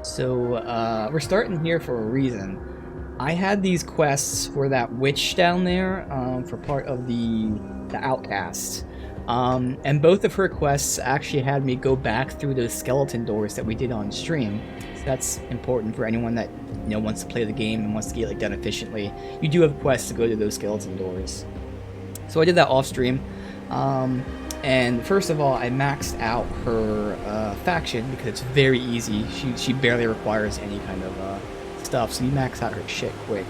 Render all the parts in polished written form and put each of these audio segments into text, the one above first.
So, we're starting here for a reason. I had these quests for that witch down there, for part of the outcast. And both of her quests actually had me go back through those skeleton doors that we did on stream. So that's important for anyone that, you know, wants to play the game and wants to get like done efficiently. You do have quests to go to those skeleton doors. So I did that off stream. And first of all, I maxed out her faction because it's very easy. She barely requires any kind of stuff, so you max out her shit quick.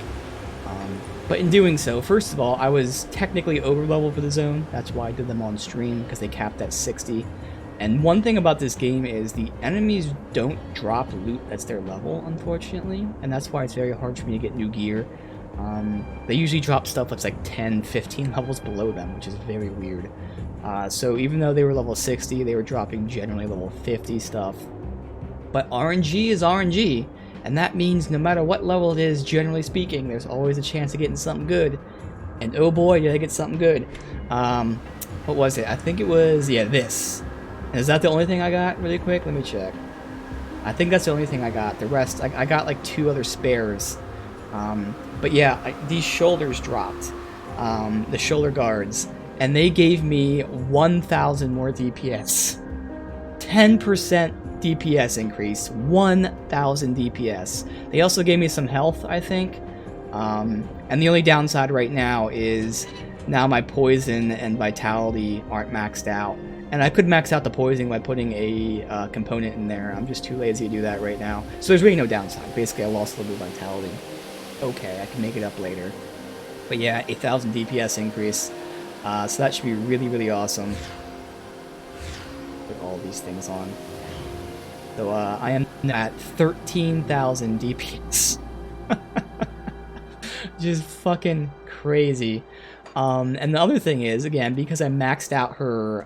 But in doing so, first of all, I was technically over level for the zone. That's why I did them on stream, because they capped at 60. And one thing about this game is the enemies don't drop loot that's their level, unfortunately. And that's why it's very hard for me to get new gear. They usually drop stuff that's like 10, 15 levels below them, which is very weird. So even though they were level 60, they were dropping generally level 50 stuff. But RNG is RNG, and that means no matter what level it is, generally speaking, there's always a chance of getting something good. And oh boy, did I get something good. What was it? I think it was, yeah, this. And is that the only thing I got? Really quick, let me check. I think that's the only thing I got. The rest, I got like 2 other spares. But yeah, these shoulders dropped. The shoulder guards. And they gave me 1,000 more DPS. 10% DPS increase. 1,000 DPS. They also gave me some health, I think. And the only downside right now is now my poison and vitality aren't maxed out. And I could max out the poison by putting a component in there. I'm just too lazy to do that right now. So there's really no downside. Basically, I lost a little bit of vitality. Okay, I can make it up later. But yeah, 8,000 DPS increase. So that should be really, really awesome. Put all these things on. So I am at 13,000 DPS. Just fucking crazy. And the other thing is, again, because I maxed out her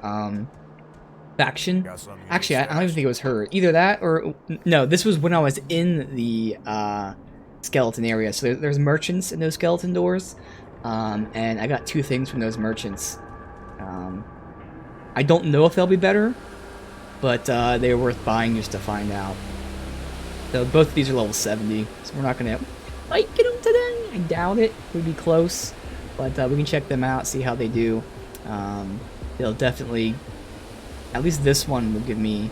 faction. Actually, I don't even think it was her. Either that or... No, this was when I was in the skeleton area. So there's merchants in those skeleton doors. And I got 2 things from those merchants. I don't know if they'll be better, but they were worth buying just to find out. So both of these are level 70, so we're not going to get them today. I doubt it. We'd be close, but we can check them out, see how they do. They'll definitely... At least this one will give me...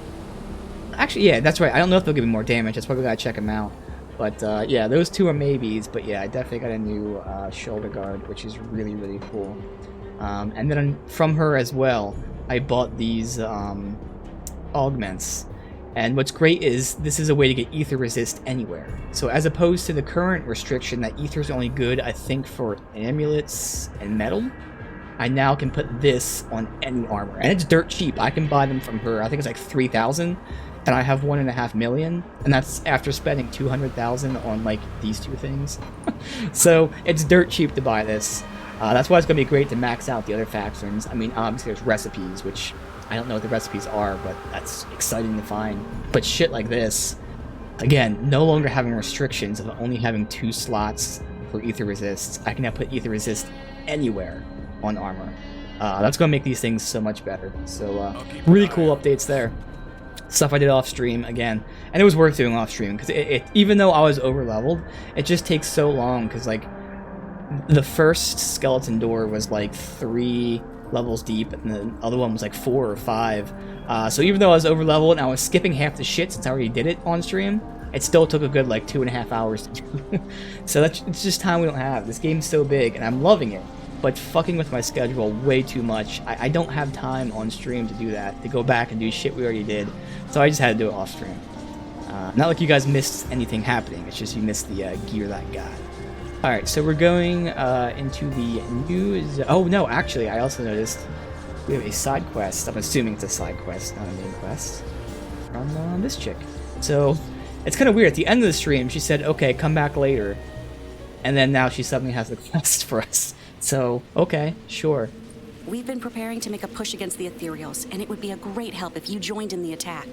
Actually, yeah, that's right. I don't know if they'll give me more damage. That's why we got to check them out. But yeah, those 2 are maybes, but yeah, I definitely got a new shoulder guard, which is really, really cool. And then from her as well, I bought these augments. And what's great is this is a way to get ether resist anywhere. So as opposed to the current restriction that ether is only good, I think, for amulets and metal, I now can put this on any armor. And it's dirt cheap. I can buy them from her. I think it's like 3,000. And I have 1.5 million, and that's after spending 200,000 on like these 2 things. So it's dirt cheap to buy this. That's why it's gonna be great to max out the other factions. I mean, obviously there's recipes, which I don't know what the recipes are, but that's exciting to find. But shit like this, again, no longer having restrictions of only having 2 slots for ether resists. I can now put ether resist anywhere on armor. That's gonna make these things so much better. So really cool updates there. Stuff I did off stream again, and it was worth doing off stream because even though I was over leveled, it just takes so long because like the first skeleton door was like 3 levels deep and the other one was like 4 or 5. So even though I was over leveled and I was skipping half the shit since I already did it on stream, it still took a good like 2.5 hours to do. So it's just time we don't have. This game's so big and I'm loving it. But fucking with my schedule way too much. I don't have time on stream to do that, to go back and do shit we already did. So I just had to do it off stream. Not like you guys missed anything happening, it's just you missed the gear that I got. Alright, so we're going into the news. Oh no, actually, I also noticed we have a side quest. I'm assuming it's a side quest, not a main quest. From this chick. So, it's kind of weird. At the end of the stream, she said, okay, come back later. And then now she suddenly has a quest for us. So, okay, sure. We've been preparing to make a push against the Ethereals, and it would be a great help if you joined in the attack.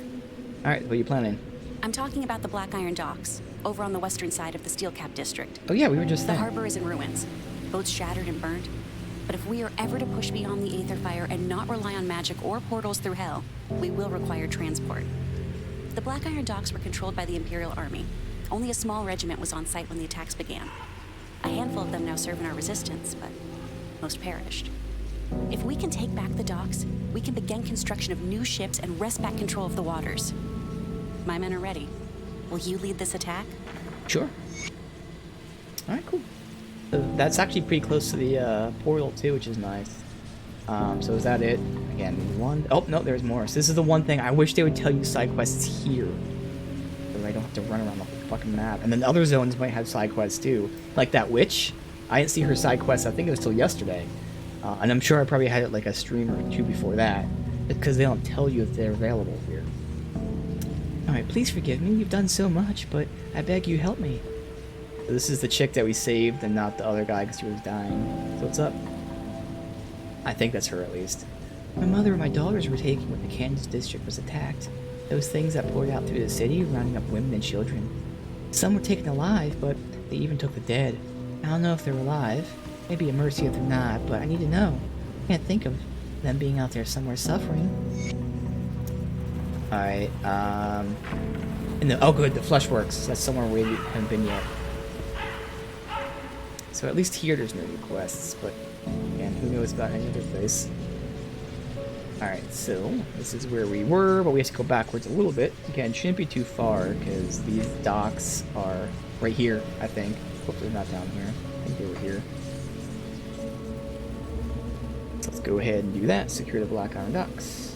Alright, what are you planning? I'm talking about the Black Iron Docks, over on the western side of the Steelcap District. Oh yeah, we were just there. there. The harbor is in ruins, both shattered and burnt. But if we are ever to push beyond the Aether Fire and not rely on magic or portals through hell, we will require transport. The Black Iron Docks were controlled by the Imperial Army. Only a small regiment was on site when the attacks began. A handful of them now serve in our resistance, but most perished. If we can take back the docks, we can begin construction of new ships and wrest back control of the waters. My men are ready. Will you lead this attack? Sure. Alright, cool. So that's actually pretty close to the portal too, which is nice. So is that it? Again, one... Oh, no, there's more. So this is the one thing. I wish they would tell you side quests here. So I don't have to run around the whole fucking map. And then other zones might have side quests too. Like that witch. I didn't see her side quest, I think it was till yesterday. And I'm sure I probably had it like a stream or two before that. Because they don't tell you if they're available here. Alright, please forgive me. You've done so much, but I beg you help me. So this is the chick that we saved and not the other guy because he was dying. So what's up? I think that's her at least. My mother and my daughters were taken when the Kansas district was attacked. Those things that poured out through the city, rounding up women and children. Some were taken alive, but they even took the dead. I don't know if they're alive. Maybe a mercy if they're not, but I need to know. I can't think of them being out there somewhere suffering. Alright, oh good, the flesh works. That's somewhere we haven't been yet. So at least here there's no requests, but again, who knows about any other place. Alright, so this is where we were, but we have to go backwards a little bit. Again, shouldn't be too far, because these docks are right here, I think. Hopefully not down here. I think they were here. So let's go ahead and do that. Secure the Black Iron Docks.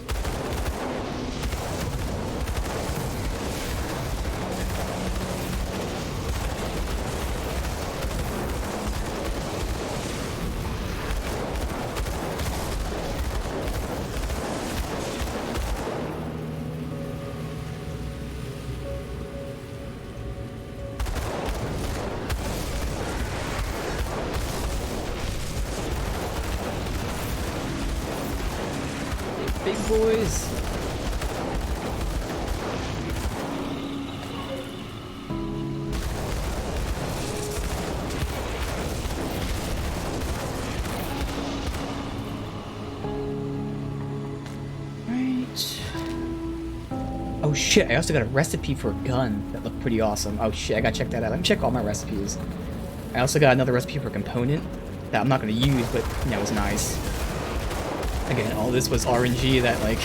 Big boys. Right. Oh shit, I also got a recipe for a gun that looked pretty awesome. Oh shit, I gotta check that out. Let me check all my recipes. I also got another recipe for a component that I'm not gonna use, but you know, it was nice. Again, all this was RNG that, like,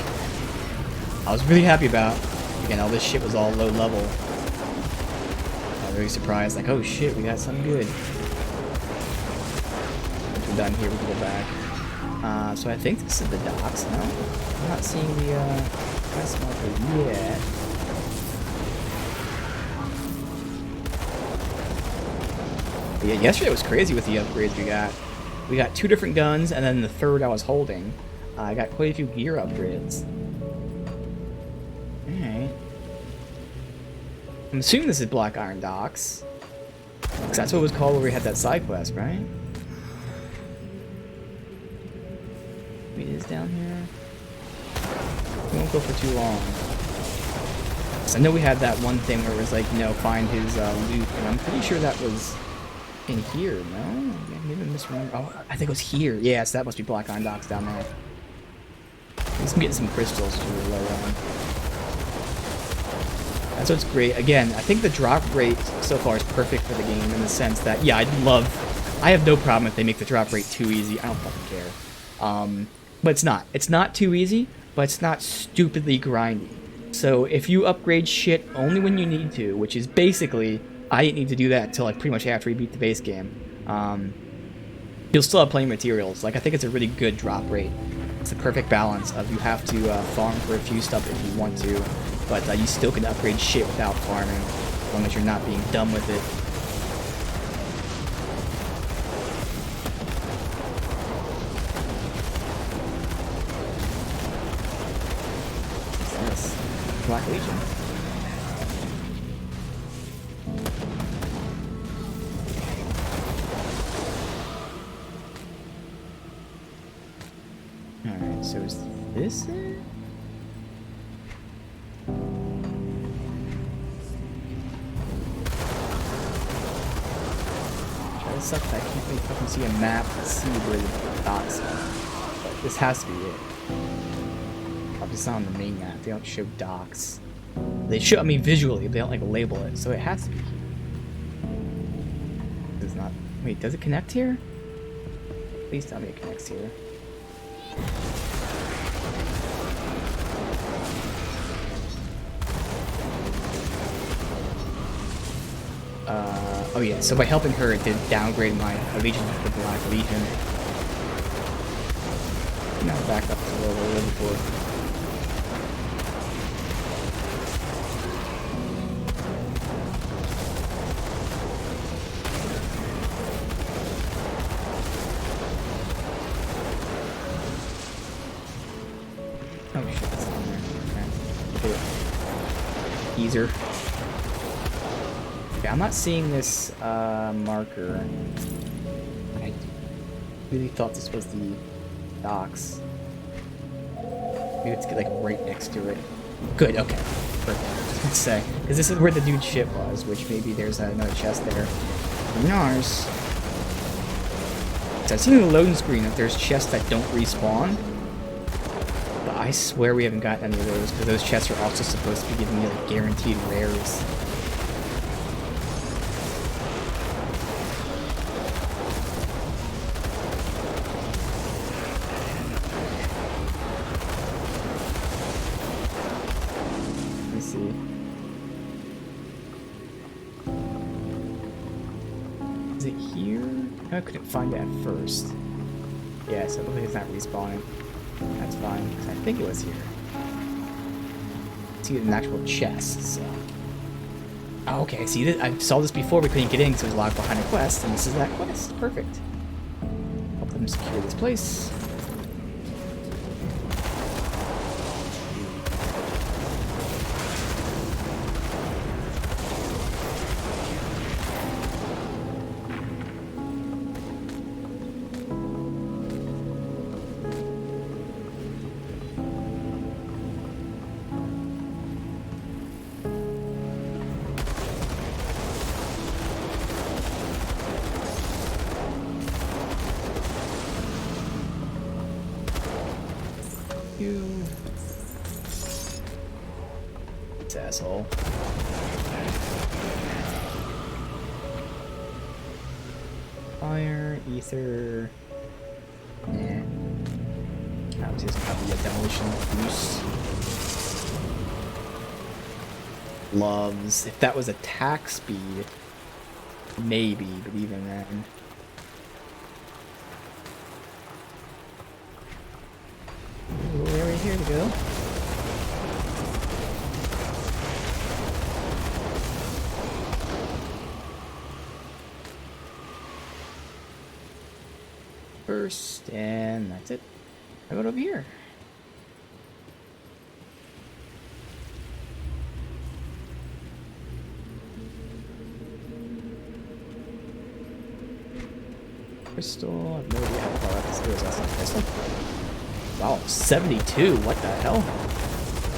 I was really happy about. Again, all this shit was all low level. I was really surprised, like, oh shit, we got something good. Once we're done here, we can go back. So I think this is the docks now. I'm not seeing the, quest marker yet. But yeah, yesterday was crazy with the upgrades we got. We got 2 different guns, and then the third I was holding. I got quite a few gear upgrades. Alright. I'm assuming this is Black Iron Docks. Because that's what it was called when we had that side quest, right? It is down here. We won't go for too long. So I know we had that one thing where it was like, you know, find his loot, and I'm pretty sure that was in here, no? Maybe I misremember. Oh, I think it was here. Yeah, so that must be Black Iron Docks down there. I'm getting some crystals to low on. That's what's great. Again, I think the drop rate so far is perfect for the game in the sense that, yeah, I have no problem if they make the drop rate too easy. I don't fucking care. But it's not. It's not too easy, but it's not stupidly grindy. So if you upgrade shit only when you need to, which is basically, I didn't need to do that until like pretty much after we beat the base game. You'll still have plenty of materials. Like, I think it's a really good drop rate. It's the perfect balance of you have to farm for a few stuff if you want to, but you still can upgrade shit without farming, as long as you're not being dumb with it. What's this? Black Legion. Alright, so is this it? Try to suck that I can't really fucking see a map to see where the dots are. But this has to be it. Probably not on the main map, they don't show docks. They show, I mean, visually, they don't like label it, so it has to be here. Does not. Wait, does it connect here? Please tell me it connects here. Oh yeah, so by helping her, it did downgrade my allegiance to the Black Legion. Now back up to where we were before. Oh shit, it's on there. Okay. Easer. Okay, I'm not seeing this marker. I really thought this was the docks. Maybe it's like right next to it. Good, okay. Perfect. Let's say. Because this is where the dude's ship was, which maybe there's another chest there. Nars. So I've seen in the loading screen that there's chests that don't respawn. But I swear we haven't gotten any of those, because those chests are also supposed to be giving me like guaranteed rares. I couldn't find it at first. Yeah, so it looks like it's not respawning. That's fine, because I think it was here. See an actual chest, so. Oh, okay, see, this, I saw this before, we couldn't get in because it was locked behind a quest, and this is that quest. Perfect. Help them secure this place. This asshole. Fire, ether. Nah. That was just probably a demolition boost. Gloves. If that was attack speed, maybe, but even then. We're right here to go. First, and that's it. I go over here. Crystal, I have no idea how far up this goes. That's not crystal. Wow, 72, what the hell?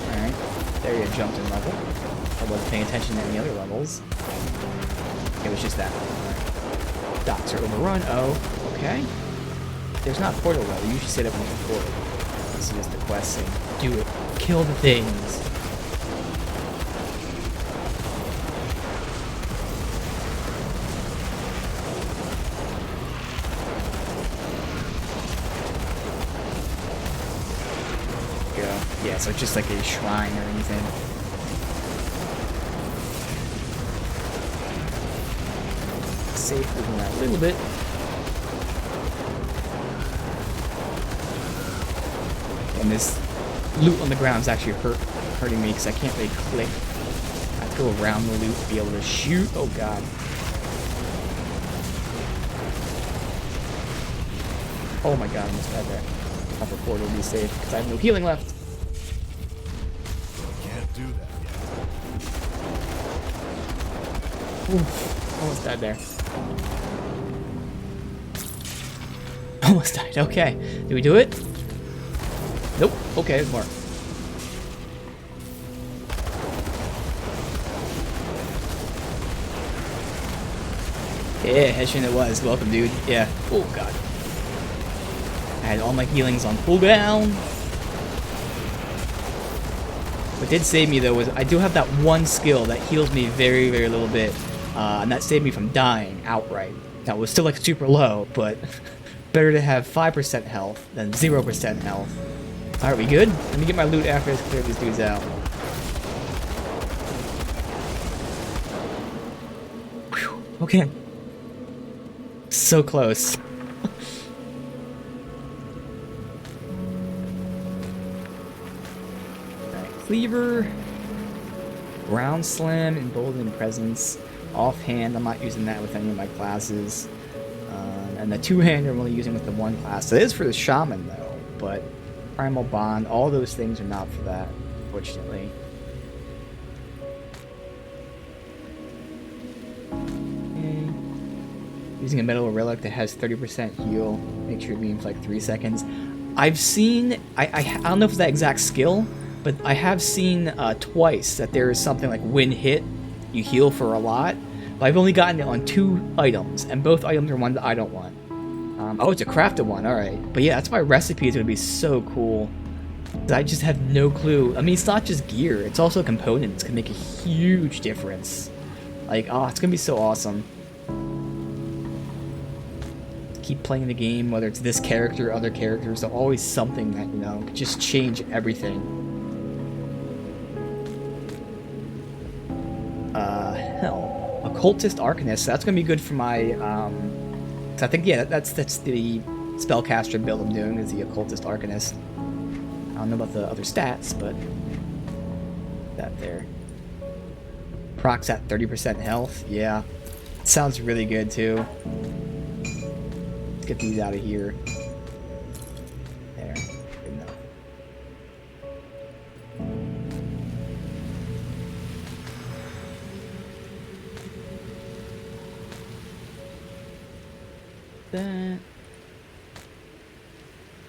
Alright, there you jumped in level. I wasn't paying attention to any other levels. It was just that one. Right. Docks are overrun, oh, okay. There's not portal though, you usually say that when there's a portal. This is just the quest saying, do it, kill the things. Yeah, so it's just like a shrine or anything. Safe moving that a little bit. And this loot on the ground is actually hurting me because I can't really click. I have to go around the loot to be able to shoot. Oh god. Oh my god, I almost died there. Upper portal will be safe because I have no healing left. Do that yet. Oof, almost died there. Almost died, okay. Did we do it? Nope, okay, there's more. Yeah, Hessian it was. Welcome, dude. Yeah. Oh, god. I had all my healings on cooldown. What did save me though was I do have that one skill that heals me very, very little bit, and that saved me from dying outright. That was still like super low, but better to have 5% health than 0% health. Alright, we good? Let me get my loot after I clear these dudes out. Whew, okay. So close. Alright, Cleaver. Ground Slam, Emboldened Presence. Offhand, I'm not using that with any of my classes. And the two-hand I'm only using with the one class. So it is for the Shaman though, but Primal Bond, all those things are not for that, unfortunately. Okay. Using a metal relic that has 30% heal, make sure it means like 3 seconds. I've seen, I don't know if it's that exact skill, but I have seen twice that there is something like when hit, you heal for a lot. But I've only gotten it on 2 items, and both items are ones that I don't want. Oh, it's a crafted one, alright. But yeah, that's why recipe is going to be so cool. I just have no clue. I mean, it's not just gear, it's also components. It's going to make a huge difference. Like, oh, it's going to be so awesome. Keep playing the game, whether it's this character or other characters, there's always something that, you know, could just change everything. Hell. Occultist Arcanist, so that's going to be good for my, so I think, yeah, that's the spellcaster build I'm doing, is the Occultist Arcanist. I don't know about the other stats, but that there. Procs at 30% health, yeah. Sounds really good, too. Let's get these out of here. There, good enough. That.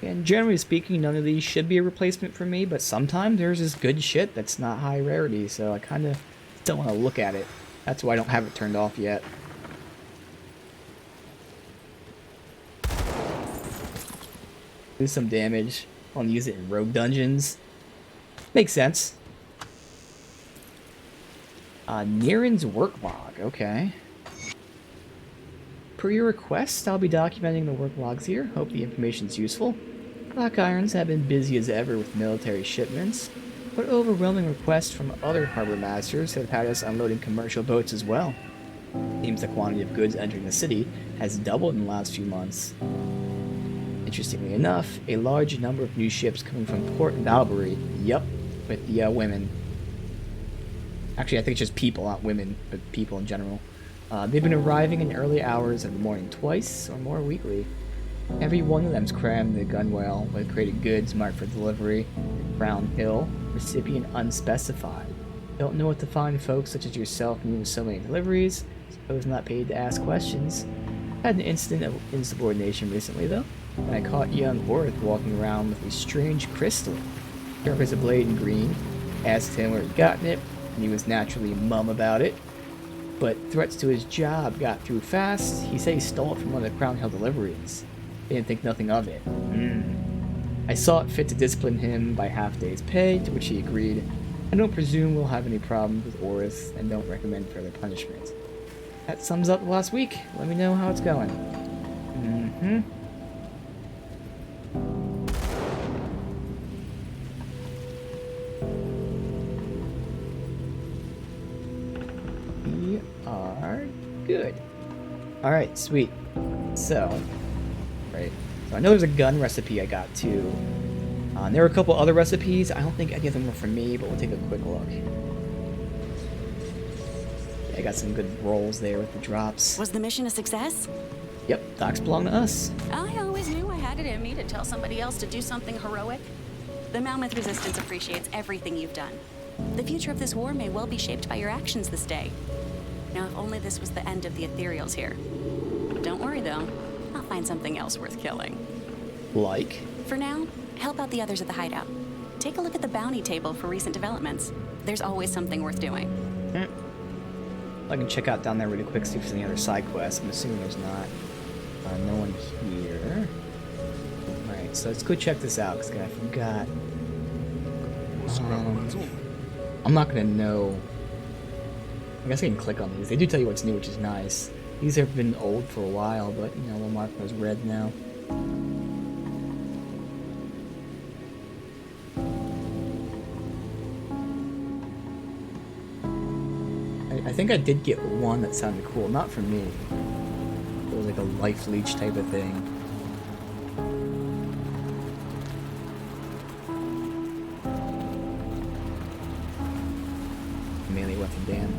And generally speaking, none of these should be a replacement for me, but sometimes there's this good shit that's not high rarity, so I kind of still want to look at it. That's why I don't have it turned off yet. Do some damage. I want to use it in rogue dungeons. Makes sense. Niren's work log, okay. Per your request, I'll be documenting the work logs here. Hope the information's useful. Black Irons have been busy as ever with military shipments, but overwhelming requests from other harbor masters have had us unloading commercial boats as well. Seems the quantity of goods entering the city has doubled in the last few months. Interestingly enough, a large number of new ships coming from Port and Albury. Yep, with the women. Actually, I think it's just people, not women, but people in general. They've been arriving in early hours of the morning twice or more weekly. Every one of them's crammed in the gunwale with crated goods marked for delivery. Brown Hill, recipient unspecified. Don't know what to find folks such as yourself needing so many deliveries. Suppose not paid to ask questions. Had an incident of insubordination recently though, and I caught young Orth walking around with a strange crystal. Sharp as a blade in green. Asked him where he'd gotten it, and he was naturally mum about it. But threats to his job got through fast. He said he stole it from one of the Crown Hill deliveries. They didn't think nothing of it. I saw it fit to discipline him by half-day's pay, to which he agreed. I don't presume we'll have any problems with Orith, and don't recommend further punishment. That sums up last week. Let me know how it's going. We are good. Alright, sweet. So, right. So I know there's a gun recipe I got too. And there were a couple other recipes. I don't think any of them were for me, but we'll take a quick look. Yeah, I got some good rolls there with the drops. Was the mission a success? Yep, docks belong to us. I always knew I had it in me to tell somebody else to do something heroic. The Mammoth Resistance appreciates everything you've done. The future of this war may well be shaped by your actions this day. Now, if only this was the end of the ethereals here. Don't worry, though. I'll find something else worth killing. Like? For now, help out the others at the hideout. Take a look at the bounty table for recent developments. There's always something worth doing. I can check out down there really quick, see if there's any other side quests. I'm assuming there's not. No one here. Alright, so let's go check this out, because I forgot. I'm not gonna know. I guess I can click on these. They do tell you what's new, which is nice. These have been old for a while, but you know, we'll mark them as red now. I think I did get one that sounded cool. Not for me. It was like a life leech type of thing. Melee weapon, damn.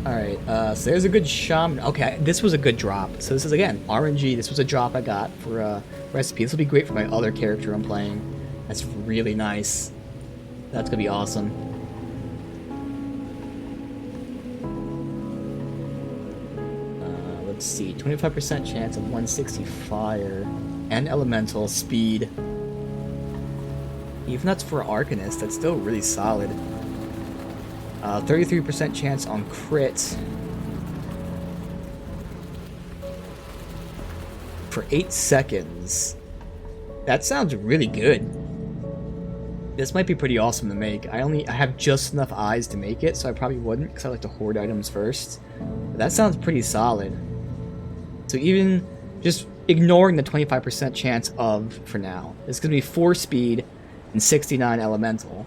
Alright, so there's a good shaman. Okay, this was a good drop. So this is, again, RNG. This was a drop I got for recipe. This will be great for my other character I'm playing. That's really nice. That's gonna be awesome. Let's see, 25% chance of 160 fire and elemental speed. Even that's for Arcanist, that's still really solid. 33% chance on crit. For 8 seconds. That sounds really good. This might be pretty awesome to make. I have just enough eyes to make it, so I probably wouldn't, because I like to hoard items first. But that sounds pretty solid. So even just ignoring the 25% chance of for now, it's going to be 4 speed and 69 elemental.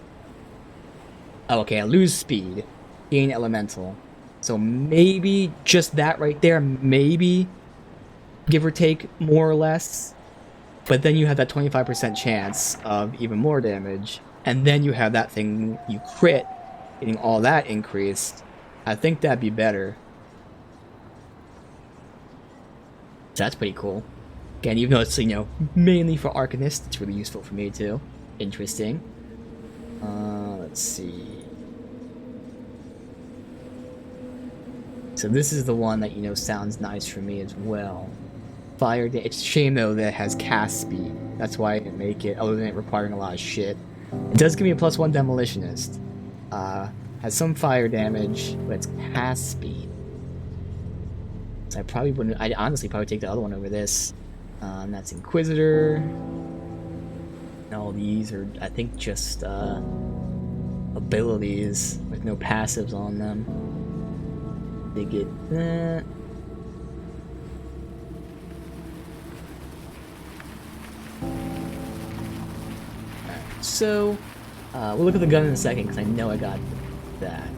Oh, okay, I lose speed, gain elemental. So maybe just that right there, maybe, give or take, more or less. But then you have that 25% chance of even more damage. And then you have that thing you crit, getting all that increased. I think that'd be better. So that's pretty cool. Again, even though it's, you know, mainly for Arcanists, it's really useful for me too. Interesting. Let's see. So this is the one that, you know, sounds nice for me as well. Fire damage. It's a shame though that it has cast speed. That's why I didn't make it, other than it requiring a lot of shit. It does give me a +1 demolitionist. Has some fire damage, but it's cast speed. So I probably wouldn't. I'd honestly probably take the other one over this. That's Inquisitor. And all these are, I think, just abilities with no passives on them. They get that. So, we'll look at the gun in a second, because I know I got that.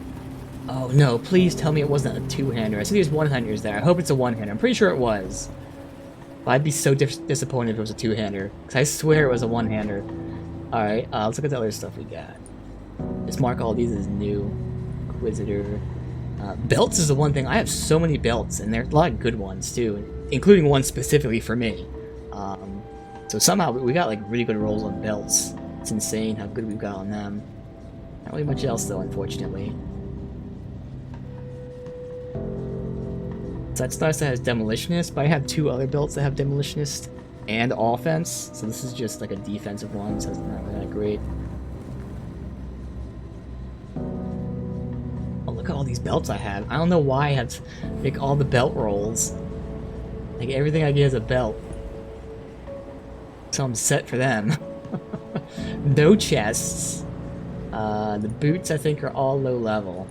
Oh no, please tell me it wasn't a two-hander. I see there's one-handers there. I hope it's a one-hander. I'm pretty sure it was. But I'd be so disappointed if it was a two-hander, because I swear it was a one-hander. Alright, let's look at the other stuff we got. Just mark all these as new. Inquisitor. Belts is the one thing. I have so many belts, and there's a lot of good ones, too. Including one specifically for me. So somehow we got like really good rolls on belts. It's insane how good we've got on them. Not really much else though, unfortunately. So that's nice that it has Demolitionist, but I have 2 other belts that have Demolitionist and Offense. So this is just like a defensive one, so it's not really that great. Oh, look at all these belts I have. I don't know why I have to make all the belt rolls. Like everything I get is a belt. So I'm set for them. No chests. The boots I think are all low level.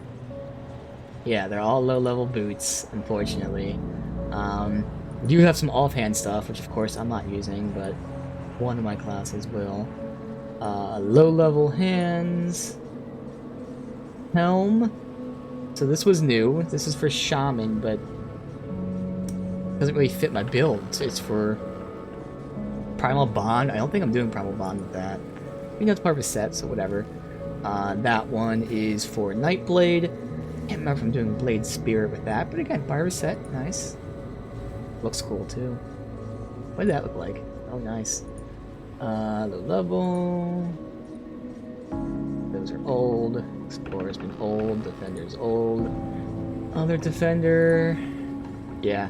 Yeah, they're all low level boots, unfortunately. We do have some offhand stuff, which of course I'm not using, but one of my classes will. Low level hands. Helm. So this was new. This is for Shaman, but doesn't really fit my build. It's for Primal Bond. I don't think I'm doing Primal Bond with that. I think that's part of a set, so whatever. That one is for Nightblade. Can't remember if I'm doing Blade Spirit with that, but again, part of a set. Nice. Looks cool too. What did that look like? Oh, nice. Low level. Those are old. Explorer's been old. Defender's old. Other Defender. Yeah.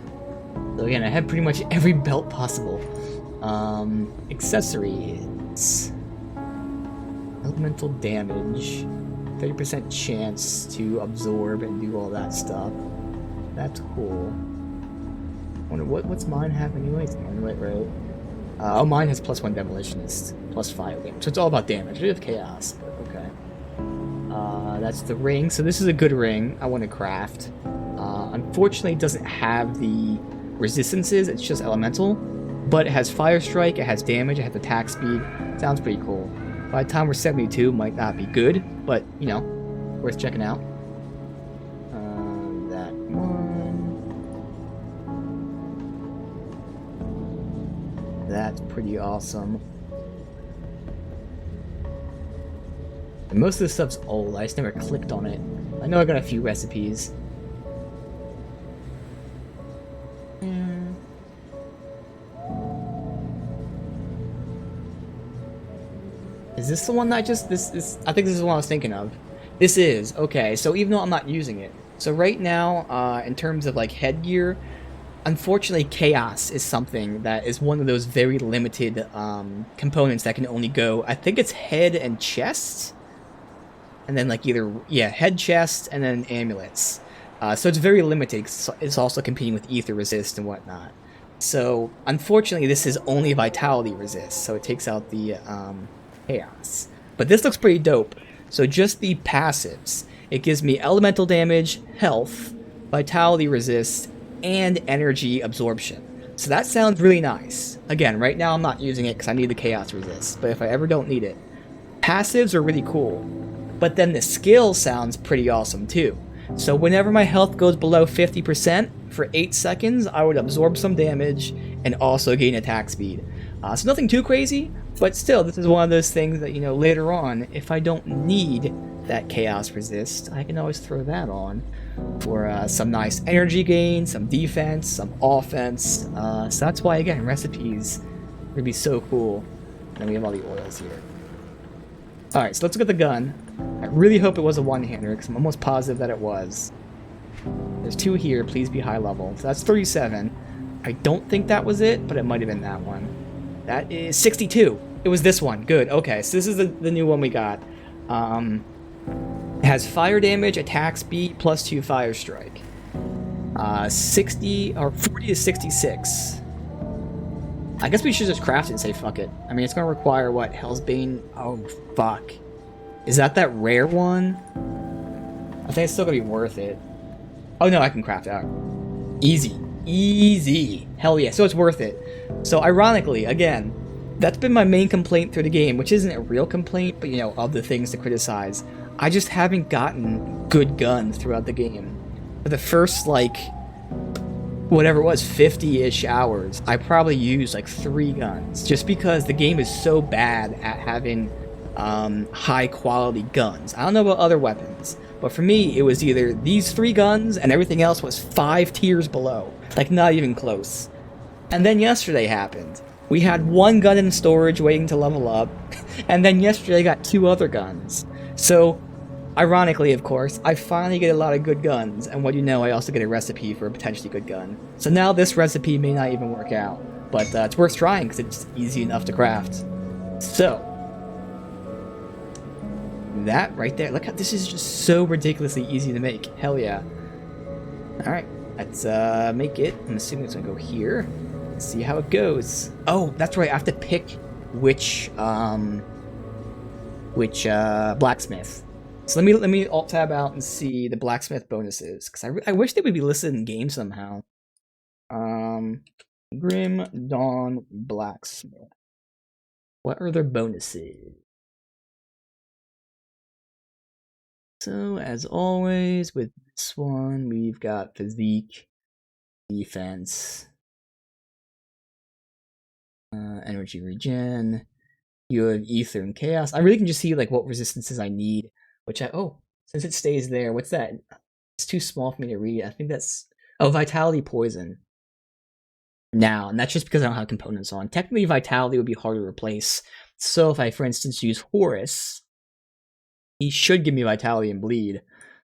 So again, I have pretty much every belt possible. Accessories. Elemental damage. 30% chance to absorb and do all that stuff. That's cool. I wonder what's mine have anyway? It's Amulet, right? Oh, mine has +1 Demolitionist, +5 damage. So it's all about damage. We have Chaos, but okay. That's the ring. So this is a good ring I want to craft. Unfortunately, it doesn't have the resistances. It's just elemental. But it has Fire Strike, it has damage, it has attack speed. Sounds pretty cool. By the time we're 72, might not be good, but, you know, worth checking out. That one. That's pretty awesome. And most of this stuff's old, I just never clicked on it. I know I got a few recipes. Is this the one that I just, I think this is the one I was thinking of. This is, okay, so even though I'm not using it. So right now, in terms of like headgear, unfortunately Chaos is something that is one of those very limited components that can only go, I think it's head and chest? And then like either, yeah, head, chest, and then amulets. So it's very limited, it's also competing with ether resist and whatnot. So unfortunately this is only vitality resist, so it takes out the chaos. But this looks pretty dope. So just the passives. It gives me elemental damage, health, vitality resist, and energy absorption. So that sounds really nice. Again, right now I'm not using it because I need the chaos resist, but if I ever don't need it. Passives are really cool. But then the skill sounds pretty awesome too. So whenever my health goes below 50%, for 8 seconds, I would absorb some damage and also gain attack speed. So nothing too crazy, but still, this is one of those things that, you know, later on, if I don't need that chaos resist, I can always throw that on for some nice energy gain, some defense, some offense. So that's why, again, recipes would be so cool. And we have all the oils here. Alright, so let's look at the gun. I really hope it was a one-hander, because I'm almost positive that it was. There's 2 here, please be high level. So that's 37. I don't think that was it, but it might have been that one. That is 62. It was this one. Good. Okay, so this is the new one we got. It has fire damage, attack speed, plus 2 fire strike. 60 or 40 to 66. I guess we should just craft it and say fuck it. I mean, it's gonna require what? Hellsbane? Oh, fuck. Is that rare one? I think it's still gonna be worth it. Oh no, I can craft out. Easy. Easy. Hell yeah, so it's worth it. So ironically, again, that's been my main complaint through the game, which isn't a real complaint, but you know, of the things to criticize. I just haven't gotten good guns throughout the game. For the first, like, whatever it was, 50-ish hours, I probably used like 3 guns, just because the game is so bad at having high quality guns. I don't know about other weapons, but for me, it was either these 3 guns and everything else was 5 tiers below. Like, not even close. And then yesterday happened. We had 1 gun in storage waiting to level up, and then yesterday I got 2 other guns. So, ironically, of course, I finally get a lot of good guns, and what do you know, I also get a recipe for a potentially good gun. So now this recipe may not even work out, but it's worth trying because it's easy enough to craft. So, that right there, look how this is just so ridiculously easy to make. Hell yeah. Alright, let's make it. I'm assuming it's gonna go here. Let's see how it goes. Oh, that's right, I have to pick which blacksmith. So let me alt tab out and see the blacksmith bonuses, because I wish they would be listed in game somehow. Grim Dawn Blacksmith. What are their bonuses? So as always with this one, we've got physique, defense, energy regen. You have ether and chaos. I really can just see like what resistances I need. Which since it stays there, what's that? It's too small for me to read. I think that's, vitality poison. Now, and that's just because I don't have components on. Technically, vitality would be hard to replace. So if I, for instance, use Horus, he should give me vitality and bleed.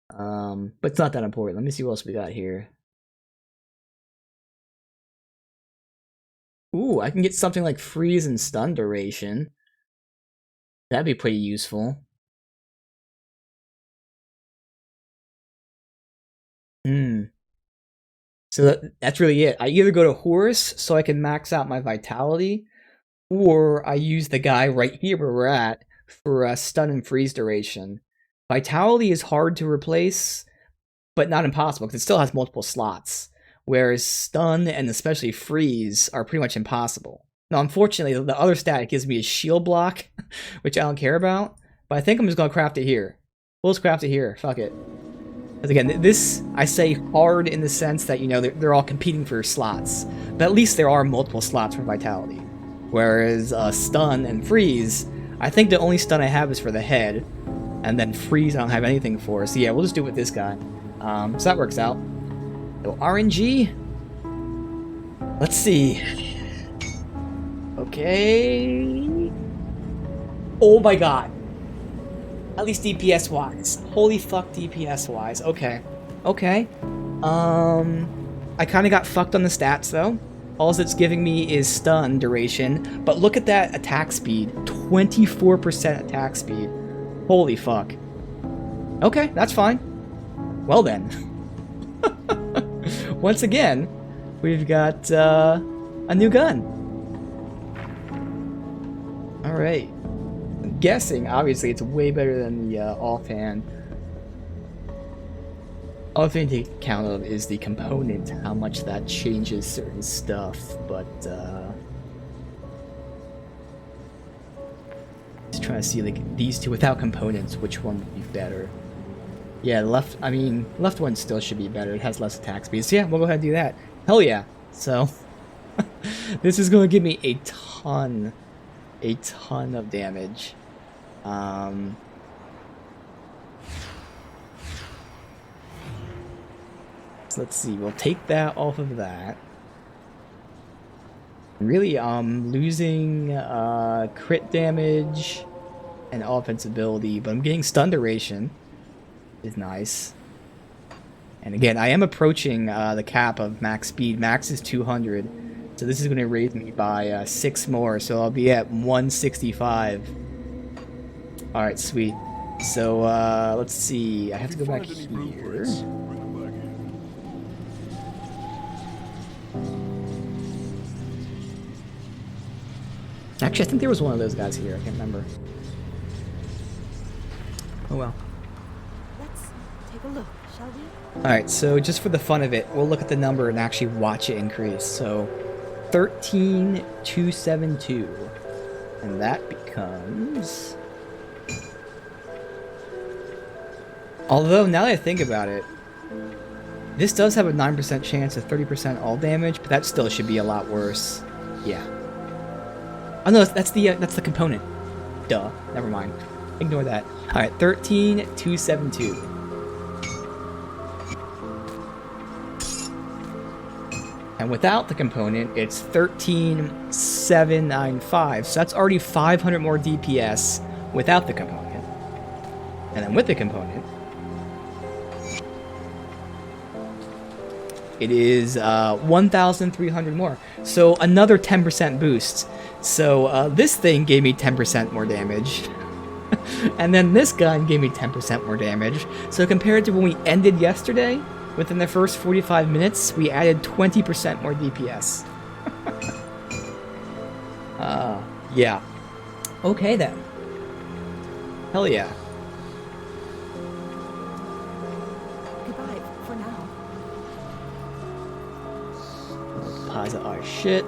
But it's not that important. Let me see what else we got here. Ooh, I can get something like freeze and stun duration. That'd be pretty useful. So that's really it. I either go to Horus so I can max out my vitality, or I use the guy right here where we're at for stun and freeze duration. Vitality is hard to replace, but not impossible, because it still has multiple slots. Whereas Stun and especially Freeze are pretty much impossible. Now, unfortunately, the other stat it gives me is Shield Block, which I don't care about. But I think I'm just going to craft it here. We'll just craft it here. Fuck it. Because again, this, I say hard in the sense that, you know, they're all competing for slots. But at least there are multiple slots for Vitality. Whereas Stun and Freeze, I think the only stun I have is for the head. And then Freeze I don't have anything for. So yeah, we'll just do it with this guy. So that works out. So RNG. Let's see. Okay. Oh my god. At least DPS wise. Holy fuck DPS wise. Okay. Okay. I kind of got fucked on the stats though. All it's giving me is stun duration. But look at that attack speed. 24% attack speed. Holy fuck. Okay, that's fine. Well then. Once again, we've got a new gun. Alright. I'm guessing, obviously, it's way better than the offhand. Other thing to take account of is the component, how much that changes certain stuff, but just trying to see like these two without components, which one would be better. Yeah, left one still should be better. It has less attack speed. So yeah, we'll go ahead and do that. Hell yeah. So this is going to give me a ton of damage. So let's see. We'll take that off of that. Really, losing crit damage and offense ability, but I'm getting stun duration. Is nice. And again, I am approaching the cap of max speed. Max is 200, so this is going to raise me by 6 more, so I'll be at 165. Alright, sweet. So, let's see. I have to go back here. Actually, I think there was one of those guys here. I can't remember. Oh well. Let's take a look, shall we? Alright, so just for the fun of it, we'll look at the number and actually watch it increase. So, 13,272. And that becomes... Although, now that I think about it, this does have a 9% chance of 30% all damage, but that still should be a lot worse. Yeah. Oh no, that's the component. Duh. Never mind. Ignore that. Alright, 13,272. And without the component, it's 13,795. So that's already 500 more DPS without the component. And then with the component, it is 1,300 more. So another 10% boost. So this thing gave me 10% more damage. And then this gun gave me 10% more damage. So compared to when we ended yesterday, within the first 45 minutes, we added 20% more DPS. Yeah. Okay then. Hell yeah. Goodbye for now. Deposit our shit.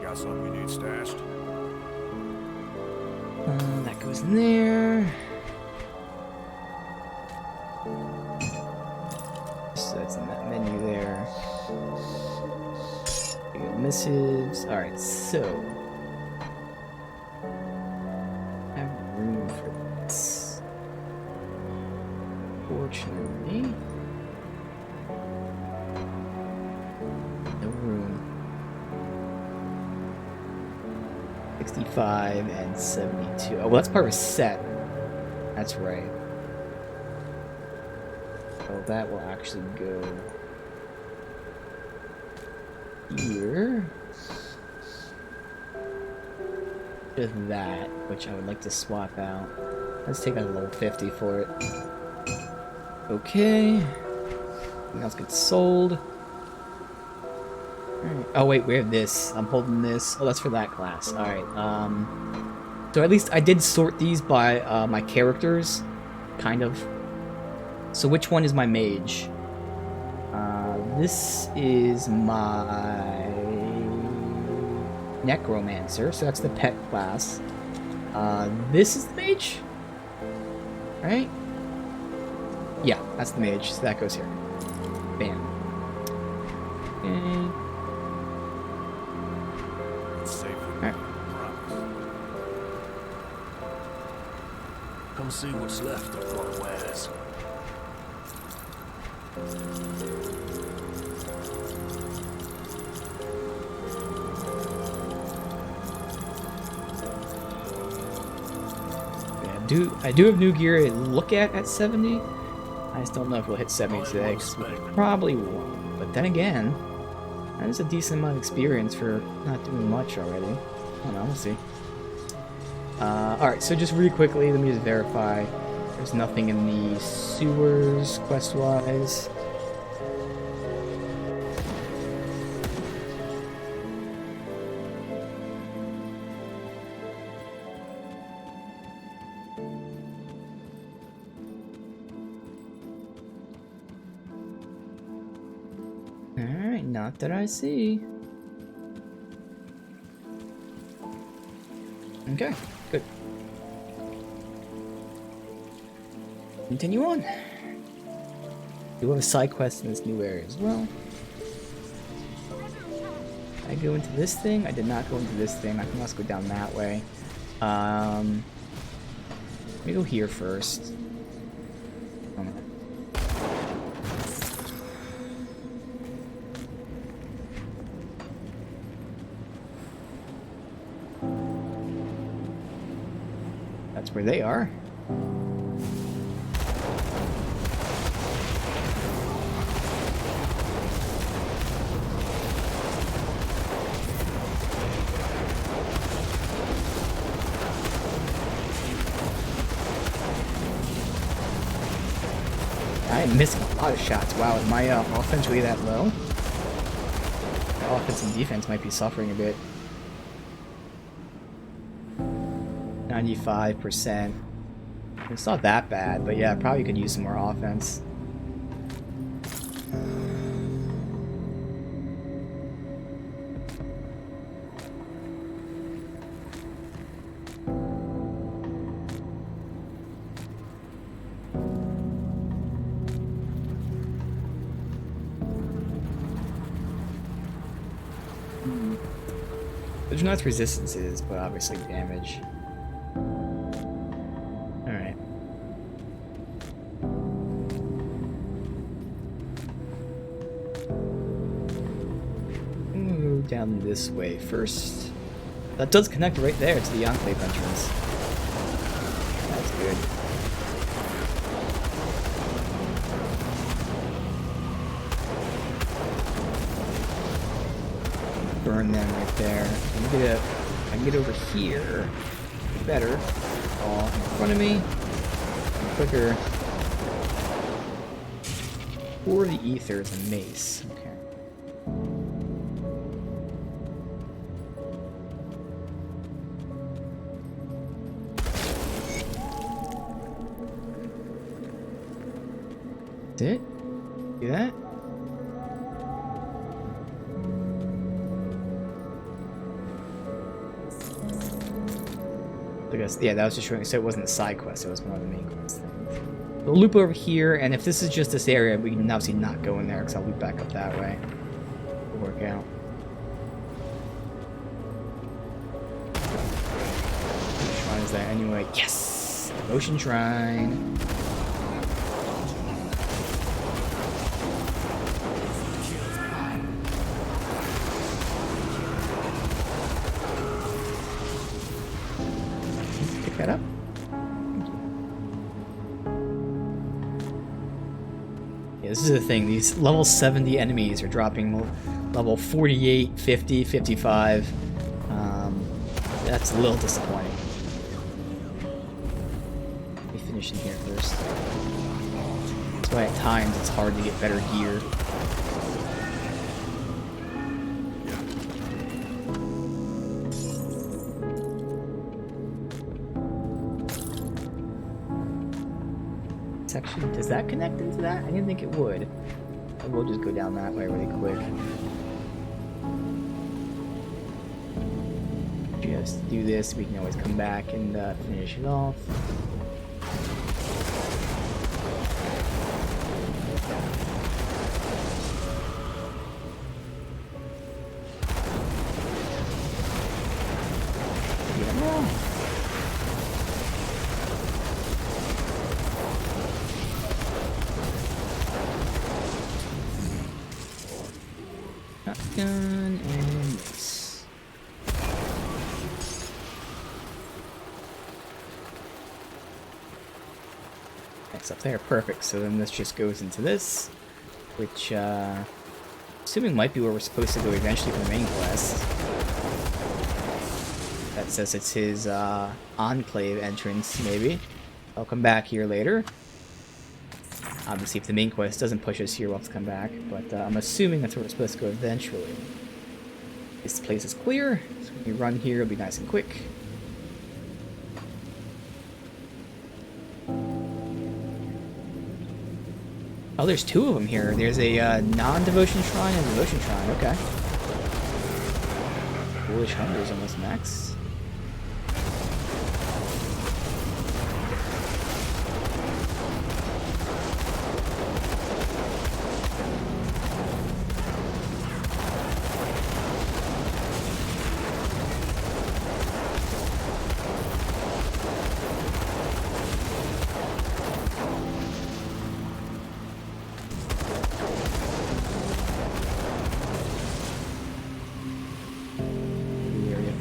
Got something you need stashed? That goes in there. So that's in that menu there. We got missives. Alright, so I have room for this. Fortunately, no room. 65 and 72. Oh, well, that's part of a set. That's right. So that will actually go here. Just that, which I would like to swap out. Let's take a level 50 for it. Okay. Everything else gets sold. Alright. Oh wait, we have this. I'm holding this. Oh, that's for that class. Alright, so at least I did sort these by my characters, kind of. So which one is my mage? This is my necromancer, so that's the pet class. This is the mage? Right? Yeah, that's the mage, so that goes here. Bam. Okay. It's safe with Alright. me, promise. Come see what's left of what wares. I do have new gear to look at 70. I just don't know if we'll hit 70 today, 'cause we probably won't. But then again, that is a decent amount of experience for not doing much already. I don't know, we'll see. Alright, so just really quickly, let me just verify. There's nothing in the sewers, quest-wise. Alright, not that I see. Okay, good. Continue on. We have a side quest in this new area as well. I go into this thing? I did not go into this thing. I think let's go down that way. Let me go here first. That's where they are. I am missing a lot of shots. Wow, is my offense really that low? My offense and defense might be suffering a bit. 95%. It's not that bad, but yeah, probably could use some more offense. There's not resistances, but obviously damage. Alright. Move down this way first. That does connect right there to the Enclave entrance. That's good. Burn them right there. I can get over here. Better. All in front of me. Quicker. Or the ether is a mace. Okay. That's it? See that? I guess, yeah, that was just showing, so it wasn't a side quest, it was one of the main quests. We'll loop over here, and if this is just this area, we can obviously not go in there, because I'll loop back up that way. It'll work out. Which shrine is that anyway? Yes! Devotion Shrine! That up. Yeah, this is the thing. These level 70 enemies are dropping level 48, 50, 55. That's a little disappointing. Let me finish in here first. That's why at times it's hard to get better gear. section. Does that connect into that? I didn't think it would. But we'll just go down that way really quick. Just do this. We can always come back and finish it off. Shotgun and this. That's up there, perfect. So then this just goes into this, which assuming might be where we're supposed to go eventually for the main quest. That says it's his enclave entrance, maybe. I'll come back here later. Obviously, if the main quest doesn't push us here, we'll have to come back. But I'm assuming that's where we're supposed to go eventually. This place is clear, so when we run here, it'll be nice and quick. Oh, there's two of them here. There's a non-devotion shrine and a devotion shrine. Okay. Foolish Hunger is almost max.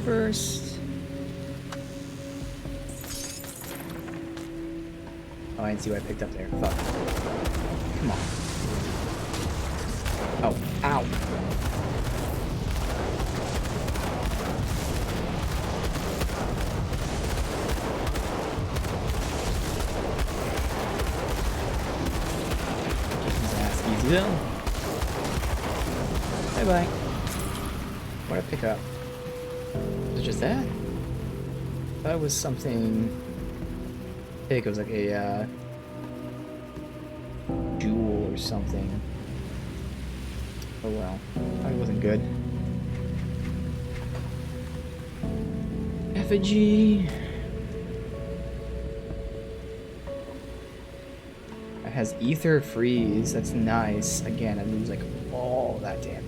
First. Oh, I didn't see what I picked up there. Fuck. Come on. Oh, ow. Kick his ass easy though. Bye bye. What'd I pick up? Was it just that? That was something. I think it was like a jewel or something. Oh well, that wasn't good. Effigy. It has ether freeze. That's nice. Again, I lose like all that damage.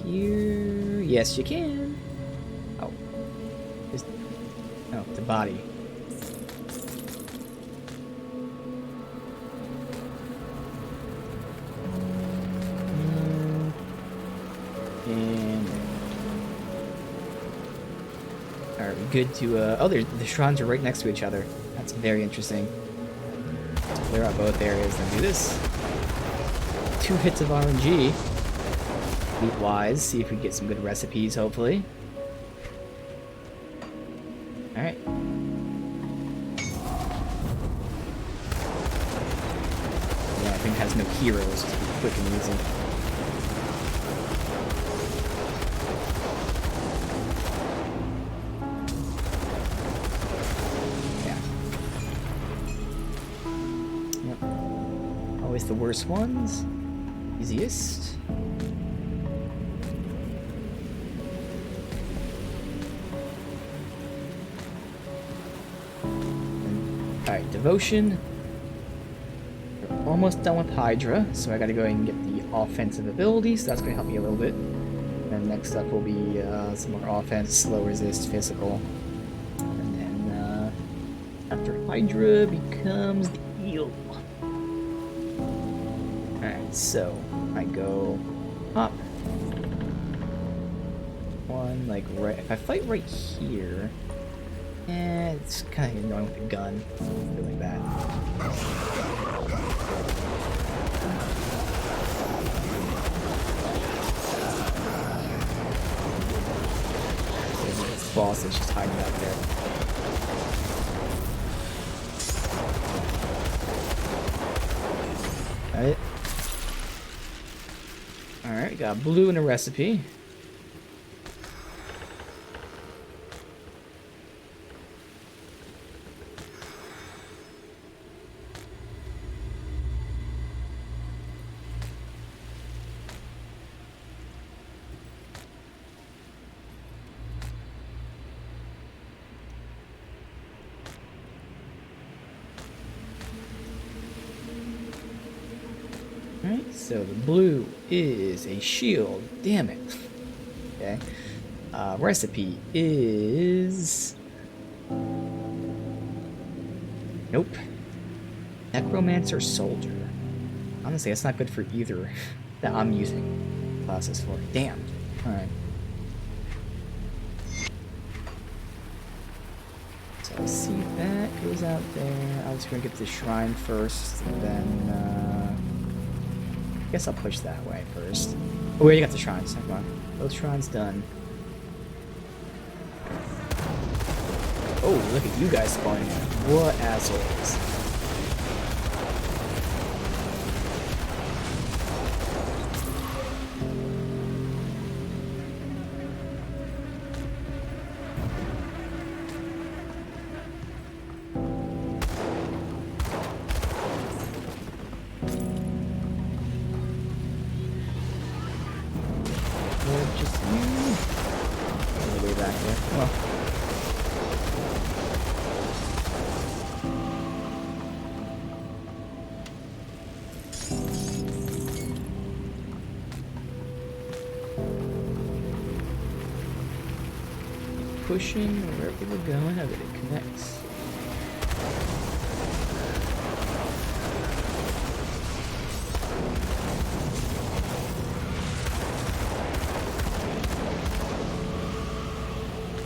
Here, yes, you can. Oh, oh, the body. And all right, we're good to. Oh, the shrines are right next to each other. That's very interesting. Let's clear out both areas and do this. 2 hits of RNG. Wise, see if we get some good recipes, hopefully. Alright. Yeah, I think it has no heroes, to be quick and easy. Yeah. Yep. Always the worst ones. Easiest. Alright, Devotion. We're almost done with Hydra, so I gotta go ahead and get the offensive ability, so that's gonna help me a little bit. And next up will be some more offense, slow resist, physical. And then after Hydra becomes the eel. Alright, so I go up. One, like right, if I fight right here, it's kind of annoying with the gun. Doing that. This boss is just hiding back there. Alright. Alright, got blue in a recipe. So the blue is a shield. Damn it. Okay. Recipe is... Nope. Necromancer Soldier. Honestly, that's not good for either that I'm using classes for. Damn. Alright. So I see that goes out there. I was gonna get the shrine first, and then I guess I'll push that way first. Oh, we already got the shrines. Come on. Both shrines done. Oh, look at you guys spawning in. What assholes. Just you. All the way back there. Come on. Pushing wherever we're going, I bet it connects.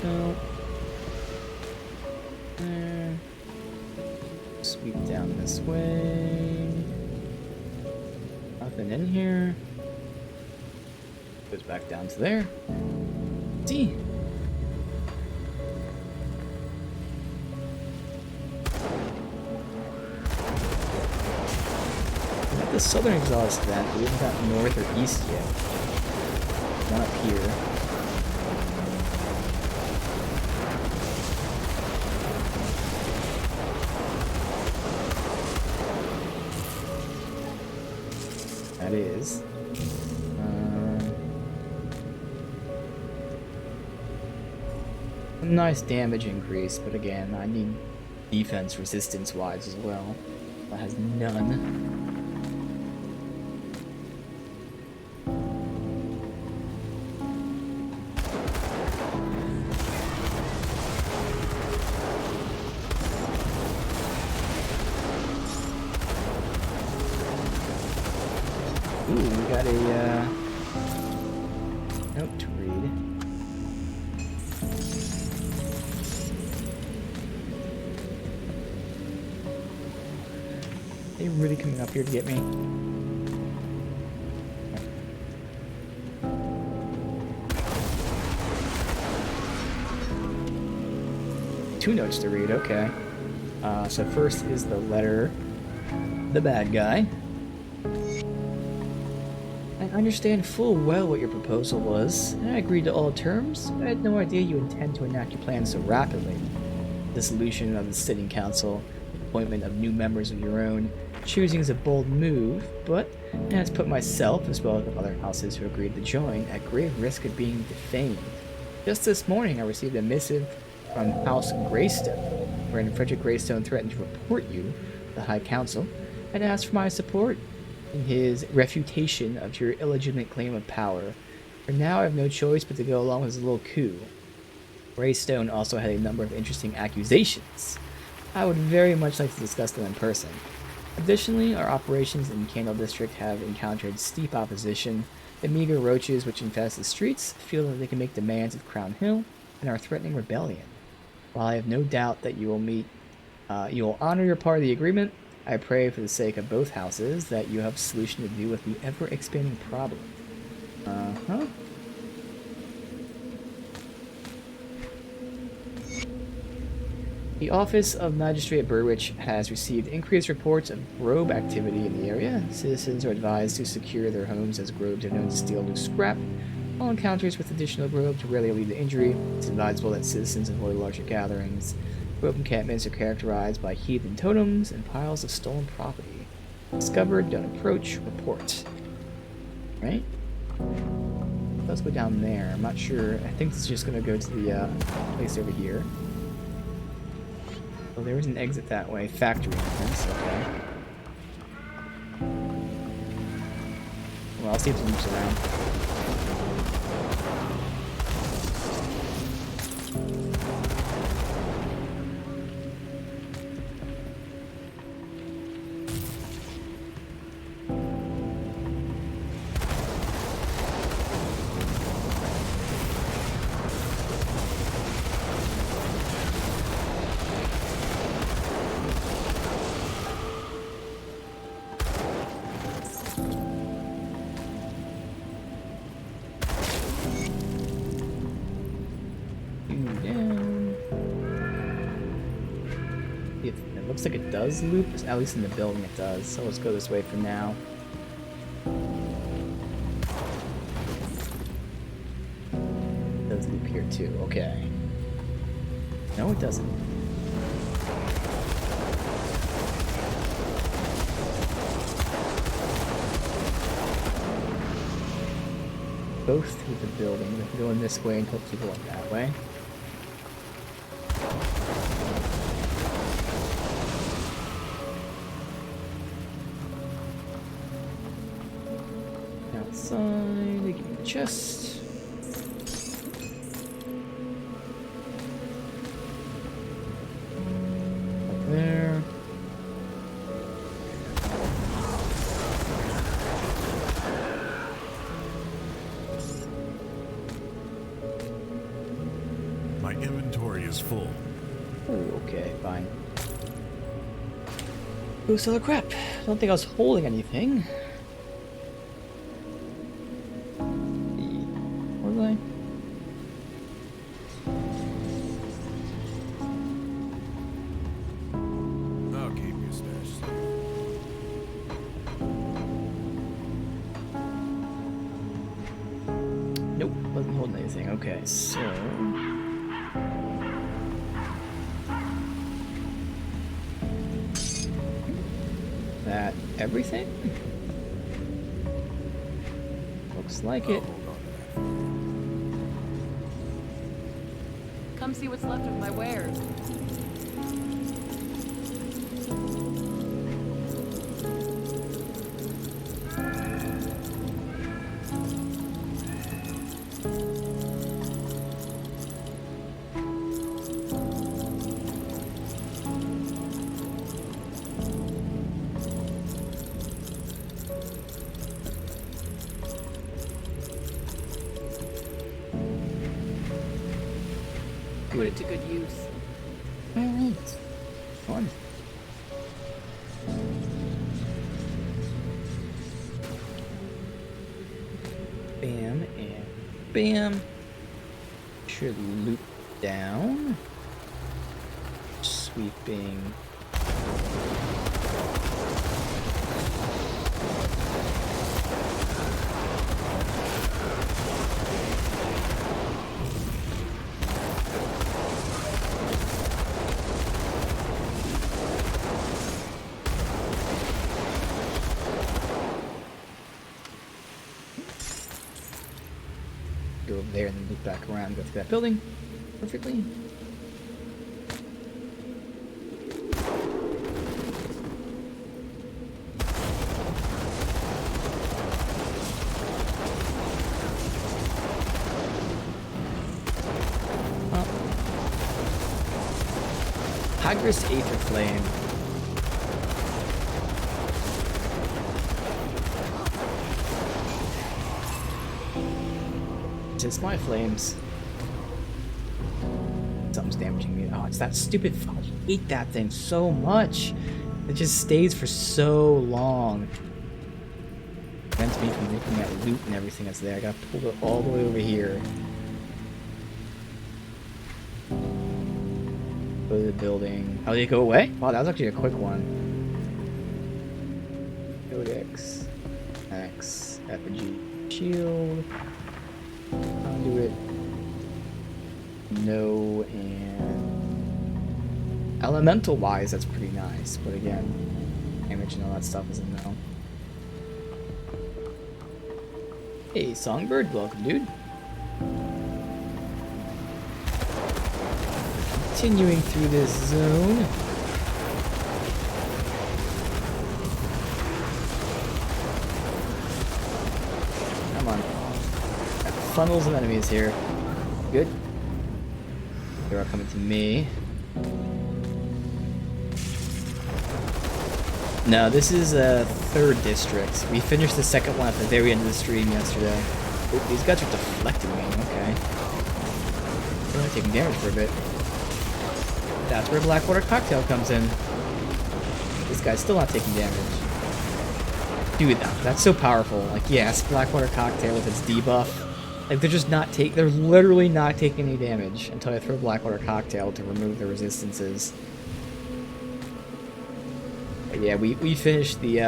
So, sweep down this way. Nothing in here. Goes back down to there. D. The southern exhaust vent, but we haven't got north or east yet. Not up here. That is. A nice damage increase, but again, I need defense resistance wise as well. That has none. Ooh, we got a note to read. Are they really coming up here to get me? Two notes to read, okay. So first is the letter, the bad guy. I understand full well what your proposal was, and I agreed to all terms. I had no idea you intend to enact your plan so rapidly. Dissolution of the sitting council, appointment of new members of your own, choosing is a bold move, but it has put myself, as well as the other houses who agreed to join, at grave risk of being defamed. Just this morning I received a missive from House Greystone, wherein Frederick Greystone threatened to report you to the High Council and asked for my support in his refutation of your illegitimate claim of power. For now, I have no choice but to go along with his little coup. Greystone also had a number of interesting accusations. I would very much like to discuss them in person. Additionally, our operations in Candle District have encountered steep opposition. The meager roaches which infest the streets feel that they can make demands of Crown Hill and are threatening rebellion. While I have no doubt that you will honor your part of the agreement, I pray for the sake of both houses that you have a solution to deal with the ever-expanding problem. The Office of Magistrate Burwich has received increased reports of Grobe activity in the area. Citizens are advised to secure their homes as Grobes are known to steal loose scrap. All encounters with additional Grobes rarely lead to injury. It's advisable that citizens avoid larger gatherings. Rope encampments are characterized by heathen totems and piles of stolen property. Discovered, don't approach, report. Right? Let's go down there. I'm not sure. I think this is just going to go to the place over here. Oh, there is an exit that way. Factory entrance, okay. Well, I'll see if it moves around. It looks like it does loop, at least in the building it does, so let's go this way for now. It does loop here too, okay. No, it doesn't. Both through the building. We can go in this way and hopefully go in that way. Outside, we get the chest. Up there. My inventory is full. Oh, okay, fine. Oh, so crap. I don't think I was holding anything. Was I? I'll keep your stash safe. Nope, wasn't holding anything. Okay, so... that everything? Looks like it. Hold on to that. Come see what's left of my wares. Put it to good use. Alright. Fun. Bam and bam. Should loop down. Sweeping. Go over there and then loop back around, go through that building perfectly. Hagris Aether Flame. It's my flames. Something's damaging me. Oh, it's that stupid. I hate that thing so much. It just stays for so long. Prevents me from making that loot and everything that's there. I gotta pull it all the way over here. Go to the building. How did it go away? Wow, that was actually a quick one. Codex. X. Effigy. Shield. Conduit. No, and elemental wise, that's pretty nice. But again, damage and all that stuff is a no. Hey, Songbird, welcome, dude. Continuing through this zone. funnels of enemies here. Good. They're all coming to me. No, this is a third district. We finished the second one at the very end of the stream yesterday. Oh, these guys are deflecting me. Okay. They're only taking damage for a bit. That's where Blackwater Cocktail comes in. This guy's still not taking damage. Dude, that's so powerful. Like, yes, Blackwater Cocktail with its debuff. Like, they're literally not taking any damage until I throw Blackwater Cocktail to remove the resistances. But yeah, we finished the,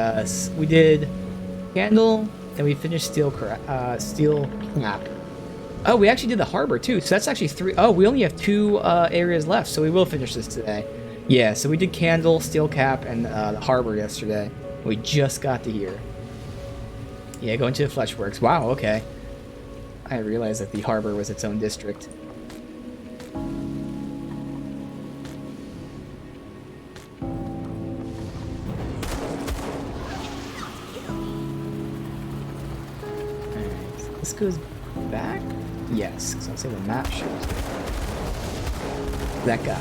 we did Candle, and we finished Steel Cap. Oh, we actually did the Harbor, too, so that's actually 3. Oh, we only have 2 areas left, so we will finish this today. Yeah, so we did Candle, Steel Cap, and the Harbor yesterday. We just got to here. Yeah, going to the Fleshworks. Wow, okay. I realized that the Harbor was its own district. Alright, so this goes back? Yes, because I'll say the map shows it. That guy.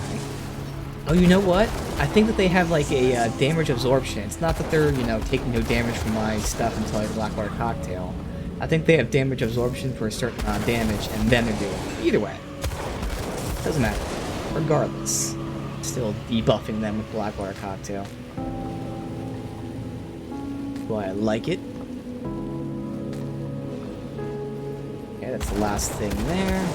Oh, you know what? I think that they have like a damage absorption. It's not that they're, you know, taking no damage from my stuff until I have Blackwater Cocktail. I think they have damage absorption for a certain amount of damage, and then they're doing it. Either way. Doesn't matter. Regardless. Still debuffing them with Blackwater Cocktail. Well, I like it. Okay, that's the last thing there.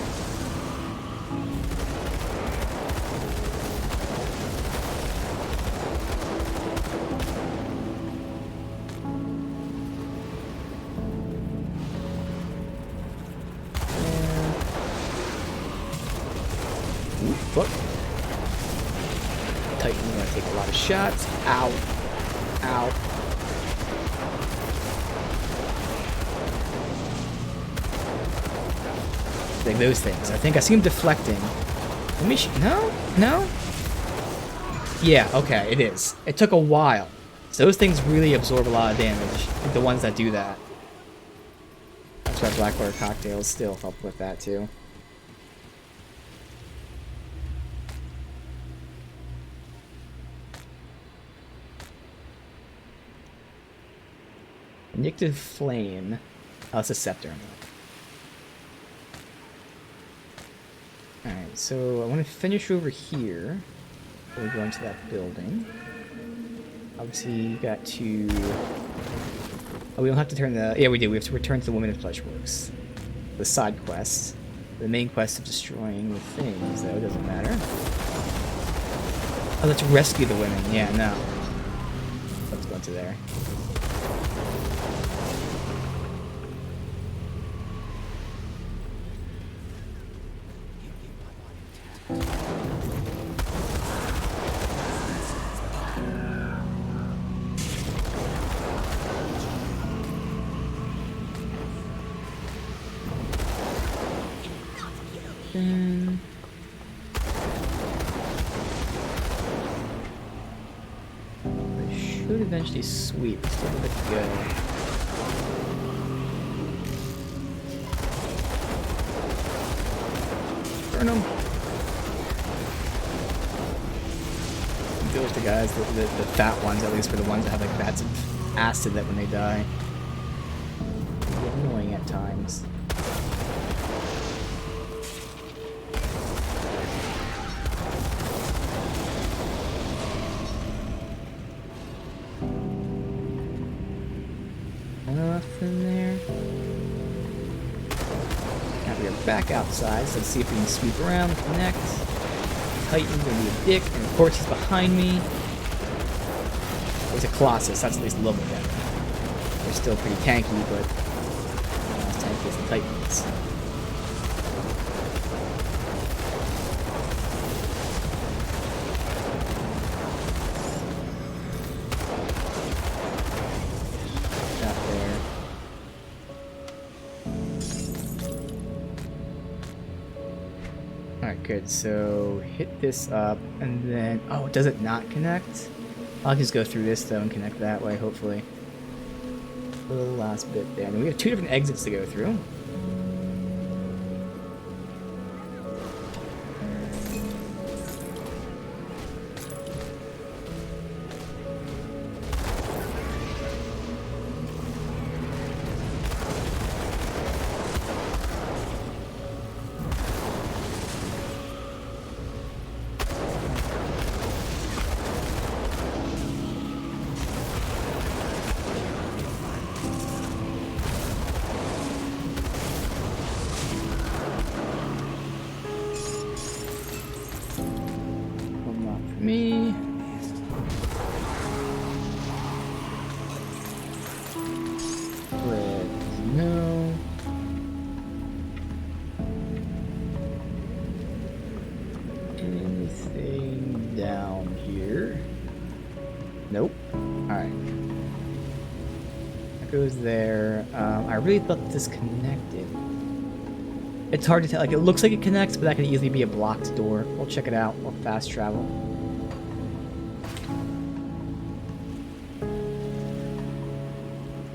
Fuck. Titan, I'm gonna take a lot of shots. Ow. Ow. Like those things. I think I see him deflecting. Let me no? No? Yeah, okay, it is. It took a while. So those things really absorb a lot of damage. The ones that do that. That's why Blackwater Cocktails still help with that too. Vindictive Flame. Oh, it's a scepter. Alright, so I want to finish over here. We'll go into that building. Obviously, you got to... Oh, we don't have to turn the... Yeah, we do. We have to return to the Women of Fleshworks. The side quest. The main quest of destroying the things, though, doesn't matter. Oh, let's rescue the women. Yeah, no. Let's go into there. I should eventually sweep. Still a bit to go. Burn them. Those are the guys, the fat ones, at least for the ones that have like bats of acid that when they die. They're annoying at times. Nothing there. Now we are back outside, so let's see if we can sweep around, connect. Titan's gonna be a dick, and of course he's behind me. There's a Colossus, that's at least a little bit better. They're still pretty tanky, but not as tanky as the Titans. Good, so hit this up, and then... Oh, does it not connect? I'll just go through this, though, and connect that way, hopefully. The last bit there. And we have 2 different exits to go through. Anything down here? Nope. Alright. That goes there. I really thought this connected. It's hard to tell. Like, it looks like it connects, but that could easily be a blocked door. We'll check it out. We'll fast travel.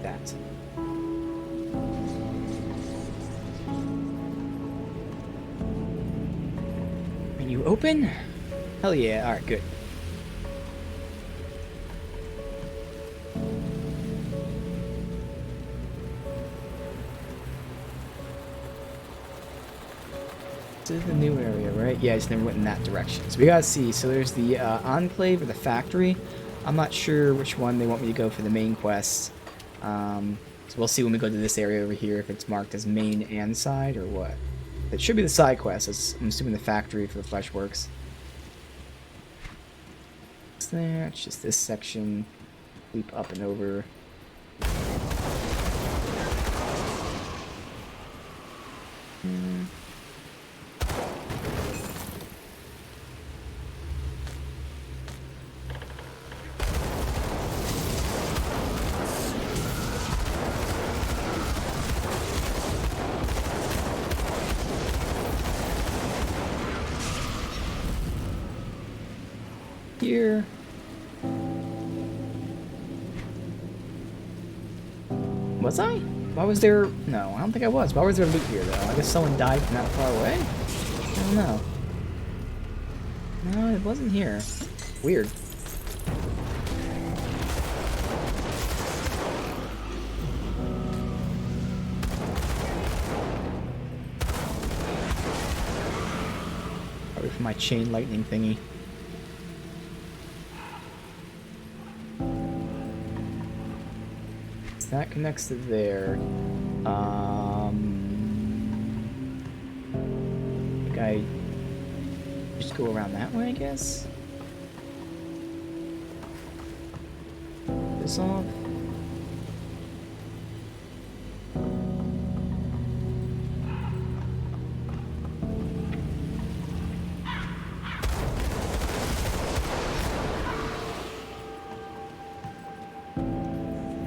That. Menu open? Hell yeah. Alright, good. This is the new area, right? Yeah, I just never went in that direction. So we gotta see. So there's the Enclave or the Factory. I'm not sure which one they want me to go for the main quest. So we'll see when we go to this area over here if it's marked as main and side or what. It should be the side quest. I'm assuming the Factory for the Fleshworks. It's there. It's just this section. Leap up and over. Here. Was I? Why was there... No, I don't think I was. Why was there loot here, though? I guess someone died from that far away? I don't know. No, it wasn't here. Weird. Probably from my chain lightning thingy. That connects to there. I think I just go around that way, I guess. This off.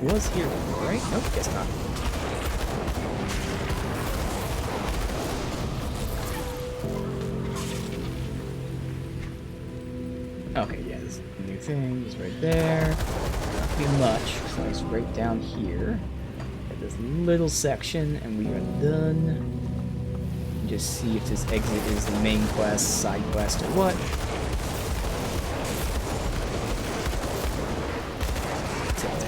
It was here, right? Nope, guess not. Okay, yeah, this is a new thing. It's right there. Not too much, so it's right down here. Got this little section, and we are done. And just see if this exit is the main quest, side quest, or what.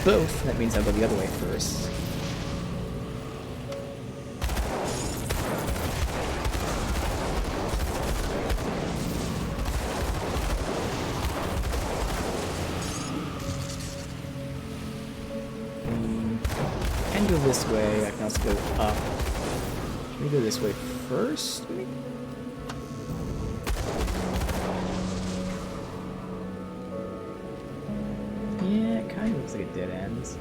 Both, that means I'll go the other way first. Can go this way, I can also go up. Can we go this way first? Maybe? Yeah, it kind of looks like it dead ends.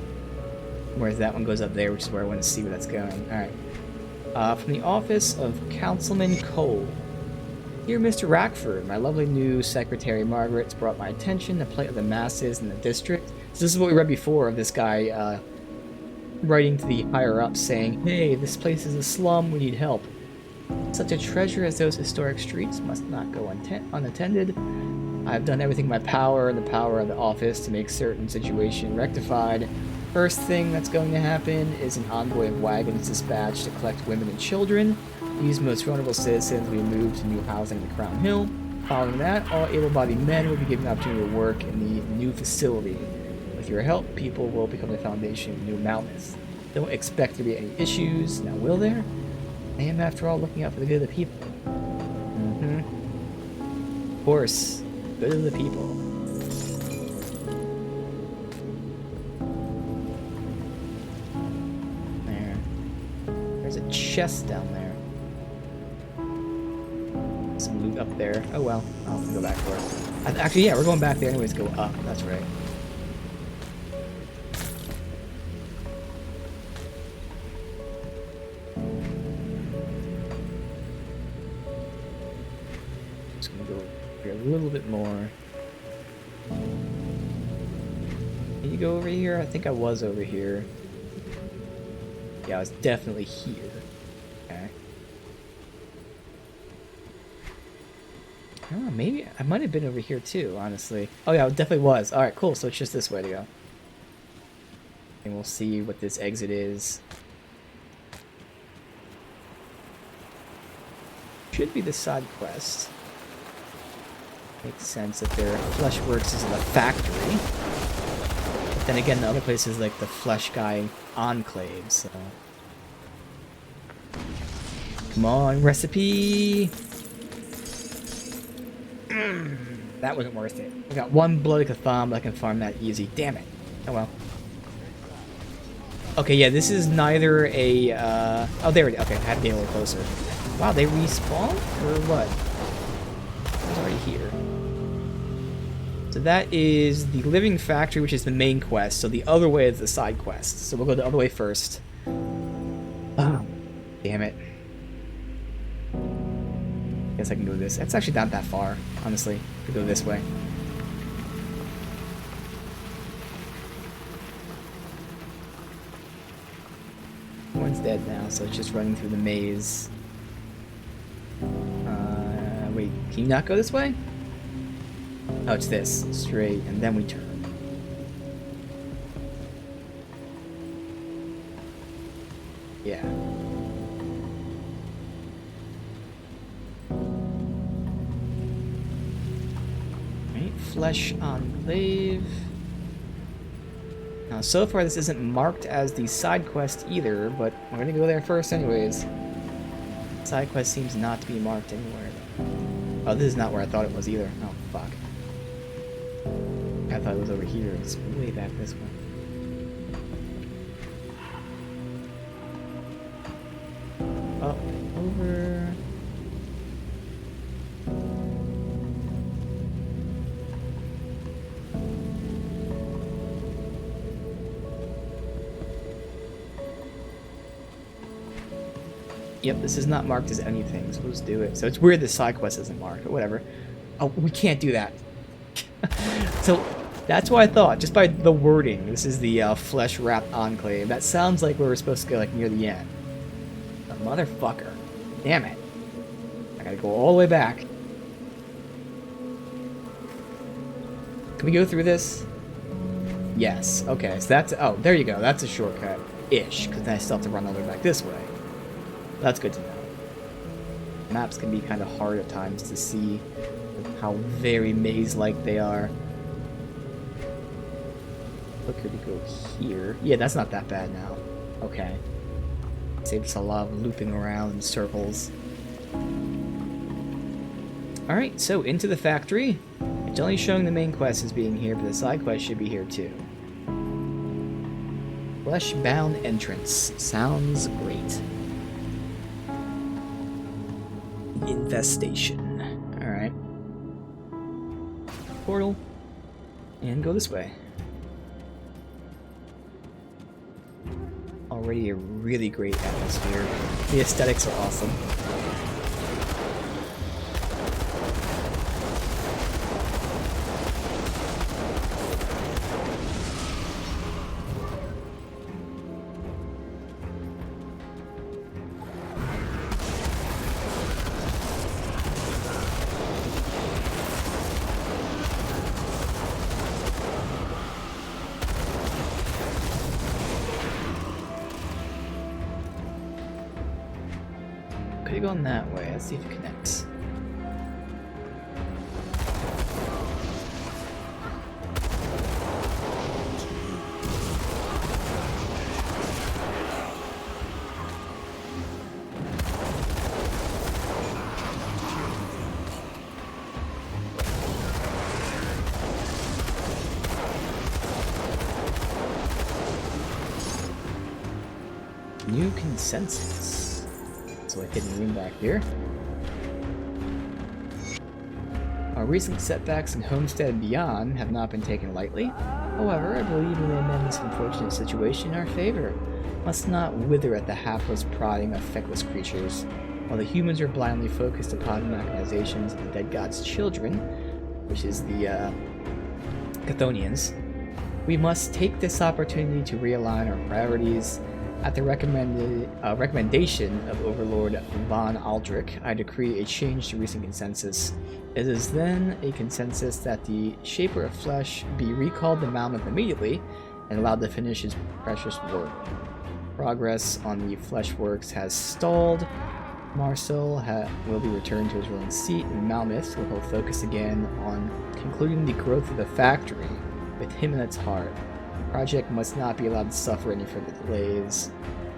Whereas that one goes up there, which is where I want to see where that's going. Alright. From the office of Councilman Cole. Dear Mr. Rackford, my lovely new secretary Margaret's brought my attention the plight of the masses in the district. So this is what we read before of this guy writing to the higher-ups saying, hey, this place is a slum, we need help. Such a treasure as those historic streets must not go unattended. I've done everything in my power and the power of the office to make certain situation rectified. First thing that's going to happen is an envoy of wagons dispatched to collect women and children. These most vulnerable citizens will be moved to new housing in Crown Hill. Following that, all able-bodied men will be given the opportunity to work in the new facility. With your help, people will become the foundation of New Mountains. Don't expect there to be any issues. Now, will there? I am, after all, looking out for the good of the people. Of course. Good of the people. There. There's a chest down there. Some loot up there. Oh well, I'll have to go back for it. Actually, yeah, we're going back there anyways. Go up. That's right. Just gonna go here a little bit more. Can you go over here? I think I was over here. Yeah, I was definitely here. Okay. Oh, maybe I might have been over here too, honestly. Oh yeah, it definitely was. Alright, cool. So it's just this way to go. And we'll see what this exit is. Should be the side quest. Makes sense that their flesh works is in the factory. But then again, the other place is like the flesh guy enclave, so. Come on, recipe! That wasn't worth it. I got one bloody Catham, but I can farm that easy. Damn it. Oh well. Okay, yeah, this is neither a, oh, there we go. Okay, I had to be a little closer. Wow, they respawn? Or what? I was already here. So that is the living factory, which is the main quest. So the other way is the side quest. So we'll go the other way first. Oh, damn it. Guess I can go this. It's actually not that far, honestly, to go this way. One's dead now, so it's just running through the maze. Wait, can you not go this way? Oh, it's this. Straight, and then we turn. Yeah. Right, Flesh Enclave. Now, so far this isn't marked as the side quest either, but we're gonna go there first anyways. Side quest seems not to be marked anywhere. Oh, this is not where I thought it was either. Oh, fuck. I thought it was over here. It's way back this way. Up, over. Yep, this is not marked as anything, so let's do it. So it's weird the side quest isn't marked, but whatever. Oh, we can't do that. So that's what I thought, just by the wording. This is the flesh-wrapped enclave. That sounds like where we're supposed to go, like, near the end. A motherfucker. Damn it. I gotta go all the way back. Can we go through this? Yes. Okay, so that's... Oh, there you go. That's a shortcut-ish, because then I still have to run all the way back this way. That's good to know. Maps can be kind of hard at times to see how very maze-like they are. Look, here we go here. Yeah, that's not that bad now. Okay. Saves us a lot of looping around in circles. Alright, so into the factory. It's only showing the main quest as being here, but the side quest should be here too. Flesh-bound entrance. Sounds great. Infestation. Alright. Portal. And go this way. Already a really great atmosphere. The aesthetics are awesome. Could have gone that way. Let's see if it connects. New consensus. So a hidden room back here. Our recent setbacks in Homestead and beyond have not been taken lightly. However, I believe we may amend this unfortunate situation in our favor. Must not wither at the hapless prodding of feckless creatures. While the humans are blindly focused upon the machinations of the dead god's children, which is the Chthonians, we must take this opportunity to realign our priorities. At the recommendation of Overlord von Aldrich, I decree a change to recent consensus. It is then a consensus that the Shaper of Flesh be recalled to Malmouth immediately and allowed to finish his precious work. Progress on the Flesh Works has stalled. Marcel will be returned to his ruling seat in Malmouth, where he'll focus again on concluding the growth of the factory with him in its heart. The project must not be allowed to suffer any further delays.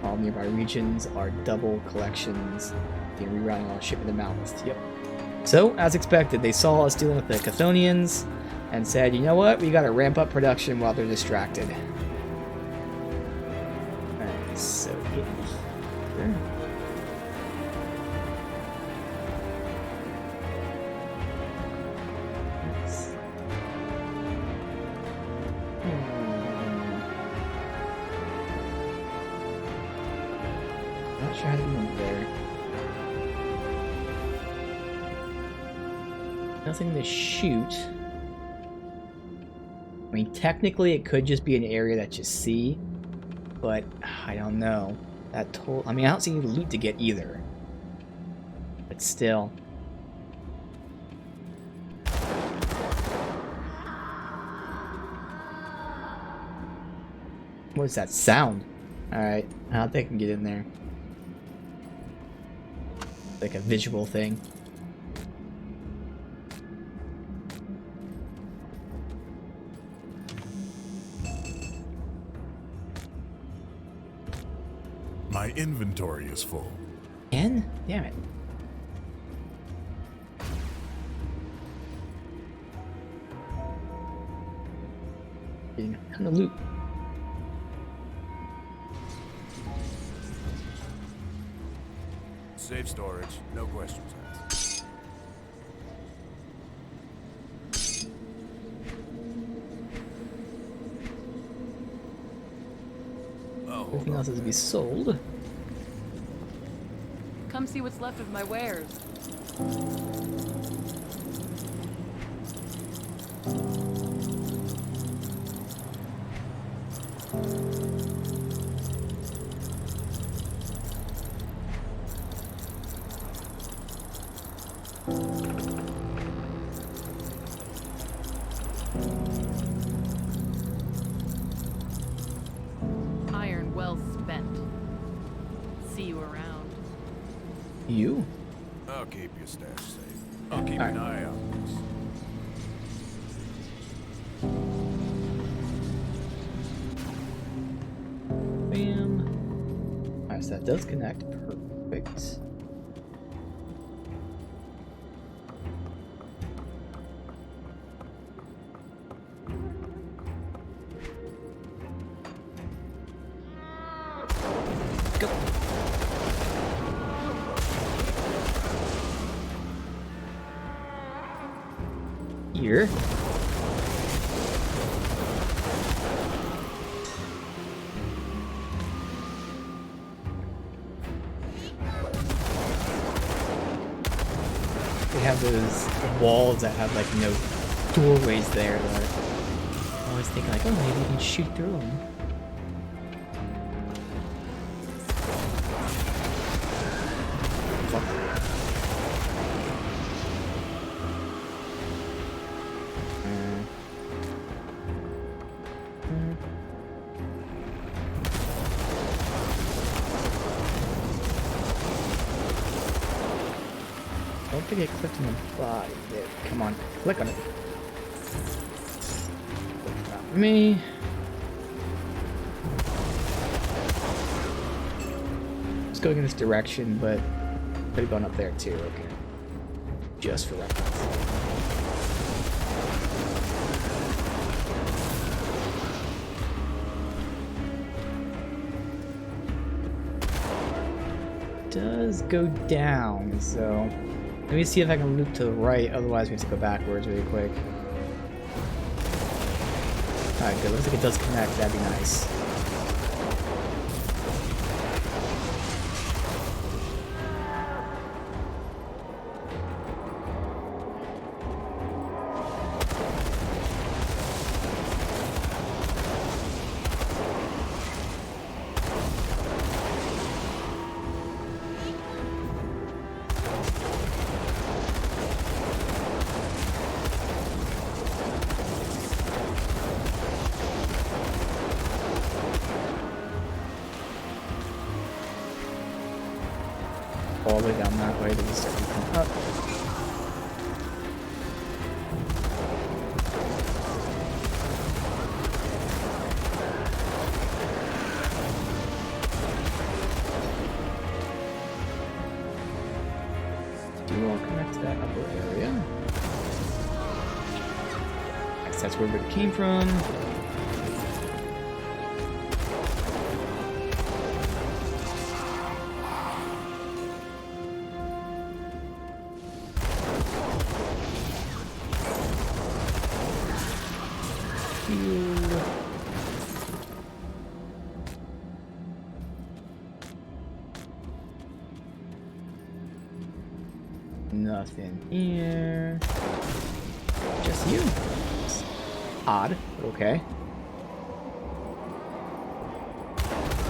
All nearby regions are double collections, being rerouting all shipment to Malmouth. Yep. So, as expected, they saw us dealing with the Chthonians and said, you know what, we gotta ramp up production while they're distracted. Alright, so here. Not sure how to get in there. Nothing to shoot. I mean, technically it could just be an area that's just sea, but I don't know. I mean, I don't see any loot to get either. But still. What is that sound? Alright, I don't think I can get in there. Like a visual thing. My inventory is full. Again? Damn it. Getting a ton of loot. Safe storage, no questions asked. Oh, Everything else is to be sold. Come see what's left of my wares. Iron well spent. See you around. You? I'll keep your stash safe. I'll keep an eye out for this. Bam. Alright, so that does connect. Perfect. Go. Here. They have those walls that have like no doorways there. That I always think like, oh, maybe you can shoot through them. I don't think it clicked on the body. There. Come on, click on it. Not me. It's going in this direction, but could have gone up there too. Okay, just for reference. Does go down, so let me see if I can loop to the right, otherwise we have to go backwards really quick. Alright, good. Looks like it does connect. That'd be nice. the way down that way. Then we start to come up. Do all connect to that upper area. Guess that's where it came from. Nothing here. Just you. It's odd, but okay.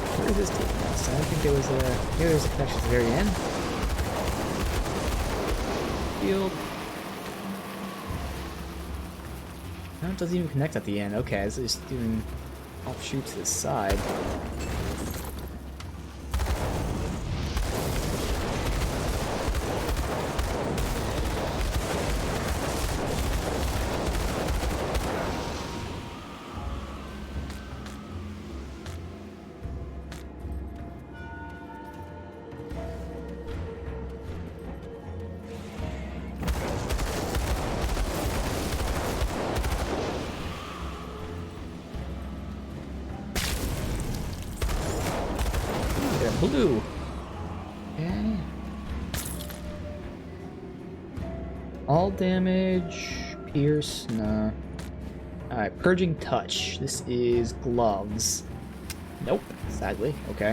Where is this taking us? I don't think there was a... Here there's a connection at the very end. Field. No, it doesn't even connect at the end. Okay, it's just doing offshoots to the side. Blue. Okay. All damage. Pierce. Nah. Alright, Purging Touch. This is gloves. Nope. Sadly. Okay.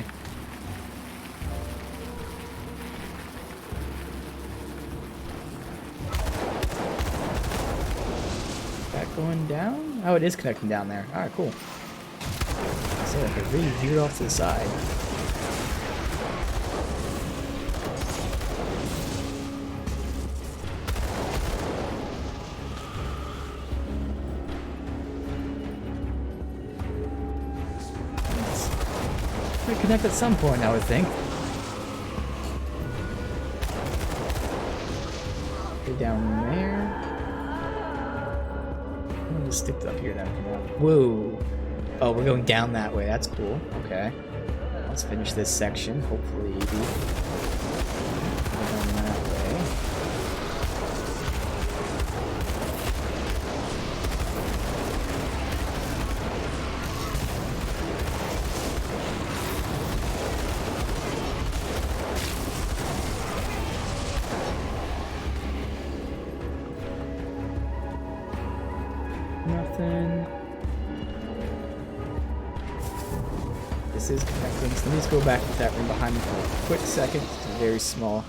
Is that going down? Oh, it is connecting down there. Alright, cool. So I could really veered off to the side. Connect at some point, I would think. Go down there. I'm gonna stick it up here then for now. Whoa! Oh, we're going down that way. That's cool. Okay. Let's finish this section. Hopefully, go down that way. Nothing. This is connecting, so let me just go back to that room behind me for a quick second. It's a very small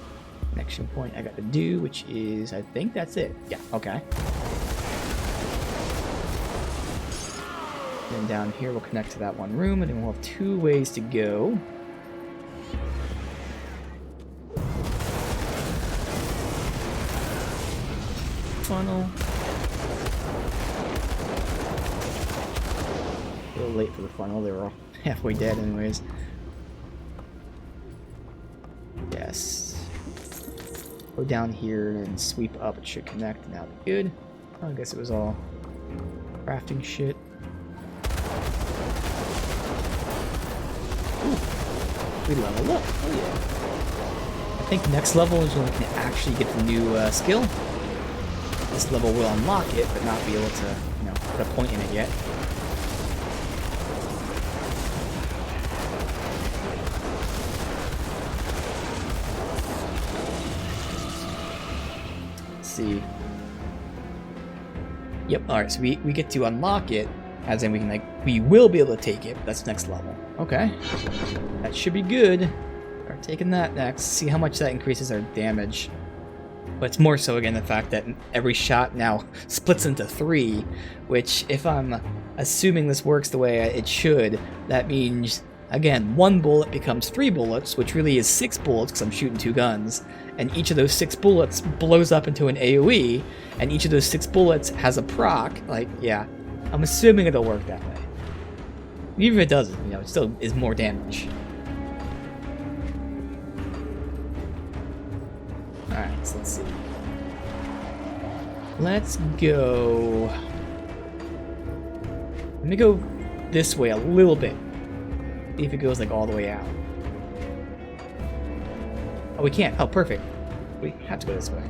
connection point I got to do, which is, I think that's it. Yeah, okay. Then down here we'll connect to that one room, and then we'll have 2 ways to go. Funnel. A little late for the funnel, they were all halfway dead anyways. Yes. Go down here and sweep up, it should connect, and that'll be good. Oh, I guess it was all crafting shit. Ooh, we leveled up, oh yeah. I think next level is when we can actually get the new skill. This level will unlock it, but not be able to, you know, put a point in it yet. See. Yep, alright, so we get to unlock it, as in we can, like, we will be able to take it, but that's next level. Okay. That should be good. Start taking that next, see how much that increases our damage. But it's more so, again, the fact that every shot now splits into 3, which, if I'm assuming this works the way it should, that means, again, 1 bullet becomes 3 bullets, which really is 6 bullets because I'm shooting 2 guns. And each of those 6 bullets blows up into an AoE, and each of those 6 bullets has a proc. Like, yeah, I'm assuming it'll work that way. Even if it doesn't, you know, it still is more damage. Let's go. Let me go this way a little bit. See if it goes like all the way out. Oh, we can't. Oh, perfect. We have to go this way.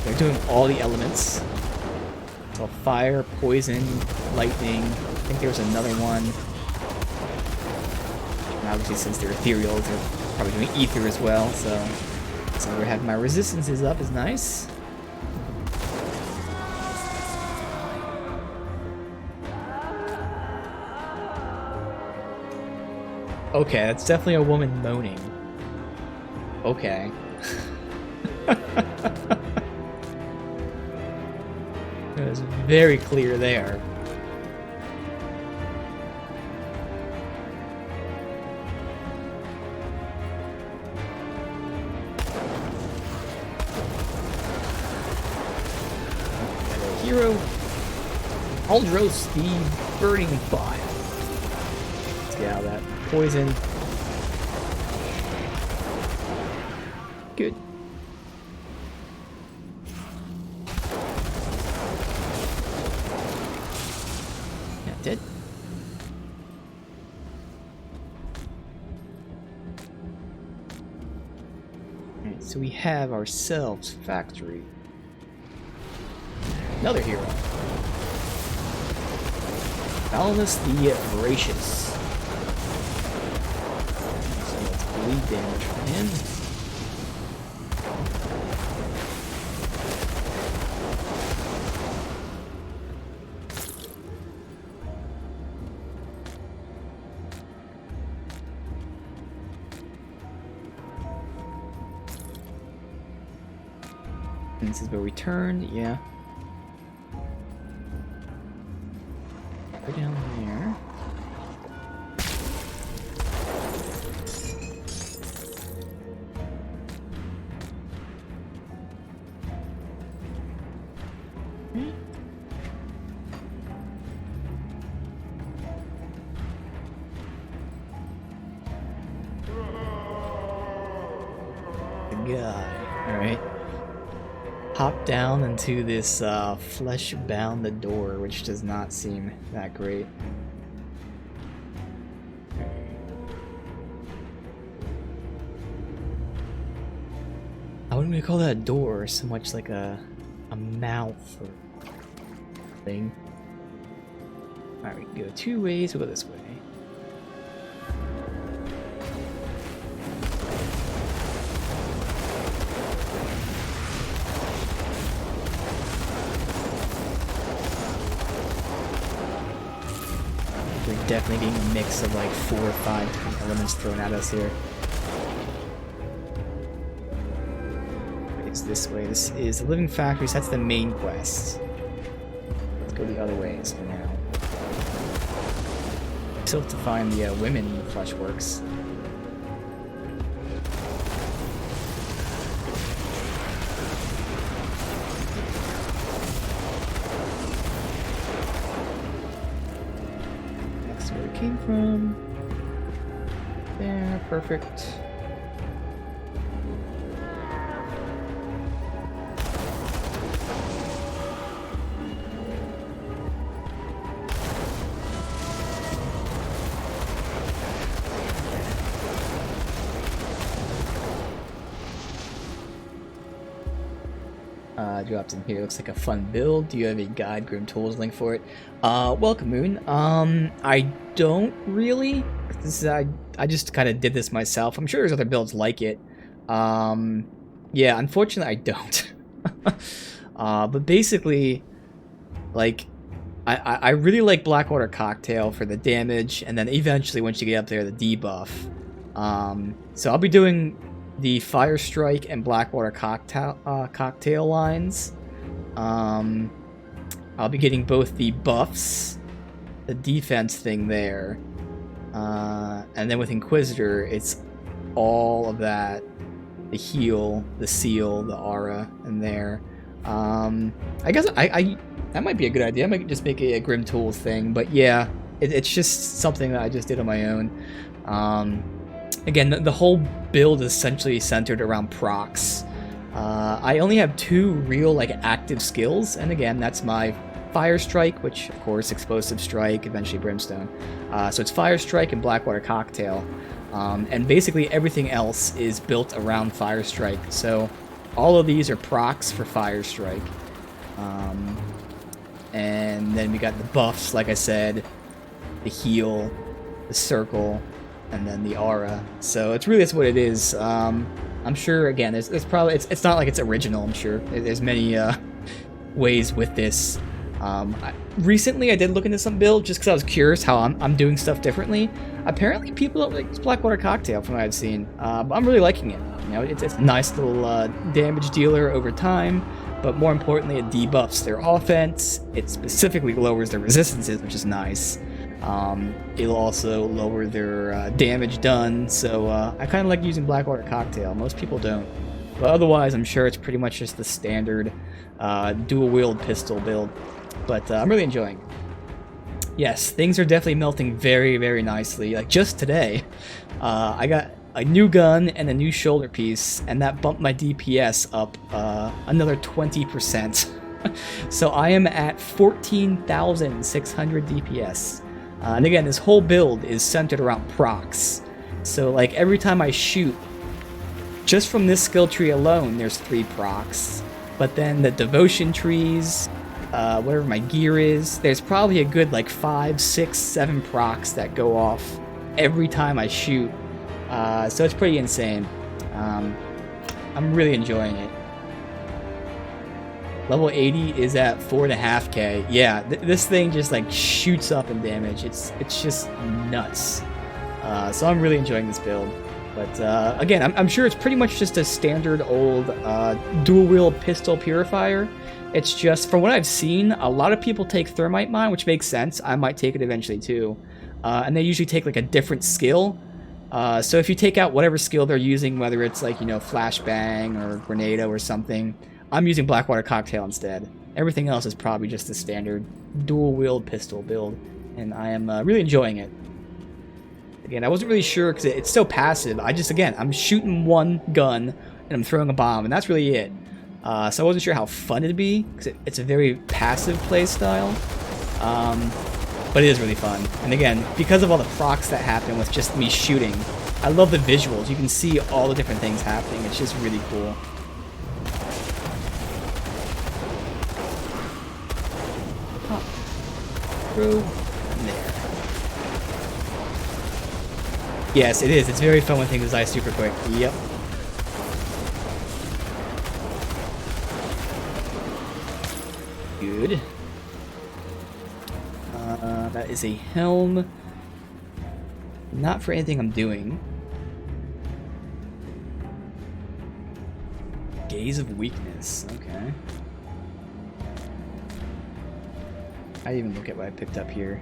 They're doing all the elements. So fire, poison, lightning. I think there was another one. And obviously, since they're ethereal, they're probably doing ether as well. So we have my resistances up is nice. Okay, that's definitely a woman moaning. Okay. It was very clear there. Hero Aldros the Burning Bot. Let's get out of that poison. Good. Yeah, dead. Alright, so we have ourselves factory. Another hero. Valinus the Voracious. So let's bleed damage from him. And this is where we turn, yeah. Go down there. The guy. Alright. Hop down into this flesh-bound door, which does not seem that great. I wouldn't really call that a door so much like a mouth or thing. Alright, we can go two ways. We'll go this way. We're definitely getting a mix of like 4 or 5 different elements thrown at us here. It's this way. This is the Living Factory, so that's the main quest. Let's go the other ways for now. Still have to find the women in the Fleshworks. That's where it came from. There, perfect. Dropped in here. Looks like a fun build. Do you have a guide, Grim Tools link for it? Welcome, Moon. I don't really. This is, I just kind of did this myself. I'm sure there's other builds like it. Yeah, unfortunately I don't. But basically, like, I really like Blackwater Cocktail for the damage, and then eventually once you get up there, the debuff. So I'll be doing the Fire Strike and Blackwater Cocktail lines. I'll be getting both the buffs, the defense thing there, and then with Inquisitor, it's all of that, the heal, the seal, the aura, and there. I guess That might be a good idea. I might just make a Grim Tools thing. But yeah, it's just something that I just did on my own. Again, the whole build is essentially centered around procs. I only have 2 real like active skills, and again, that's my Fire Strike, which of course Explosive Strike, eventually Brimstone. So it's Fire Strike and Blackwater Cocktail, and basically everything else is built around Fire Strike. So all of these are procs for Fire Strike. And then we got the buffs, like I said, the heal, the circle, and then the aura. So it's really that's what it is. I'm sure, again, there's probably, it's not like it's original, I'm sure. There's many ways with this. Recently I did look into some builds just because I was curious how I'm doing stuff differently. Apparently people don't like Blackwater Cocktail from what I've seen, but I'm really liking it. You know, it's a nice little damage dealer over time, but more importantly it debuffs their offense. It specifically lowers their resistances, which is nice. It'll also lower their damage done, so I kind of like using Blackwater Cocktail. Most people don't. But otherwise, I'm sure it's pretty much just the standard dual-wield pistol build. But I'm really enjoying it. Yes, things are definitely melting very, very nicely. Like just today, I got a new gun and a new shoulder piece, and that bumped my DPS up another 20%. So I am at 14,600 DPS. And again, this whole build is centered around procs. So like every time I shoot, just from this skill tree alone, there's 3 procs. But then the devotion trees, whatever my gear is, there's probably a good like 5, 6, 7 procs that go off every time I shoot. So it's pretty insane. I'm really enjoying it. Level 80 is at 4.5k. Yeah, this thing just like shoots up in damage. It's just nuts. So I'm really enjoying this build. But again, I'm sure it's pretty much just a standard old dual-wield pistol purifier. It's just, from what I've seen, a lot of people take Thermite Mine, which makes sense. I might take it eventually too. And they usually take like a different skill. So if you take out whatever skill they're using, whether it's like, you know, Flashbang or Grenado or something, I'm using Blackwater Cocktail instead. Everything else is probably just a standard dual-wield pistol build, and I am really enjoying it. Again, I wasn't really sure because it's so passive. I'm shooting one gun and I'm throwing a bomb, and that's really it. So I wasn't sure how fun it'd be because it's a very passive play style. But it is really fun. And again, because of all the procs that happen with just me shooting, I love the visuals. You can see all the different things happening. It's just really cool. Through there. Yes, it is. It's very fun when things die super quick. Yep. Good. That is a helm. Not for anything I'm doing. Gaze of Weakness. Okay. I didn't even look at what I picked up here.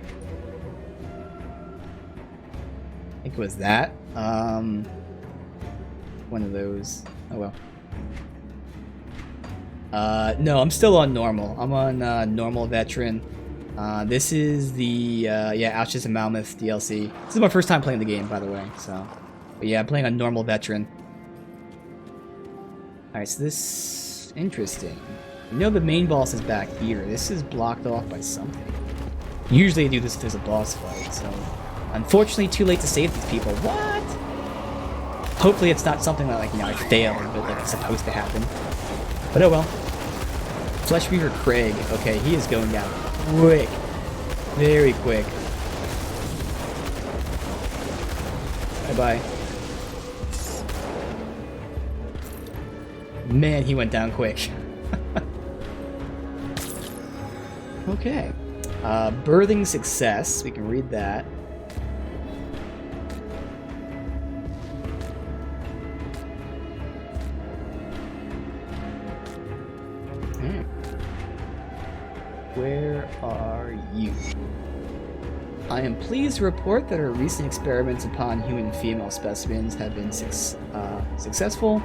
I think it was that. One of those. Oh well. No, I'm still on normal. I'm on normal veteran. This is the Ouches and Mammoth DLC. This is my first time playing the game, by the way. So, but yeah, I'm playing on normal veteran. All right, so this interesting. You know the main boss is back here. This is blocked off by something. Usually I do this if there's a boss fight, so... Unfortunately, too late to save these people. What? Hopefully it's not something that, like, you know, I failed, but, like, it's supposed to happen. But oh well. Flesh Weaver Craig. Okay, he is going down quick. Very quick. Bye-bye. Man, he went down quick. Okay. Birthing Success. We can read that. Where are you? I am pleased to report that our recent experiments upon human female specimens have been successful.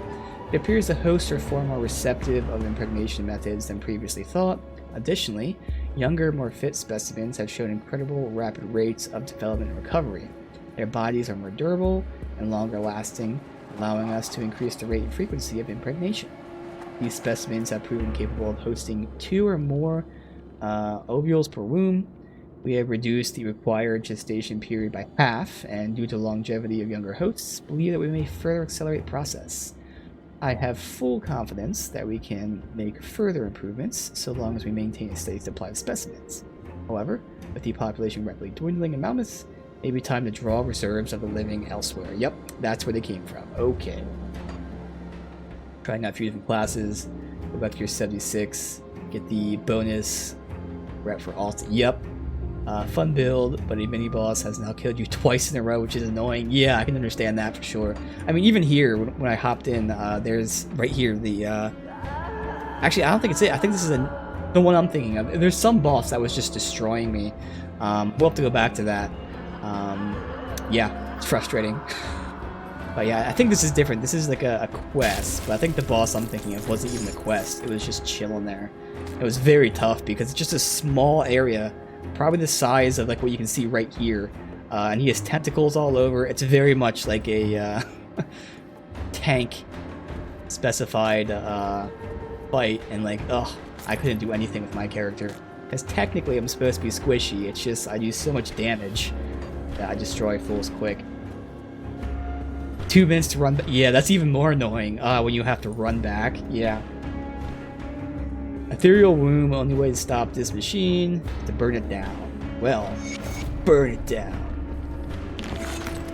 It appears the hosts are far more receptive of impregnation methods than previously thought. Additionally, younger, more fit specimens have shown incredible rapid rates of development and recovery. Their bodies are more durable and longer lasting, allowing us to increase the rate and frequency of impregnation. These specimens have proven capable of hosting 2 or more ovules per womb. We have reduced the required gestation period by half, and due to longevity of younger hosts, believe that we may further accelerate the process. I have full confidence that we can make further improvements so long as we maintain a steady supply of specimens. However, with the population rapidly dwindling in Mammoth, it may be time to draw reserves of the living elsewhere. Yep, that's where they came from. Okay. Trying out a few different classes. Go back to your 76. Get the bonus rep for alt. Yep. Fun build, but a mini boss has now killed you twice in a row, which is annoying. Yeah, I can understand that for sure. I mean, even here, when I hopped in, there's right here the... Actually, I don't think it's it. I think this is the one I'm thinking of. There's some boss that was just destroying me. We'll have to go back to that. Yeah, it's frustrating. But yeah, I think this is different. This is like a quest, but I think the boss I'm thinking of wasn't even a quest. It was just chilling there. It was very tough because it's just a small area, probably the size of like what you can see right here, and he has tentacles all over. It's very much like a tank specified fight, and like, I couldn't do anything with my character because technically I'm supposed to be squishy. It's just I do so much damage that I destroy fools quick. 2 minutes to run back. Yeah, that's even more annoying when you have to run back. Yeah. Ethereal Womb, only way to stop this machine, to burn it down. Well, burn it down.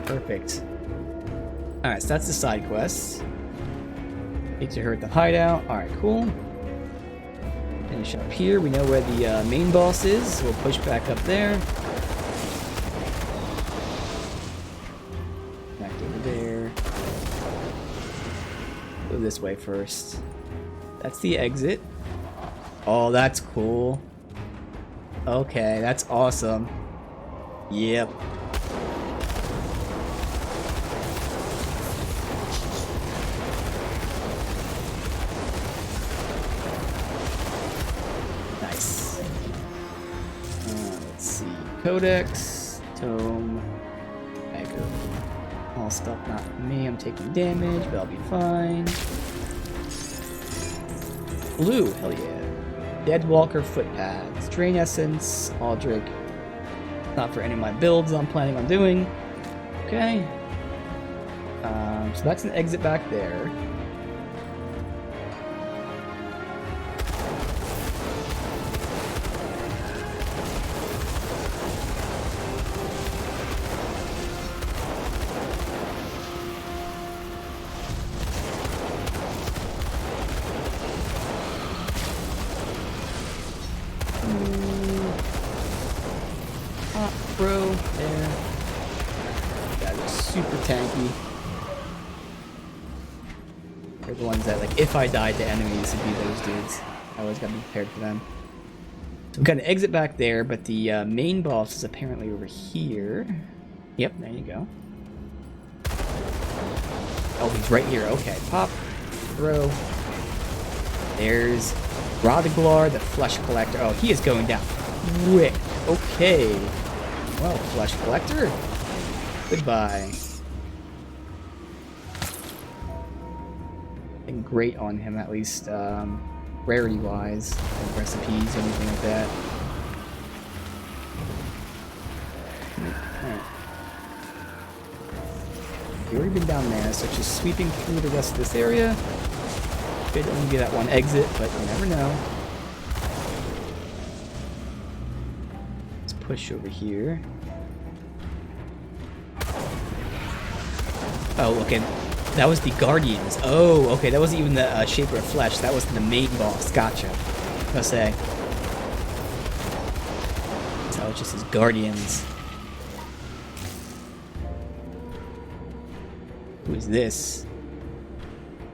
Perfect. Alright, so that's the side quest. Need to hurt the hideout. Alright, cool. Finish up here. We know where the main boss is, so we'll push back up there. Back over there. Go this way first. That's the exit. Oh, that's cool. Okay, that's awesome. Yep. Nice. Let's see. Codex, Tome, Echo. All stuff not for me. I'm taking damage, but I'll be fine. Blue, hell yeah. Deadwalker Footpaths, Drain Essence, Aldrich. Not for any of my builds I'm planning on doing. Okay. So that's an exit back there. Bro, there. Guys are super tanky. They're the ones that, like, if I died to enemies, it'd be those dudes. I always gotta be prepared for them. So we got an exit back there, but the main boss is apparently over here. Yep, there you go. Oh, he's right here. Okay, pop, throw. There's Rodaglar, the Flesh Collector. Oh, he is going down quick. Okay. Well, Flesh Collector, goodbye. Nothing great on him, at least rarity-wise, like recipes, anything like that. Alright. We've already been down there, so just sweeping through the rest of this area. Could only be that one exit, but you never know. Push over here. Oh, okay. That was the Guardians. Oh, okay. That wasn't even the Shaper of Flesh. That was the main boss. Gotcha. I'll say. So that was just his Guardians. Who is this?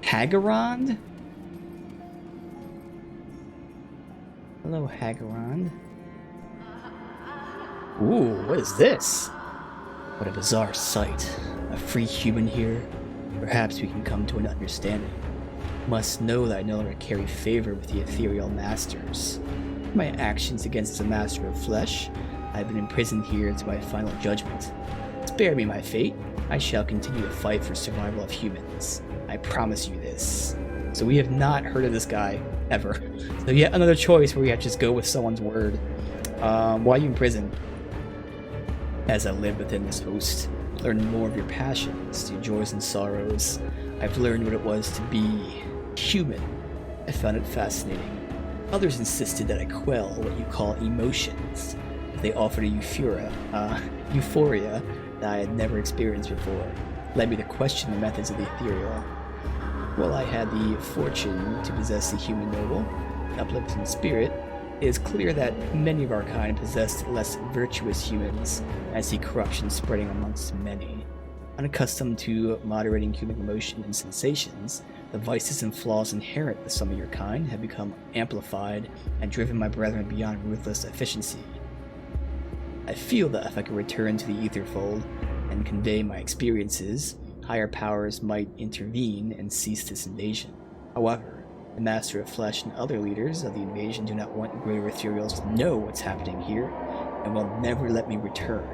Hagarond? Hello, Hagarond. Ooh, what is this? What a bizarre sight. A free human here. Perhaps we can come to an understanding. Must know that I no longer carry favor with the ethereal masters. for my actions against the Master of Flesh, I have been imprisoned here to my final judgment. Spare me my fate. I shall continue to fight for survival of humans. I promise you this. So we have not heard of this guy, ever. So yet another choice where we have to just go with someone's word. Why are you in prison? As I live within this host, learn more of your passions, your joys and sorrows. I've learned what it was to be human. I found it fascinating. Others insisted that I quell what you call emotions. They offered a euphoria that I had never experienced before, led me to question the methods of the ethereal. While I had the fortune to possess the human noble, uplifting spirit, it is clear that many of our kind possessed less virtuous humans, and I see corruption spreading amongst many. Unaccustomed to moderating human emotion and sensations, the vices and flaws inherent with some of your kind have become amplified and driven my brethren beyond ruthless efficiency. I feel that if I could return to the Etherfold and convey my experiences, higher powers might intervene and cease this invasion. However, the Master of Flesh and other leaders of the invasion do not want greater ethereals to know what's happening here, and will never let me return.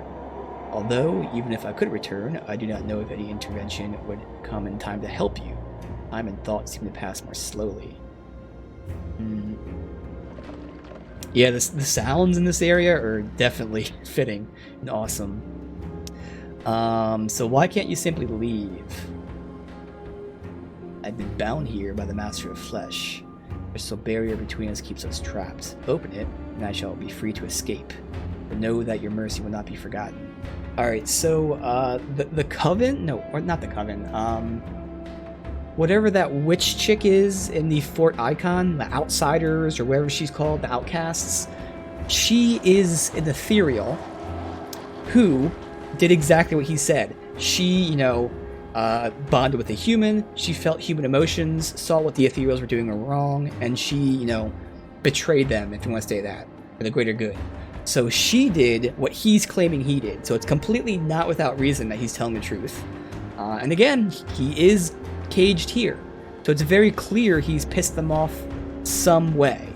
Although, even if I could return, I do not know if any intervention would come in time to help you. Time and thought seem to pass more slowly. Yeah, the sounds in this area are definitely fitting and awesome. So why can't you simply leave? I've been bound here by the Master of Flesh. There's a barrier between us keeps us trapped. Open it, and I shall be free to escape. But know that your mercy will not be forgotten. Alright, so, the Coven? No, or not the Coven. Whatever that witch chick is in the fort icon, the Outsiders, or whatever she's called, the Outcasts, she is an ethereal who did exactly what he said. She, bonded with a human, she felt human emotions, saw what the ethereals were doing wrong, and she, betrayed them, if you want to say that, for the greater good. So she did what he's claiming he did. So it's completely not without reason that he's telling the truth. And again, he is caged here. So it's very clear he's pissed them off some way.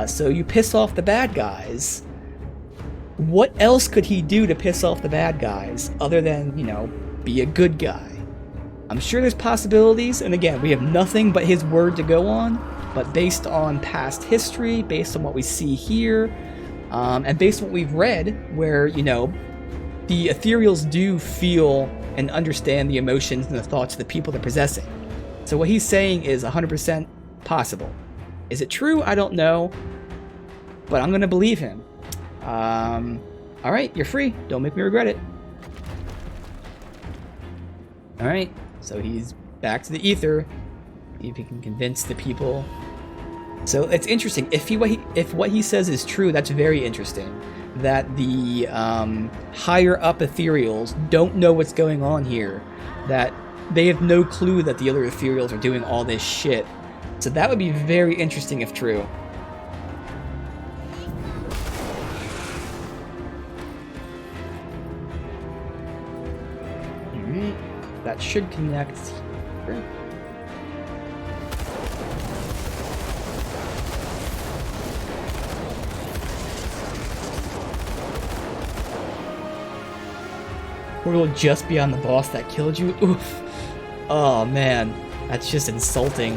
So you piss off the bad guys. What else could he do to piss off the bad guys other than, be a good guy? I'm sure there's possibilities, and again, we have nothing but his word to go on, but based on past history, based on what we see here, and based on what we've read, where, the ethereals do feel and understand the emotions and the thoughts of the people they're possessing. So what he's saying is 100% possible. Is it true? I don't know, but I'm going to believe him. Alright, you're free. Don't make me regret it. Alright, so he's back to the ether. See if he can convince the people. So it's interesting. If what he says is true, that's very interesting. That the higher up ethereals don't know what's going on here. That they have no clue that the other ethereals are doing all this shit. So that would be very interesting if true. That should connect here. Portal just beyond the boss that killed you? Oof. Oh man, that's just insulting.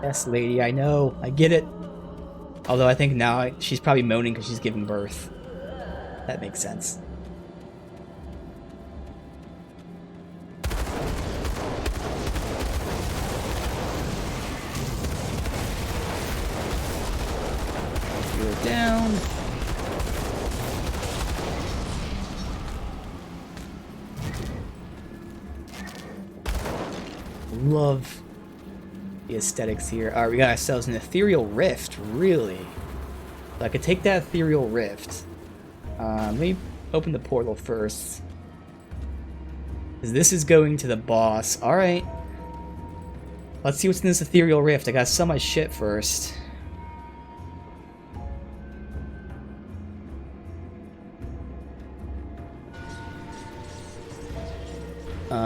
Yes, lady, I know. I get it. Although I think now she's probably moaning because she's giving birth. That makes sense. You're down. Love the aesthetics here. Alright, we got ourselves an ethereal rift, really. So I could take that ethereal rift. Let me open the portal first. Because this is going to the boss. Alright. Let's see what's in this ethereal rift. I gotta sell my shit first.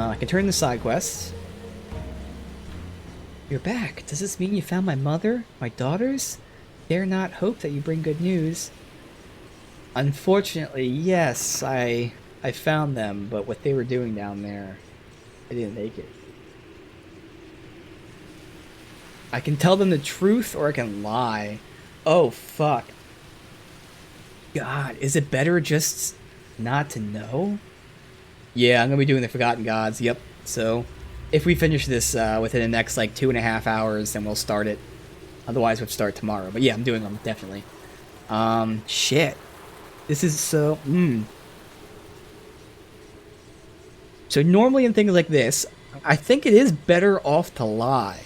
I can turn the side quests. You're back. Does this mean you found my mother? My daughters? Dare not hope that you bring good news. Unfortunately, yes, I found them, but what they were doing down there, I didn't make it. I can tell them the truth or I can lie. Oh, fuck. God, is it better just not to know? Yeah, I'm gonna be doing the Forgotten Gods, yep. So, if we finish this within the next, like, 2.5 hours, then we'll start it. Otherwise, we'll start tomorrow. But yeah, I'm doing them, definitely. Shit. This is so... So normally in things like this, I think it is better off to lie.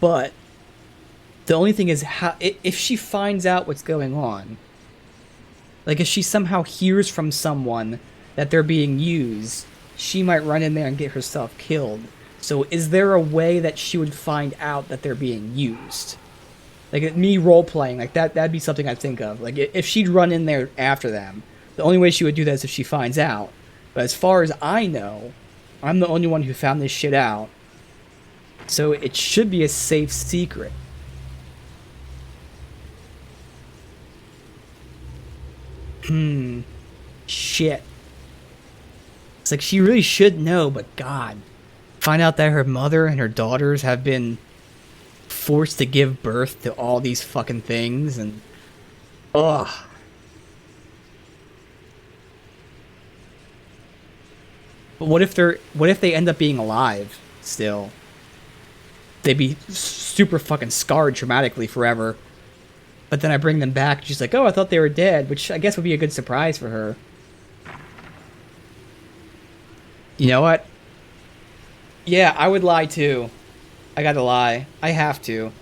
But the only thing is, how if she finds out what's going on, like if she somehow hears from someone that they're being used, she might run in there and get herself killed. So is there a way that she would find out that they're being used? Like me role-playing, like that'd be something I'd think of. Like if she'd run in there after them, the only way she would do that is if she finds out. But as far as I know, I'm the only one who found this shit out. So it should be a safe secret. Shit. It's like she really should know, but God. Find out that her mother and her daughters have been forced to give birth to all these fucking things, and... Ugh. But what if they end up being alive still? They'd be super fucking scarred traumatically forever. But then I bring them back, and she's like, oh, I thought they were dead, which I guess would be a good surprise for her. You know what? Yeah, I would lie too. I gotta lie. I have to.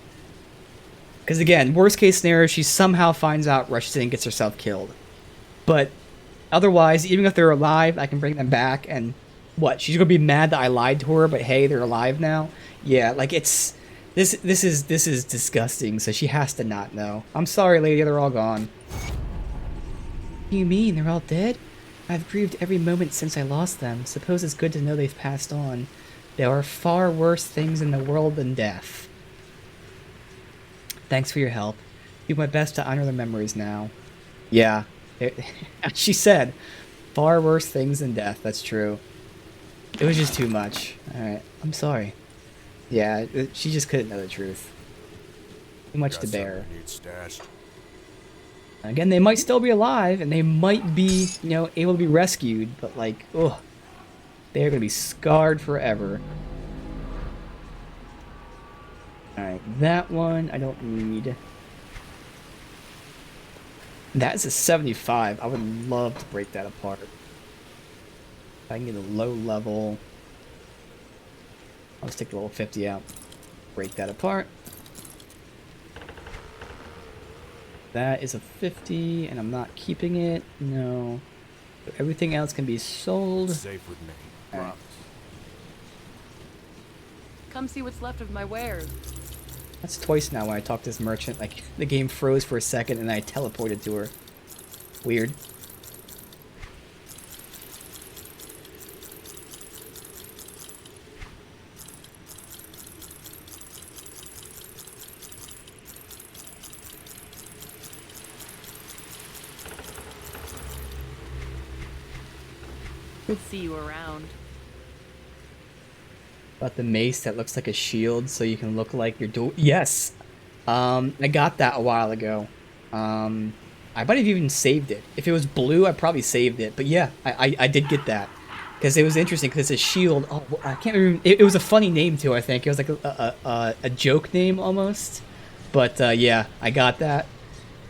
Because again, worst case scenario, she somehow finds out, rushes in, and gets herself killed. But otherwise, even if they're alive, I can bring them back, and what? She's gonna be mad that I lied to her, but hey, they're alive now? Yeah, like it's... This is disgusting, so she has to not know. I'm sorry, lady, they're all gone. What do you mean? They're all dead? I've grieved every moment since I lost them. Suppose it's good to know they've passed on. There are far worse things in the world than death. Thanks for your help. Do my best to honor their memories now. Yeah. She said, far worse things than death. That's true. It was just too much. Alright, I'm sorry. Yeah, she just couldn't know the truth. Too much to bear. Again, they might still be alive, and they might be, you know, able to be rescued, but like, ugh. They're gonna be scarred forever. Alright, that one I don't need. That's a 75. I would love to break that apart. If I can get a low level. I'll just take the level 50 out. Break that apart. That is a 50, and I'm not keeping it. No. But everything else can be sold. Safe with me. Right. Come see what's left of my wares. That's twice now when I talk to this merchant. Like, the game froze for a second, and I teleported to her. Weird. Could see you around. About the mace that looks like a shield, so you can look like you're dual. Yes, I got that a while ago. I might have even saved it. If it was blue, I probably saved it. But yeah, I did get that because it was interesting because it's a shield. Oh, I can't remember. It was a funny name too. I think it was like a joke name almost. But yeah, I got that,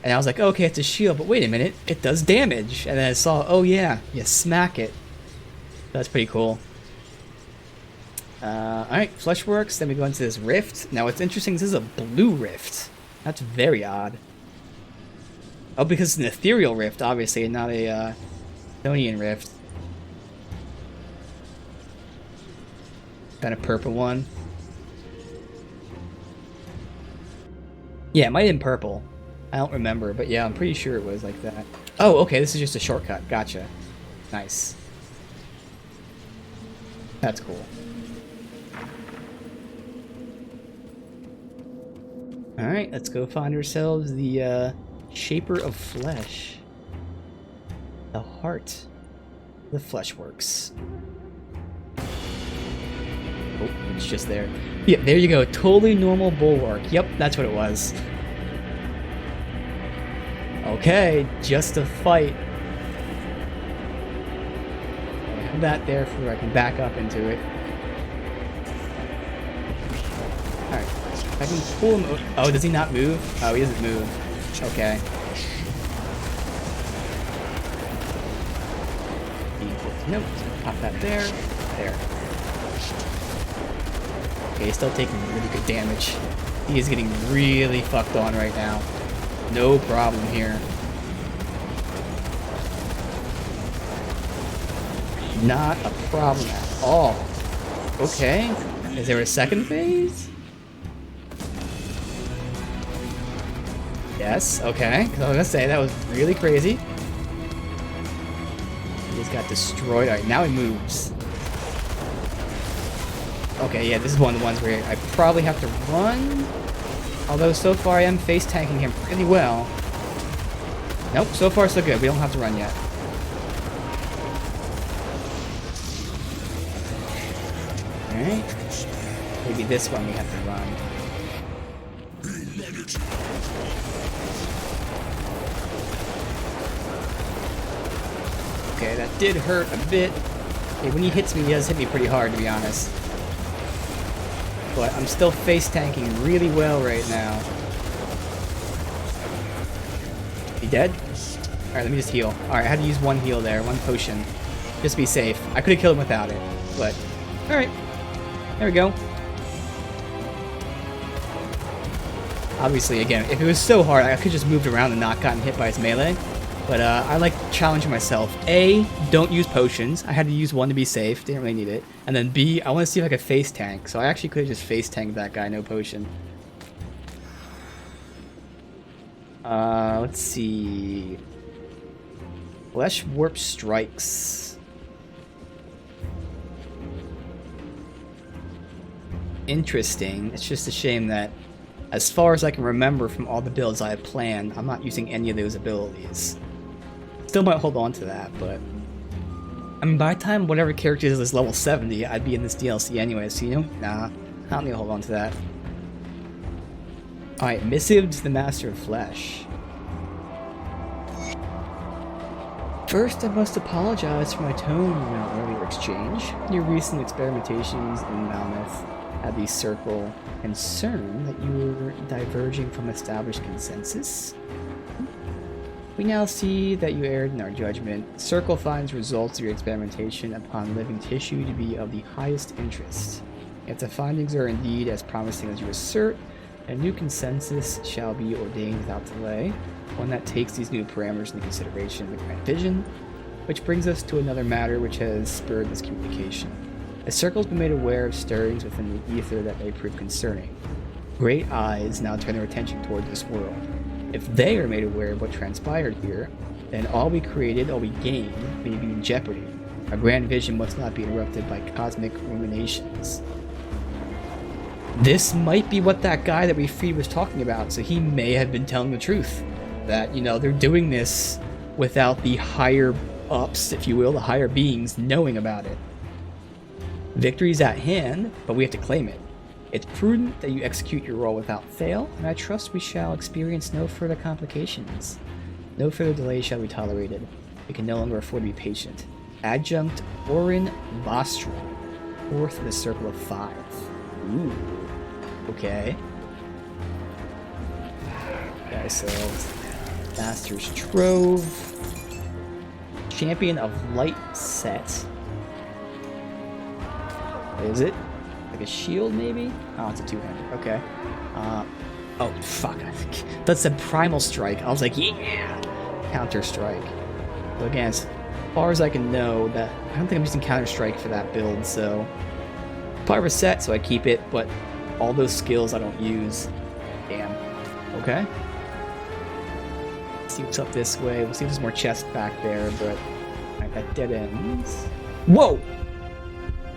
and I was like, okay, it's a shield. But wait a minute, it does damage. And then I saw, oh yeah, you smack it. That's pretty cool. Alright, Fleshworks, then we go into this rift. Now what's interesting is this is a blue rift. That's very odd. Oh, because it's an ethereal rift, obviously, and not a Stonian rift. Then a purple one. Yeah, it might have been purple. I don't remember, but yeah, I'm pretty sure it was like that. Oh, okay, this is just a shortcut. Gotcha. Nice. That's cool. Alright, let's go find ourselves the Shaper of Flesh. The heart. The flesh works. Oh, it's just there. Yeah, there you go. Totally normal bulwark. Yep, that's what it was. Okay, just a fight. I have that there for I can back up into it. Alright. I can pull him. Oh, does he not move? Oh, he doesn't move. Okay. Nope. Pop that there. There. Okay, he's still taking really good damage. He is getting really fucked on right now. No problem here. Not a problem at all. Okay. Is there a second phase? Yes, okay. 'Cause I was gonna say, that was really crazy. He just got destroyed. Alright, now he moves. Okay, yeah, this is one of the ones where I probably have to run. Although so far I am face tanking him pretty well. Nope, so far so good. We don't have to run yet. Alright. Maybe this one we have to run. Okay, that did hurt a bit. Okay, when he hits me, he does hit me pretty hard, to be honest. But I'm still face tanking really well right now. He dead? Alright, let me just heal. Alright, I had to use one heal there, one potion. Just to be safe. I could have killed him without it, but... Alright. There we go. Obviously, again, if it was so hard, I could just moved around and not gotten hit by his melee. But I like challenging myself. A, don't use potions. I had to use one to be safe. Didn't really need it. And then B, I want to see if I could face tank. So I actually could have just face tanked that guy, no potion. Let's see. Flesh Warp Strikes. Interesting. It's just a shame that, as far as I can remember from all the builds I have planned, I'm not using any of those abilities. Still might hold on to that, but... I mean, by the time whatever character is level 70, I'd be in this DLC anyway, so you know? Nah, I don't need to hold on to that. Alright, Missive to the Master of Flesh. First, I must apologize for my tone in our earlier exchange. Your recent experimentations in Mammoth had the Circle concern that you were diverging from established consensus. We now see that you erred in our judgment. Circle finds results of your experimentation upon living tissue to be of the highest interest. If the findings are indeed as promising as you assert, a new consensus shall be ordained without delay, one that takes these new parameters into consideration in the grand vision, which brings us to another matter which has spurred this communication. The Circle's been made aware of stirrings within the ether that may prove concerning. Great eyes now turn their attention toward this world. If they are made aware of what transpired here, then all we created, all we gained, may be in jeopardy. Our grand vision must not be interrupted by cosmic ruminations. This might be what that guy that we freed was talking about, so he may have been telling the truth. That, you know, they're doing this without the higher ups, if you will, the higher beings knowing about it. Victory's at hand, but we have to claim it. It's prudent that you execute your role without fail, and I trust we shall experience no further complications. No further delay shall be tolerated. We can no longer afford to be patient. Adjunct Orin Vostrum, fourth of the Circle of 5. Ooh. Okay. Got ourselves Master's Trove. Champion of Light set. What is it? Like a shield, maybe? Oh, it's a two-handed. Okay. Oh, fuck. That said Primal Strike. I was like, yeah! Counter-Strike. So again, as far as I can know, that I don't think I'm using Counter-Strike for that build, so... Part of a set, so I keep it, but all those skills I don't use. Damn. Okay. Let's see what's up this way. We'll see if there's more chests back there, but... Alright, that dead ends. Whoa!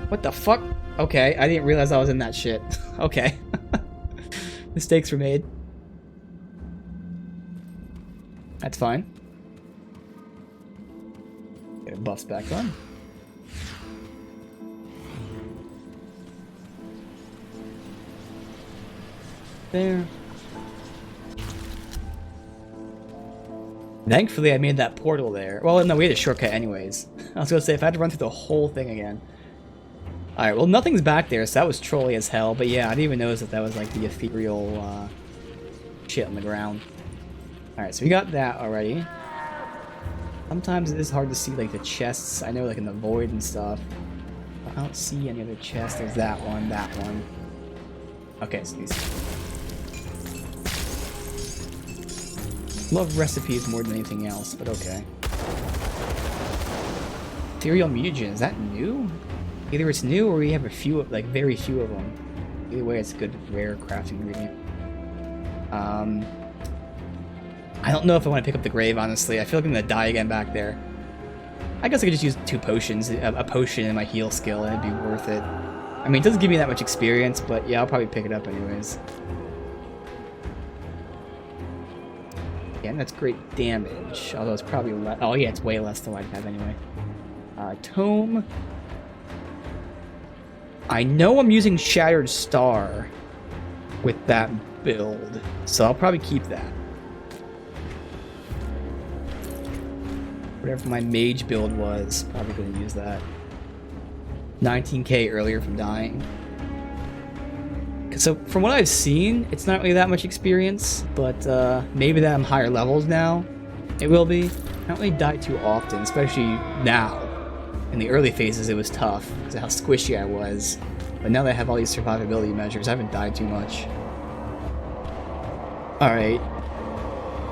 What the fuck? Okay, I didn't realize I was in that shit. Okay. Mistakes were made. That's fine. Get buffs back on. There. Thankfully, I made that portal there. Well, no, we had a shortcut anyways. I was gonna say, if I had to run through the whole thing again. Alright, well, nothing's back there, so that was trolly as hell. But yeah, I didn't even notice that that was like the ethereal shit on the ground. Alright, so we got that already. Sometimes it is hard to see like the chests. I know like in the void and stuff. I don't see any other chests. There's that one, that one. Okay, so these. Love recipes more than anything else, but okay. Ethereal mutagen, is that new? Either it's new or we have a few, like very few of them. Either way, it's a good rare crafting ingredient. I don't know if I want to pick up the grave, honestly. I feel like I'm gonna die again back there. I guess I could just use 2 potions, a potion and my heal skill, and it'd be worth it. I mean, it doesn't give me that much experience, but yeah, I'll probably pick it up anyways. Yeah, and that's great damage, although it's probably less. Oh yeah, it's way less than what I'd have anyway. Tome. I know I'm using Shattered Star with that build, so I'll probably keep that. Whatever my mage build was, probably going to use that. 19k earlier from dying. So from what I've seen, it's not really that much experience, but maybe that I'm higher levels now, it will be. I don't really die too often, especially now. In the early phases, it was tough because of how squishy I was. But now that I have all these survivability measures, I haven't died too much. Alright.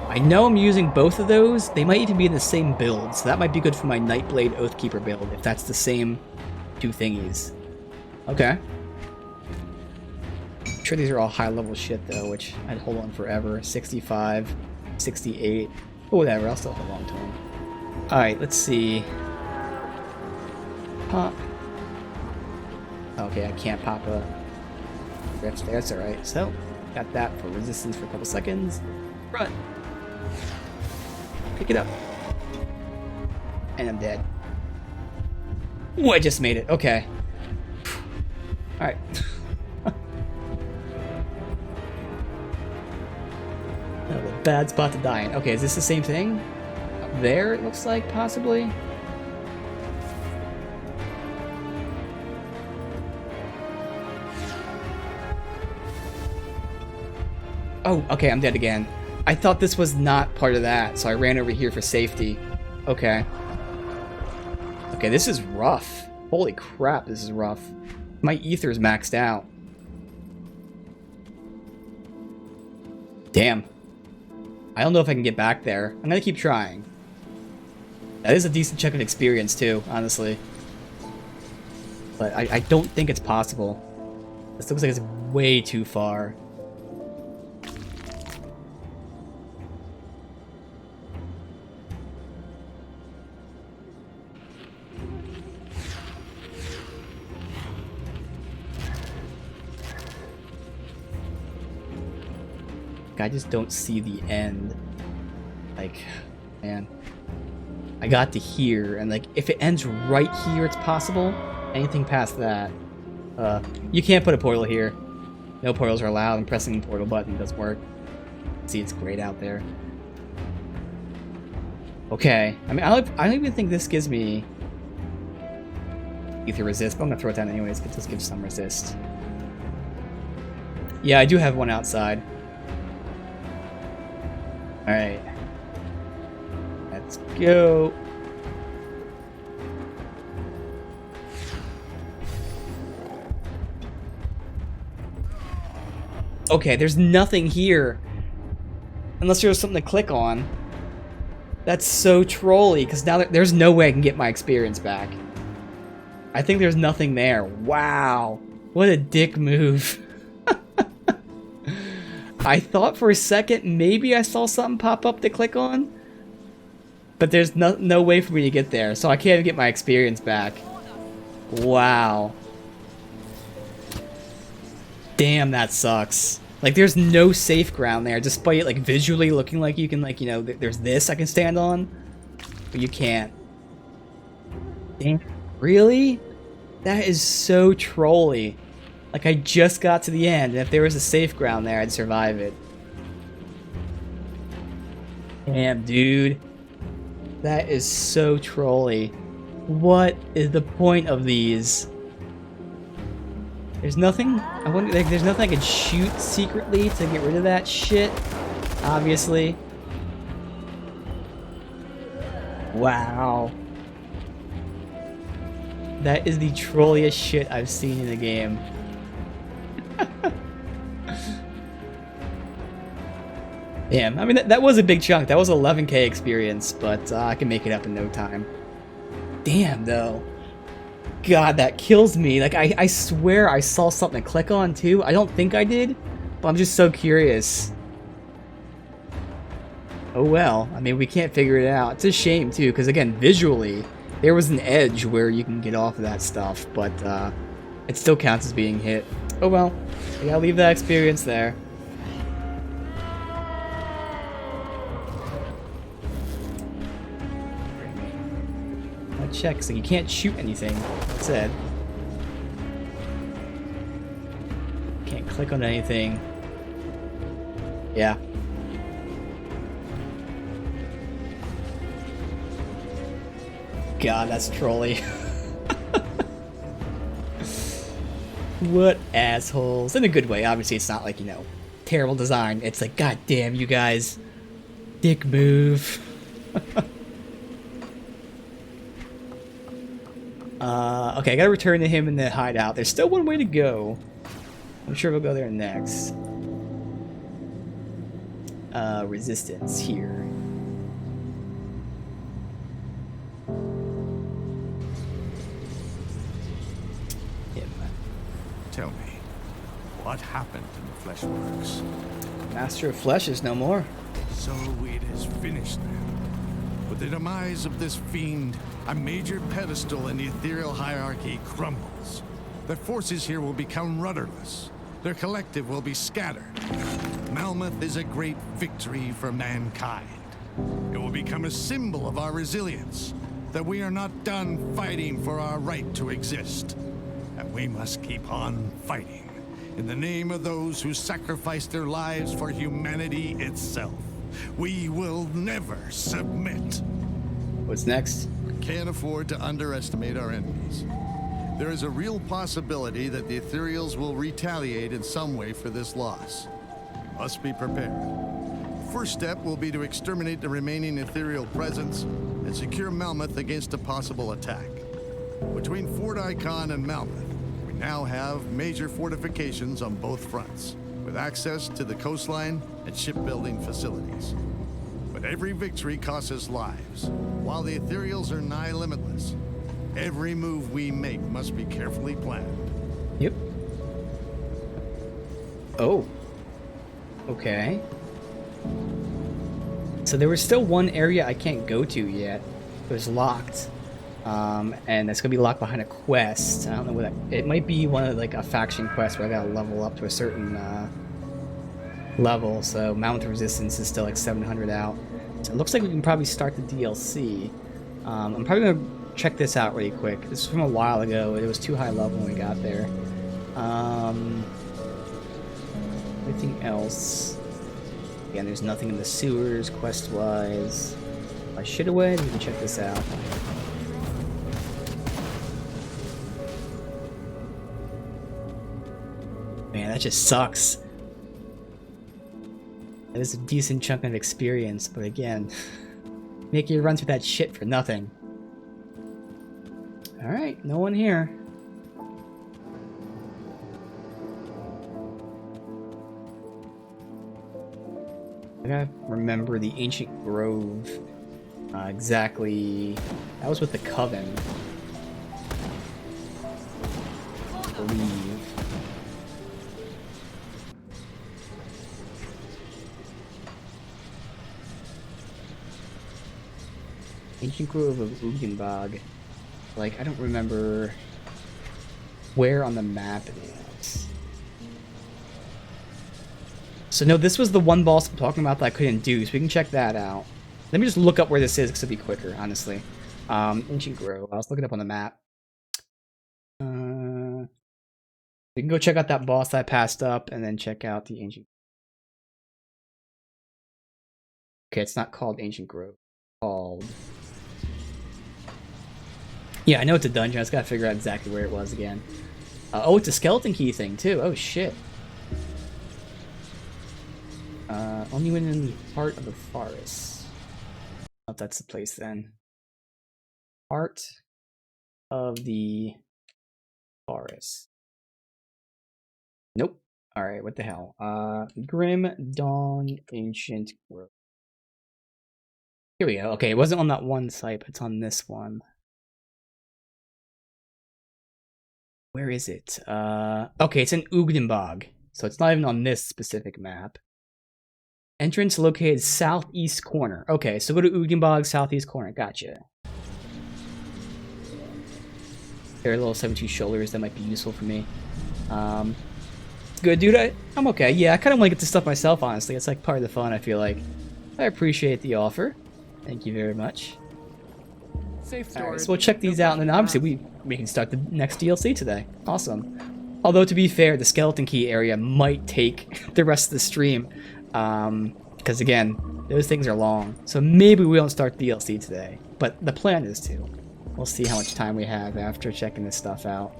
I know I'm using both of those. They might even be in the same build, so that might be good for my Nightblade Oathkeeper build, if that's the same 2 thingies. Okay. I'm sure these are all high-level shit, though, which I'd hold on forever. 65, 68, but whatever, I'll still hold on to them. Alright, let's see. Pop. Okay, I can't pop a rift there, that's alright. So, got that for resistance for a couple seconds. Run! Pick it up. And I'm dead. Ooh, I just made it. Okay. Alright. That was a bad spot to die in. Okay, is this the same thing? Up there, it looks like, possibly? Oh, okay, I'm dead again. I thought this was not part of that, so I ran over here for safety. Okay. Okay, this is rough. Holy crap, this is rough. My ether is maxed out. Damn. I don't know if I can get back there. I'm gonna keep trying. That is a decent chunk of experience too, honestly. But I don't think it's possible. This looks like it's way too far. I just don't see the end. Like, man. I got to here, and like, if it ends right here, it's possible. Anything past that. You can't put a portal here. No portals are allowed, and pressing the portal button doesn't work. See, it's great out there. Okay. I mean, I don't even think this gives me ether resist, but I'm gonna throw it down anyways, because this gives some resist. Yeah, I do have one outside. Alright. Let's go. Okay, there's nothing here. Unless there's something to click on. That's so trolly, because now there's no way I can get my experience back. I think there's nothing there. Wow. What a dick move. I thought for a second maybe I saw something pop up to click on, but there's no way for me to get there, so I can't even get my experience back. Wow. Damn, that sucks. Like, there's no safe ground there, despite, like, visually looking like you can, like, you know, there's this I can stand on. But you can't. Damn. Really? That is so trolly. Like, I just got to the end, and if there was a safe ground there, I'd survive it. Damn, dude. That is so trolly. What is the point of these? There's nothing. I wonder. Like, there's nothing I could shoot secretly to get rid of that shit. Obviously. Wow. That is the trolliest shit I've seen in a game. Damn. I mean, that was a big chunk. That was 11K experience, but I can make it up in no time. Damn, though. God, that kills me. Like, I swear I saw something to click on, too. I don't think I did, but I'm just so curious. Oh, well. I mean, we can't figure it out. It's a shame, too, because, again, visually, there was an edge where you can get off of that stuff, but it still counts as being hit. Oh, well. We gotta leave that experience there. Check, so you can't shoot anything. Like I said. Can't click on anything. Yeah. God, that's trolly. What assholes. In a good way. Obviously, it's not like, you know, terrible design. It's like, god damn, you guys. Dick move. Okay, I gotta return to him in the hideout. There's still one way to go. I'm sure we'll go there next. Resistance here. Him. Tell me, what happened in the Fleshworks? Master of Flesh is no more. So it is finished then. With the demise of this fiend, a major pedestal in the ethereal hierarchy crumbles. Their forces here will become rudderless. Their collective will be scattered. Malmuth is a great victory for mankind. It will become a symbol of our resilience, that we are not done fighting for our right to exist. And we must keep on fighting, in the name of those who sacrificed their lives for humanity itself. We will never submit. What's next? Can't afford to underestimate our enemies. There is a real possibility that the Ethereals will retaliate in some way for this loss. We must be prepared. First step will be to exterminate the remaining Ethereal presence and secure Malmuth against a possible attack. Between Fort Icon and Malmuth, we now have major fortifications on both fronts, with access to the coastline and shipbuilding facilities. But every victory costs us lives. While the Ethereals are nigh limitless, every move we make must be carefully planned. Yep. Oh. Okay. So there was still one area I can't go to yet. It was locked. And it's gonna be locked behind a quest. I don't know what that... It might be one of, like, a faction quest where I gotta level up to a certain, level. So Mountain Resistance is still, like, 700 out. So it looks like we can probably start the DLC. I'm probably gonna check this out really quick. This is from a while ago. It was too high level when we got there. Anything else? Again, there's nothing in the sewers, quest-wise. I should have went. We can check this out. Man, that just sucks. That is a decent chunk of experience, but again, make you run through that shit for nothing. Alright, no one here. I gotta remember the ancient grove. Exactly. That was with the coven. I believe. Ancient grove of Ugenbog. Like, I don't remember where on the map it is. So no, this was the one boss I'm talking about that I couldn't do, so we can check that out. Let me just look up where this is, because it'll be quicker, honestly. Ancient Grove. I was looking up on the map. We can go check out that boss that I passed up, and then check out the Ancient. Okay, it's not called Ancient Grove. It's called... Yeah, I know it's a dungeon. I just gotta figure out exactly where it was again. Oh, it's a skeleton key thing, too. Oh, shit. Only when in the heart of the forest. Oh, that's the place then. Heart of the forest. Nope. Alright, what the hell? Grim Dawn Ancient Grove. Here we go. Okay, it wasn't on that one site, but it's on this one. Where is it? Okay, it's in Ugdenbog. So it's not even on this specific map. Entrance located southeast corner. Okay, so go to Ugdenbog, southeast corner. Gotcha. There are little 72 shoulders that might be useful for me. Good, dude. I'm okay. Yeah, I kind of want to get this stuff myself, honestly. It's like part of the fun, I feel like. I appreciate the offer. Thank you very much. Safe storage. Alright, so we'll check these out, and then obviously we can start the next DLC today. Awesome. Although, to be fair, the skeleton key area might take the rest of the stream. Because again, those things are long. So maybe we won't start the DLC today. But the plan is to. We'll see how much time we have after checking this stuff out.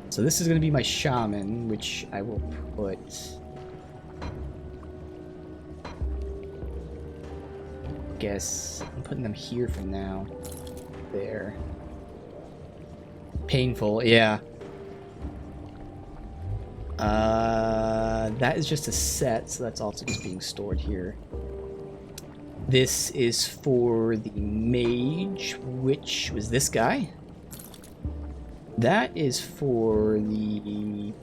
So this is going to be my shaman, which I will put... guess I'm putting them here for now. There. Painful, yeah. That is just a set, so that's also just being stored here. This is for the mage, which was this guy. That is for the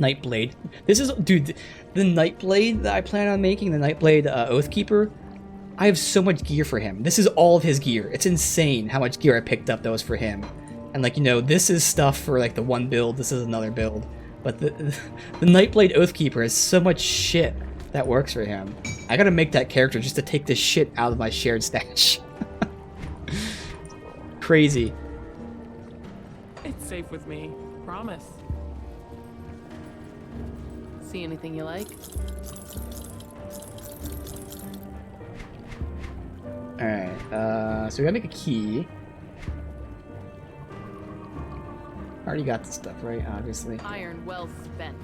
Nightblade. This is, dude, the Nightblade that I plan on making, the Nightblade Oathkeeper. I have so much gear for him. This is all of his gear. It's insane how much gear I picked up that was for him. And like, you know, this is stuff for like the one build, this is another build. But the Nightblade Oathkeeper has so much shit that works for him. I gotta make that character just to take this shit out of my shared stash. Crazy. It's safe with me. Promise. See anything you like? Alright, so we gotta make a key. Already got the stuff, right? Obviously. Iron well spent.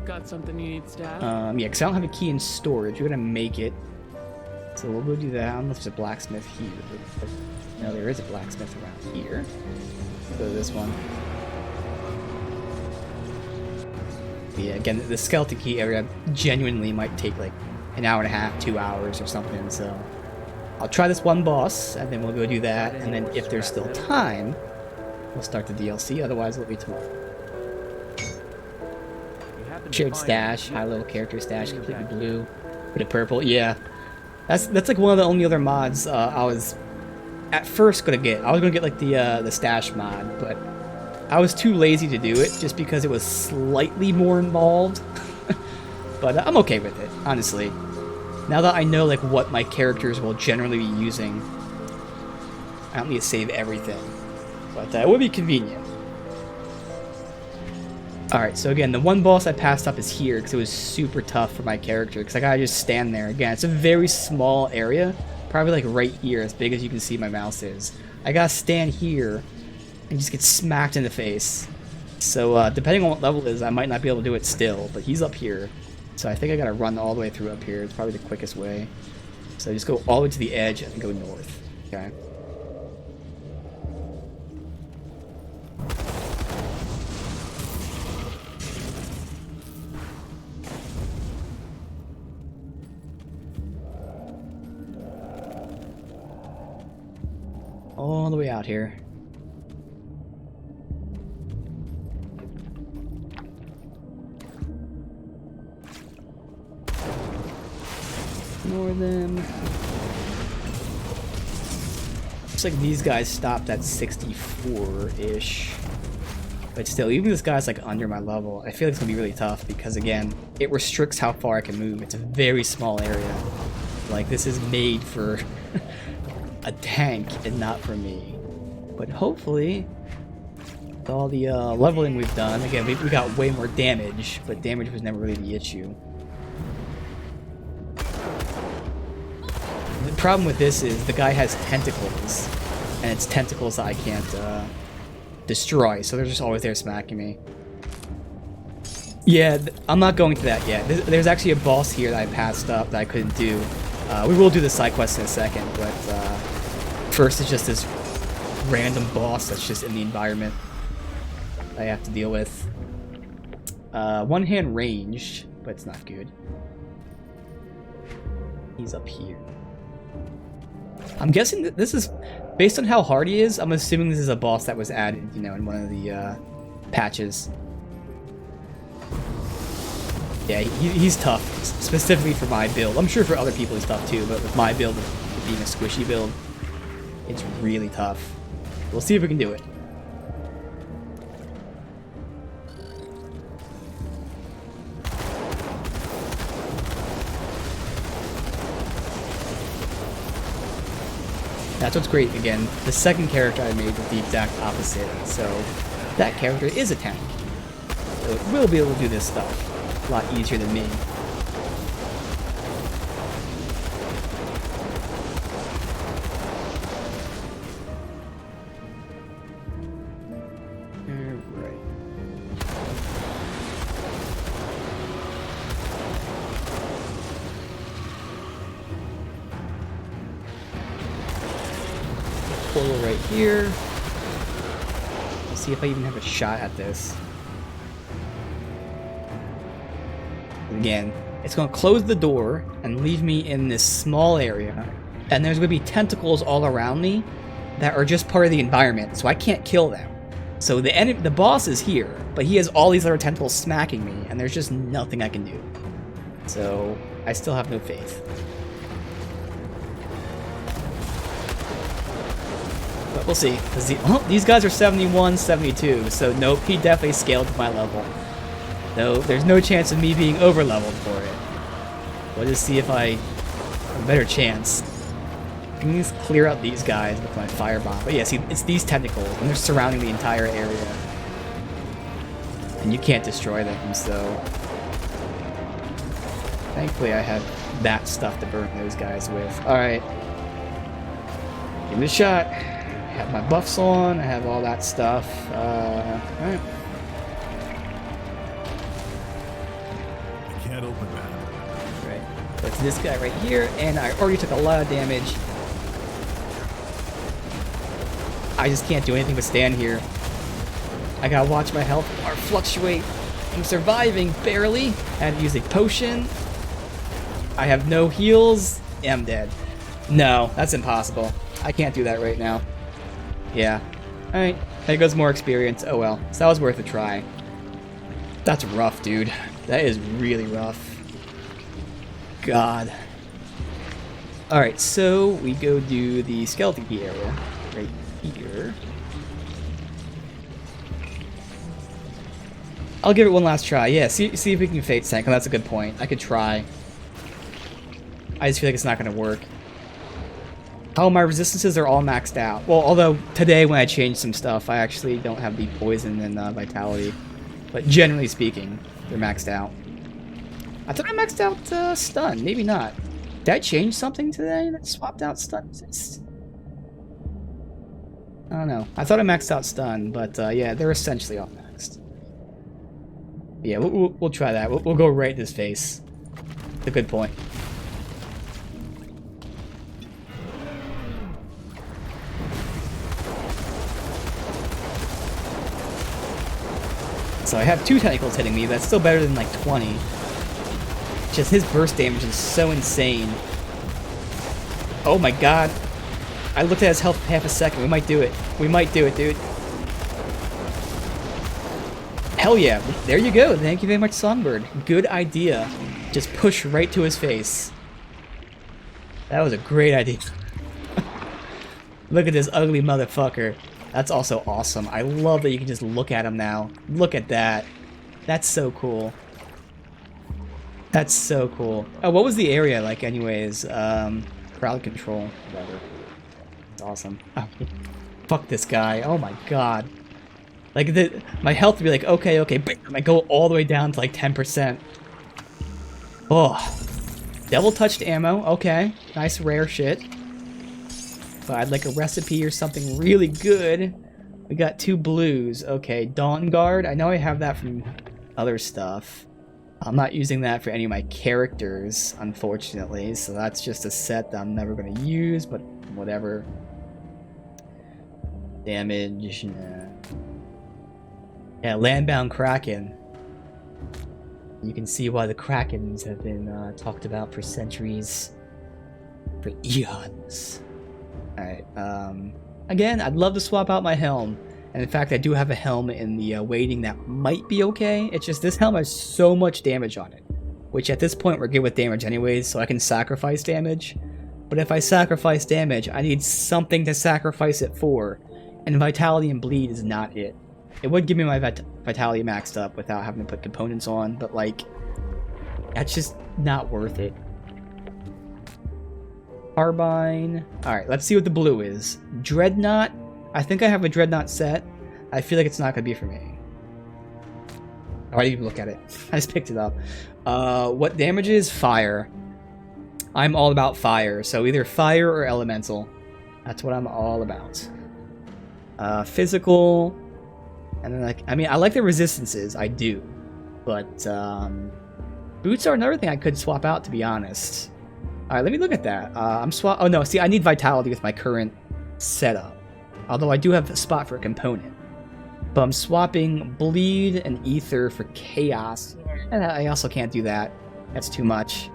Got something you need, staff? Yeah, because I don't have a key in storage. We're gonna make it. So we'll go do that. I don't know if there's a blacksmith here. But no, there is a blacksmith around here. Go to this one. But yeah, again, the skeleton key area genuinely might take like an hour and a half, 2 hours or something. So I'll try this one boss, and then we'll go do that. And then if there's still time, we'll start the DLC. Otherwise, it'll be tomorrow. Shared stash, high level character stash, completely blue, bit of purple. Yeah, that's like one of the only other mods I was at first gonna get. I was gonna get like the stash mod, but I was too lazy to do it just because it was slightly more involved. But I'm okay with it, honestly. Now that I know like what my characters will generally be using, I don't need to save everything, but it would be convenient. Alright, so again, the one boss I passed up is here because it was super tough for my character because I gotta just stand there. Again, it's a very small area, probably like right here, as big as you can see my mouse is. I gotta stand here and just get smacked in the face. So depending on what level it is, I might not be able to do it still, but he's up here. So I think I gotta run all the way through up here. It's probably the quickest way. So just go all the way to the edge and then go north. Okay. All the way out here. Ignore them. Looks like these guys stopped at 64-ish. But still, even this guy's like under my level, I feel like it's gonna be really tough because again, it restricts how far I can move. It's a very small area. Like this is made for a tank and not for me. But hopefully, with all the leveling we've done, again, we got way more damage, but damage was never really the issue. The problem with this is the guy has tentacles, and it's tentacles that I can't destroy, so they're just always there smacking me. Yeah, I'm not going to that yet. There's actually a boss here that I passed up that I couldn't do. We will do the side quest in a second, but first it's just this random boss that's just in the environment I have to deal with. One hand ranged, but it's not good. He's up here. I'm guessing that this is, based on how hard he is, I'm assuming this is a boss that was added, you know, in one of the patches. Yeah, he's tough, specifically for my build. I'm sure for other people he's tough too, but with my build, with being a squishy build, it's really tough. We'll see if we can do it. That's what's great. Again, the second character I made was the exact opposite, so that character is a tank. So it will be able to do this stuff a lot easier than me. Portal right here. Let's see if I even have a shot at this. Again, it's going to close the door and leave me in this small area, and there's going to be tentacles all around me that are just part of the environment, so I can't kill them. So the boss is here, but he has all these other tentacles smacking me, and there's just nothing I can do. So I still have no faith. But we'll see. These guys are 71, 72, so nope, he definitely scaled to my level. Though there's no chance of me being over leveled for it. We'll just see if I have a better chance. I can just clear out these guys with my firebomb. But yeah, see, it's these tentacles, and they're surrounding the entire area. And you can't destroy them, so... Thankfully I have that stuff to burn those guys with. Alright. Give it a shot. I have my buffs on, I have all that stuff. Alright. I can't open that. Right. So it's this guy right here, and I already took a lot of damage. I just can't do anything but stand here. I gotta watch my health bar fluctuate. I'm surviving, barely. I had to use a potion. I have no heals. Yeah, I'm dead. No, that's impossible. I can't do that right now. Yeah. Alright, there goes more experience. Oh well, so that was worth a try. That's rough, dude. That is really rough. God. Alright, so we go do the skeleton key area right here. I'll give it one last try. Yeah, see if we can fate tank. Oh, that's a good point. I could try. I just feel like it's not going to work. Oh, my resistances are all maxed out. Well, although today when I changed some stuff, I actually don't have the poison and vitality. But generally speaking, they're maxed out. I thought I maxed out stun. Maybe not. Did I change something today that swapped out stun? I don't know. I thought I maxed out stun, but yeah, they're essentially all maxed. Yeah, we'll try that. We'll go right in his face. It's a good point. So I have 2 tentacles hitting me, that's still better than like 20. Just his burst damage is so insane. Oh my god. I looked at his health for half a second. We might do it. We might do it, dude. Hell yeah. There you go. Thank you very much, Songbird. Good idea. Just push right to his face. That was a great idea. Look at this ugly motherfucker. That's also awesome. I love that you can just look at him now. Look at that. That's so cool. That's so cool. Oh, what was the area like anyways? Crowd control. Whatever. It's awesome. Oh, fuck this guy. Oh my god. Like, my health would be like, okay, bam, I go all the way down to like 10%. Oh. Devil touched ammo. Okay. Nice rare shit. But I'd like a recipe or something really good. We got 2 blues. Okay, Dawn Guard. I know I have that from other stuff. I'm not using that for any of my characters, unfortunately. So that's just a set that I'm never going to use, but whatever. Damage. Nah. Yeah, Landbound Kraken. You can see why the Krakens have been talked about for centuries. For eons. Alright, again, I'd love to swap out my helm. And in fact, I do have a helm in the waiting that might be okay. It's just this helm has so much damage on it. Which at this point, we're good with damage anyways, so I can sacrifice damage. But if I sacrifice damage, I need something to sacrifice it for. And Vitality and Bleed is not it. It would give me my Vitality maxed up without having to put components on, but like, that's just not worth it. Carbine. Alright, let's see what the blue is. Dreadnought. I think I have a Dreadnought set. I feel like it's not going to be for me. Oh, I didn't even look at it. I just picked it up. What damage is? Fire. I'm all about fire. So either fire or elemental. That's what I'm all about. Physical. And then, like, I mean, I like the resistances. I do. But, boots are another thing I could swap out, to be honest. Alright, let me look at that. Oh no, see, I need Vitality with my current setup. Although I do have a spot for a component. But I'm swapping Bleed and Ether for Chaos. And I also can't do that. That's too much.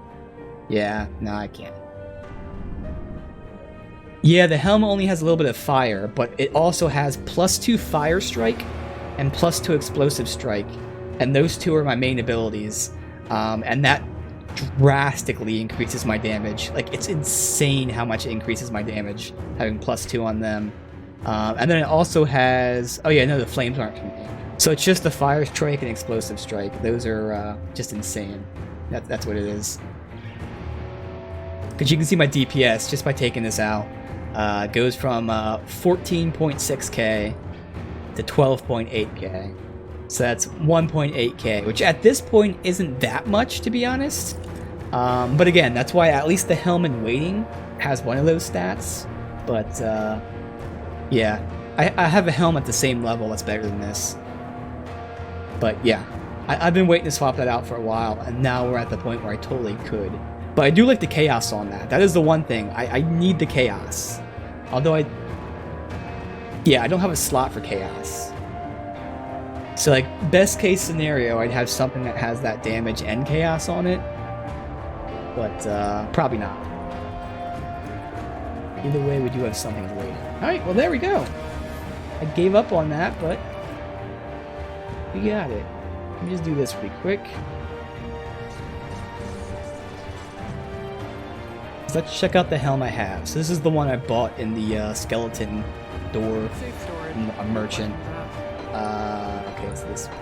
Yeah, no, I can't. Yeah, the helm only has a little bit of fire, but it also has +2 Fire Strike and +2 Explosive Strike. And those 2 are my main abilities. And that drastically increases my damage. Like, it's insane how much it increases my damage, having +2 on them. And then it also has... Oh yeah, no, the flames aren't for me. So it's just the Fire Strike and Explosive Strike. Those are just insane. That's what it is. Because you can see my DPS just by taking this out. Goes from 14.6k to 12.8k. So that's 1.8k, which at this point isn't that much, to be honest. But again, that's why at least the helm in waiting has one of those stats. But yeah, I have a helm at the same level that's better than this. But yeah, I've been waiting to swap that out for a while, and now we're at the point where I totally could. But I do like the chaos on that. That is the one thing. I need the chaos. Although I don't have a slot for chaos. So like, best case scenario, I'd have something that has that damage and chaos on it. But probably not. Either way, we do have something to wait. Alright, well there we go. I gave up on that, but we got it. Let me just do this really quick. So let's check out the helm I have. So this is the one I bought in the skeleton door merchant. Okay, it's this one.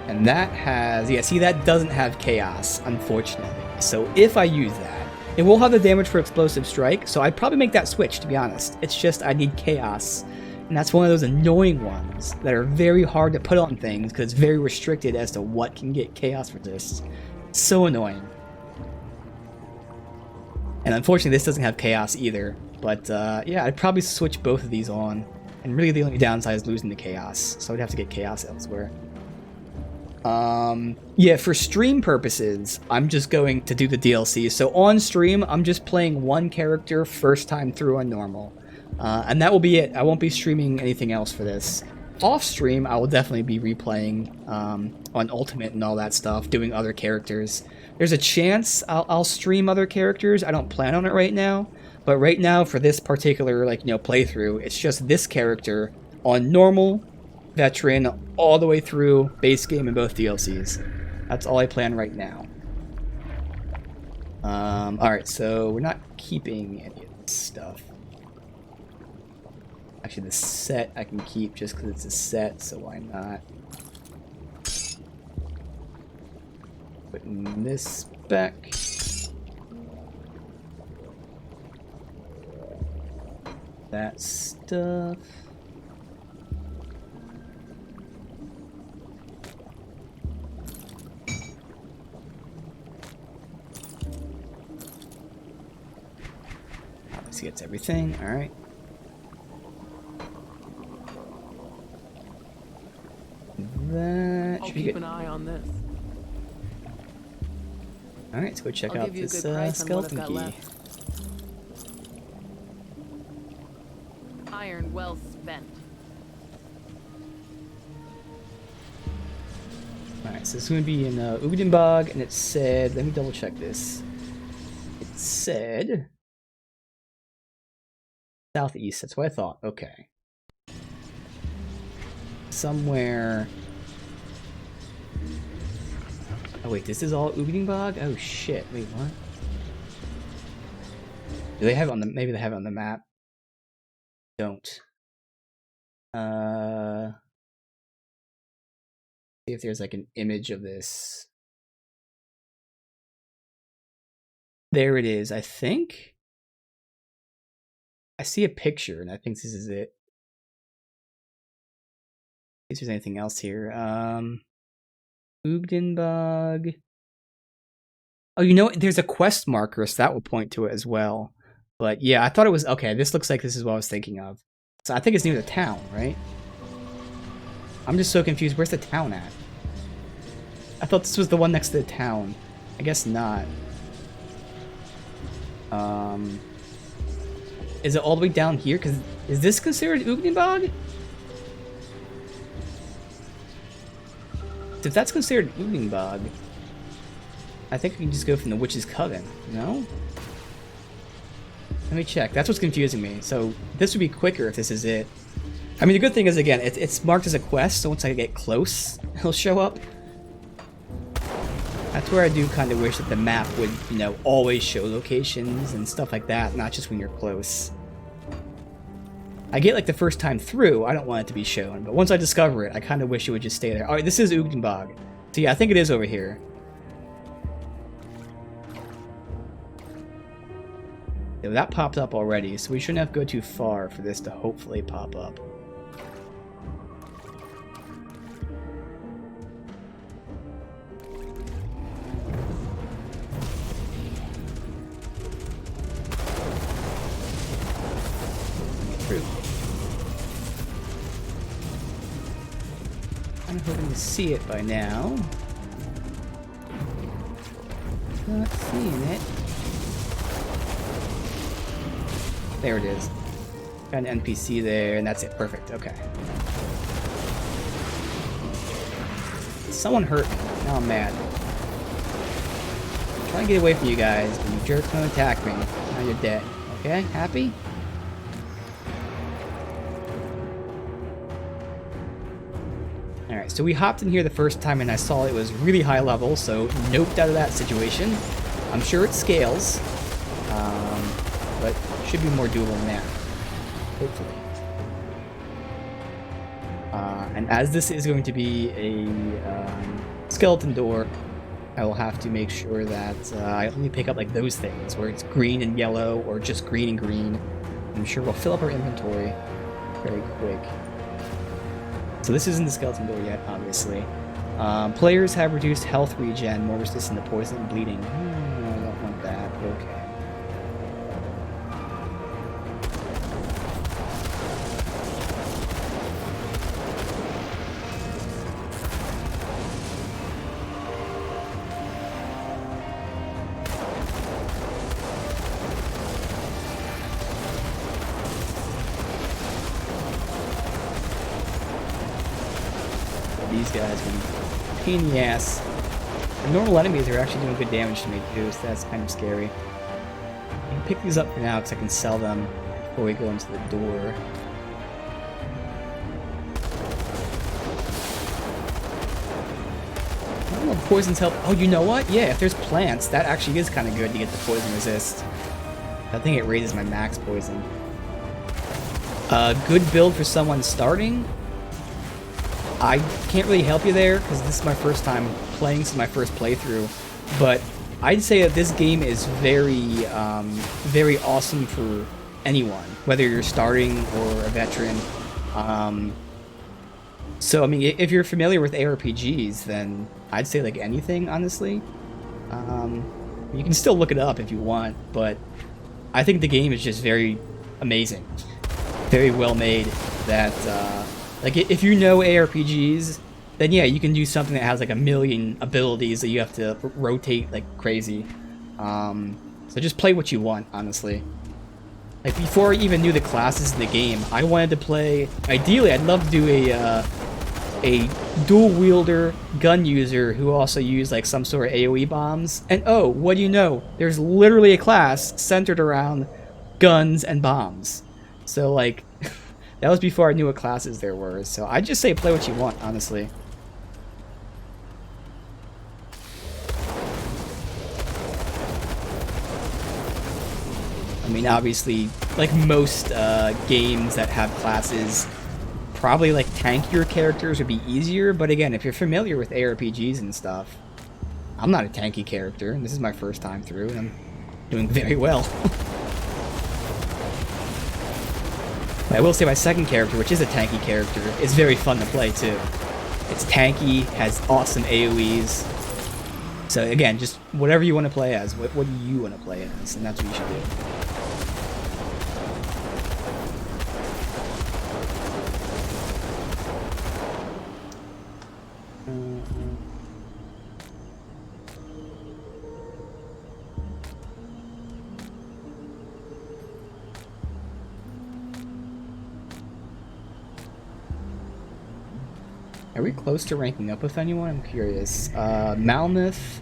And that has... Yeah, see, that doesn't have chaos, unfortunately. So if I use that, it will have the damage for Explosive Strike, so I'd probably make that switch, to be honest. It's just I need chaos. And that's one of those annoying ones that are very hard to put on things because it's very restricted as to what can get chaos resist. It's so annoying. And unfortunately, this doesn't have chaos either. But yeah, I'd probably switch both of these on. And really the only downside is losing the chaos. So I'd have to get chaos elsewhere. Yeah, for stream purposes, I'm just going to do the DLC. So on stream, I'm just playing one character first time through on normal. And that will be it. I won't be streaming anything else for this. Off stream, I will definitely be replaying on Ultimate and all that stuff, doing other characters. There's a chance I'll stream other characters. I don't plan on it right now. But right now, for this particular playthrough, it's just this character on normal, veteran, all the way through base game and both DLCs. That's all I plan right now. Alright, so we're not keeping any of this stuff. Actually, the set I can keep just because it's a set, so why not? Putting this back. That stuff. Obviously gets everything, alright. That I'll should be keep good. an eye on this. Alright, let's go check I'll out give you a this good price on what I've skeleton got key. left. Iron well spent. Alright, so it's going to be in Udenbog, and it said, let me double check this. It said southeast, that's what I thought. Okay. Somewhere. Oh wait, this is all Udenbog? Oh shit, wait, what? Do they have it on the, maybe they have it on the map? Don't. See if there's like an image of this. There it is, I think. I see a picture, and I think this is it. See if there's anything else here. Udenbog. Oh, you know what? There's a quest marker, so that will point to it as well. But yeah, I thought it was okay. This looks like this is what I was thinking of. So I think it's near the town, right? I'm just so confused. Where's the town at? I thought this was the one next to the town. I guess not. Is it all the way down here? Because is this considered Udenbog? If that's considered Udenbog, I think we can just go from the Witch's Coven, no? Let me check. That's what's confusing me. So this would be quicker if this is it. I mean, the good thing is, again, it's marked as a quest, so once I get close, it'll show up. That's where I do kind of wish that the map would, you know, always show locations and stuff like that, not just when you're close. I get, like, the first time through, I don't want it to be shown, but once I discover it, I kind of wish it would just stay there. Alright, this is Udenbog. So yeah, I think it is over here. Yeah, that popped up already, so we shouldn't have to go too far for this to hopefully pop up. Through. I'm hoping to see it by now. Not seeing it. There it is. Got an NPC there, and that's it. Perfect. Okay. Someone hurt me. Now I'm mad. I'm trying to get away from you guys, but you jerks don't attack me. Now you're dead. Okay? Happy? Alright, so we hopped in here the first time and I saw it was really high level, so noped out of that situation. I'm sure it scales, but should be more doable than that, hopefully. And as this is going to be a skeleton door, I will have to make sure that I only pick up like those things, where it's green and yellow, or just green and green. I'm sure we'll fill up our inventory very quick. So this isn't the skeleton door yet, obviously. Players have reduced health regen, more resistant to poison and bleeding. I don't want that. Okay. These guys can be a pain in the ass. The normal enemies are actually doing good damage to me too, so that's kind of scary. I can pick these up for now because I can sell them before we go into the door. I don't know if poisons help. Oh, you know what? Yeah, if there's plants, that actually is kind of good to get the poison resist. I think it raises my max poison. A good build for someone starting? I can't really help you there because this is my first time playing, this is my first playthrough. But I'd say that this game is very, very awesome for anyone, whether you're starting or a veteran. So I mean, if you're familiar with ARPGs, then I'd say like anything, honestly. You can still look it up if you want, but I think the game is just very amazing, very well made. That like if you know ARPGs, then yeah, you can do something that has like a million abilities that you have to rotate like crazy. So just play what you want, honestly. Like before I even knew the classes in the game, I wanted to play. Ideally, I'd love to do a dual wielder gun user who also used like some sort of AoE bombs. And oh, what do you know? There's literally a class centered around guns and bombs. So like that was before I knew what classes there were. So I'd just say play what you want, honestly. I mean, obviously, like most games that have classes, probably like tankier characters would be easier, but again, if you're familiar with ARPGs and stuff, I'm not a tanky character, and this is my first time through, and I'm doing very well. I will say my second character, which is a tanky character, is very fun to play too. It's tanky, has awesome AoEs. So again, just whatever you want to play as, what do you want to play as, and that's what you should do. Are we close to ranking up with anyone? I'm curious. Malmouth.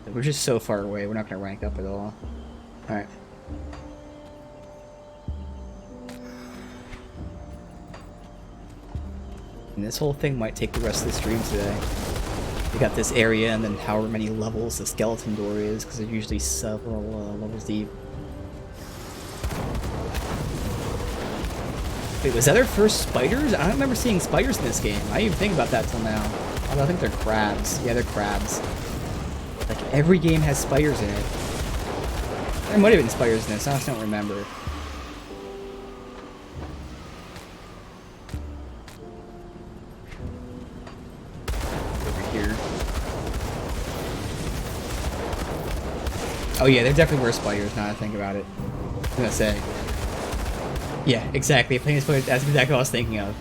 We're just so far away. We're not going to rank up at all. Alright. And this whole thing might take the rest of the stream today. We got this area and then however many levels the skeleton door is, because they're usually several levels deep. Wait, was that our first spiders? I don't remember seeing spiders in this game. I didn't even think about that till now. I think they're crabs. Yeah, they're crabs. Like, every game has spiders in it. There might have been spiders in this, I just don't remember. Over here. Oh yeah, there definitely were spiders, now that I think about it. I was gonna say. Yeah, exactly. Playing spiders, that's exactly what I was thinking of.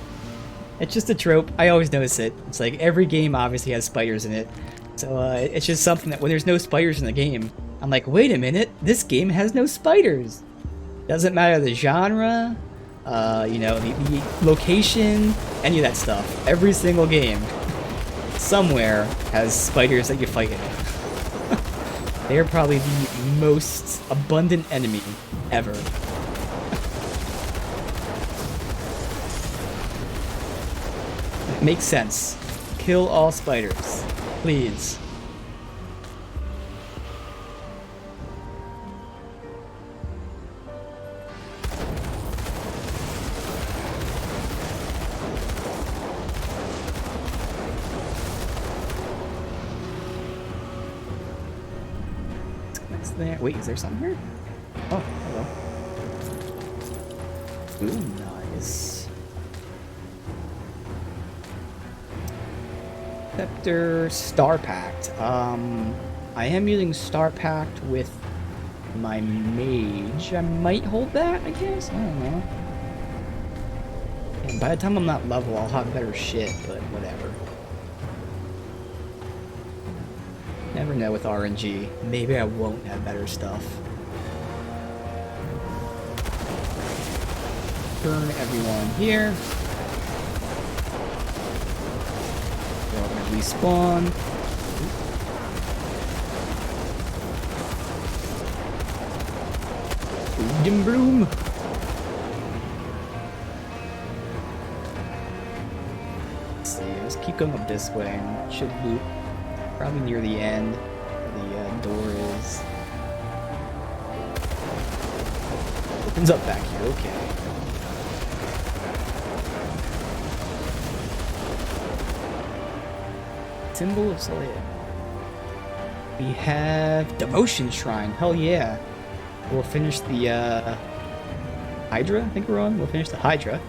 It's just a trope. I always notice it. It's like every game obviously has spiders in it. So it's just something that when there's no spiders in the game, I'm like, wait a minute, this game has no spiders. Doesn't matter the genre, you know, the location, any of that stuff. Every single game, somewhere, has spiders that you fight in. They're probably the most abundant enemy ever. It makes sense. Kill all spiders. Please. What's there? Wait, is there something here? Oh, hello. Ooh, nice. Scepter Star Pact. I am using Star Pact with my mage. I might hold that, I guess? I don't know. And by the time I'm not level, I'll have better shit, but whatever. Never know with RNG. Maybe I won't have better stuff. Burn everyone here. They're all gonna respawn. Boom bloom. Let's see, let's keep going up this way and it should loop probably near the end where the door is. Opens up back here, okay. symbol of Celea. We have Devotion Shrine. Hell yeah. We'll finish the Hydra, I think we're on. We'll finish the Hydra.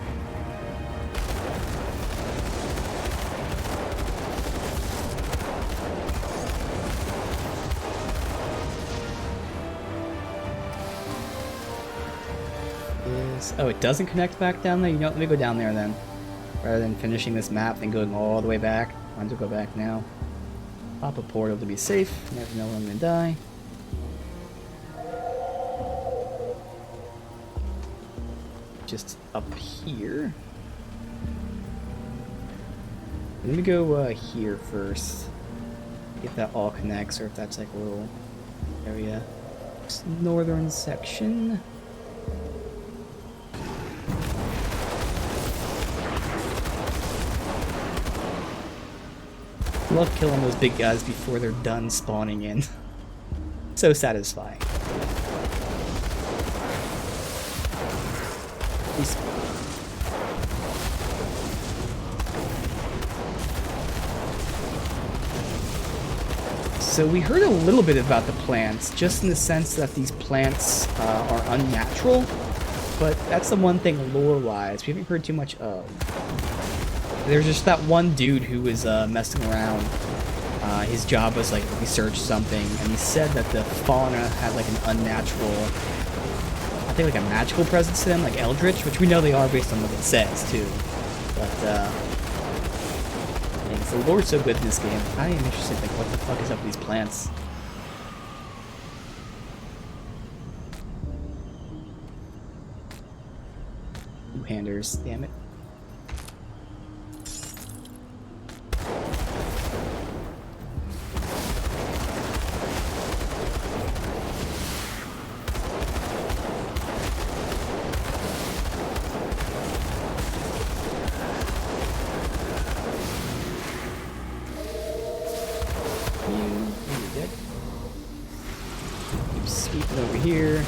Oh, it doesn't connect back down there? You know, let me go down there then. Rather than finishing this map and going all the way back. I'm going to go back now. Pop a portal to be safe. Never know when I'm going to die. Just up here. Let me go here first. If that all connects or if that's like a little area. This northern section. Love killing those big guys before they're done spawning in. So satisfying. So we heard a little bit about the plants, just in the sense that these plants are unnatural, but that's the one thing lore-wise we haven't heard too much of. There's just that one dude who was messing around. His job was like research something, and he said that the fauna had like an unnatural, I think like a magical presence to them, like eldritch, which we know they are based on what it says too. But the lore's so good in this game. I am interested, like what the fuck is up with these plants? Two-handers, damn it. Sweeping over here.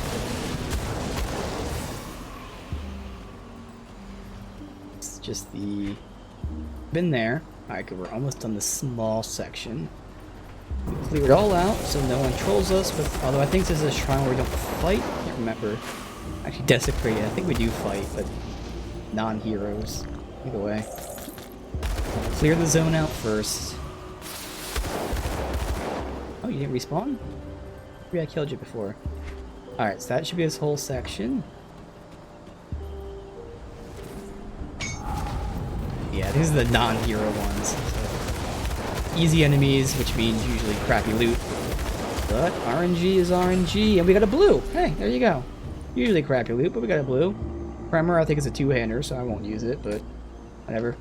It's just the been there. Alright, good, we're almost done the small section. We cleared all out so no one trolls us, but although I think this is a shrine where we don't fight. I can't remember. Actually desecrated. I think we do fight, but non-heroes. Either way. Clear the zone out first. Oh, you didn't respawn? Maybe I killed you before. Alright, so that should be this whole section. Yeah, these are the non-hero ones. So easy enemies, which means usually crappy loot. But RNG is RNG, and we got a blue! Hey, there you go. Usually crappy loot, but we got a blue. Tremor, I think, is a two-hander, so I won't use it, but whatever.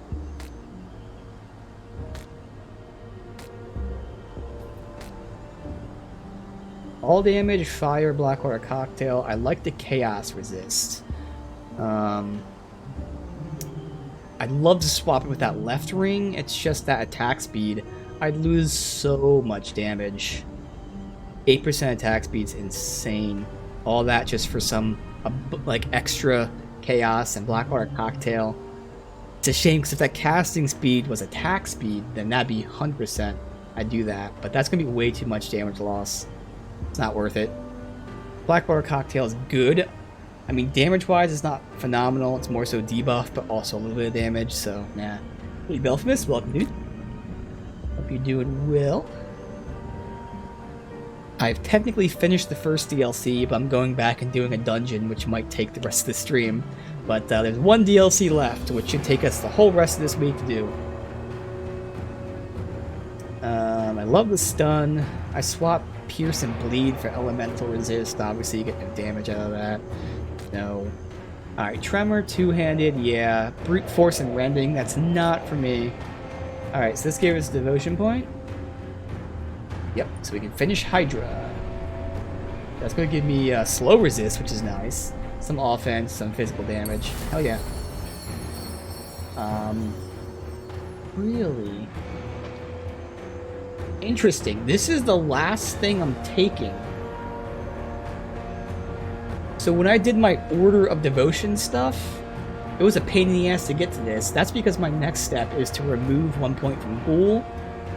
All damage, fire, Blackwater Cocktail. I like the Chaos Resist. I'd love to swap it with that left ring. It's just that attack speed. I'd lose so much damage. 8% attack speed's insane. All that just for some like extra Chaos and Blackwater Cocktail. It's a shame because if that casting speed was attack speed, then that'd be 100%. I'd do that, but that's gonna be way too much damage loss. It's not worth it. Blackwater Cocktail is good. I mean, damage-wise, it's not phenomenal. It's more so debuff, but also a little bit of damage, so, nah. Hey, Belphimus, welcome, dude. Hope you're doing well. I've technically finished the first DLC, but I'm going back and doing a dungeon, which might take the rest of the stream. But there's one DLC left, which should take us the whole rest of this week to do. I love the stun. I swapped Pierce and Bleed for Elemental Resist. Obviously, you get no damage out of that. No. Alright, Tremor, two-handed, yeah. Brute Force and Rending, that's not for me. Alright, so this gave us a Devotion point. Yep, so we can finish Hydra. That's going to give me slow resist, which is nice. Some offense, some physical damage. Hell yeah. Really? Interesting. This is the last thing I'm taking. So when I did my Order of Devotion stuff, it was a pain in the ass to get to this. That's because my next step is to remove 1 point from Ghoul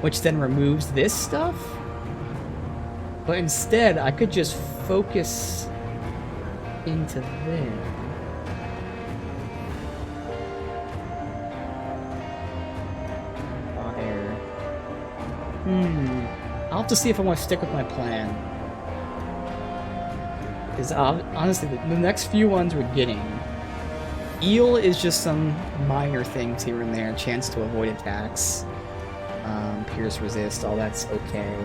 which then removes this stuff. But instead, I could just focus into there. Fire. I'll have to see if I want to stick with my plan. Because honestly, the next few ones we're getting, Eel is just some minor things here and there, chance to avoid attacks, pierce resist, all that's okay.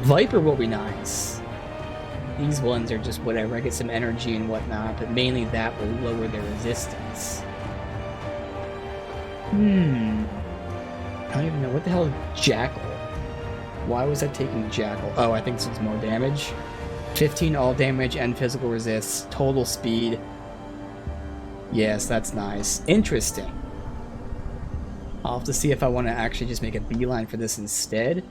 Viper will be nice. These ones are just whatever, I get some energy and whatnot, but mainly that will lower their resistance. I don't even know, what the hell is Jackal? Why was I taking Jackal? Oh, I think this is more damage. 15 all damage and physical resist, total speed. Yes, that's nice. Interesting. I'll have to see if I want to actually just make a beeline for this instead.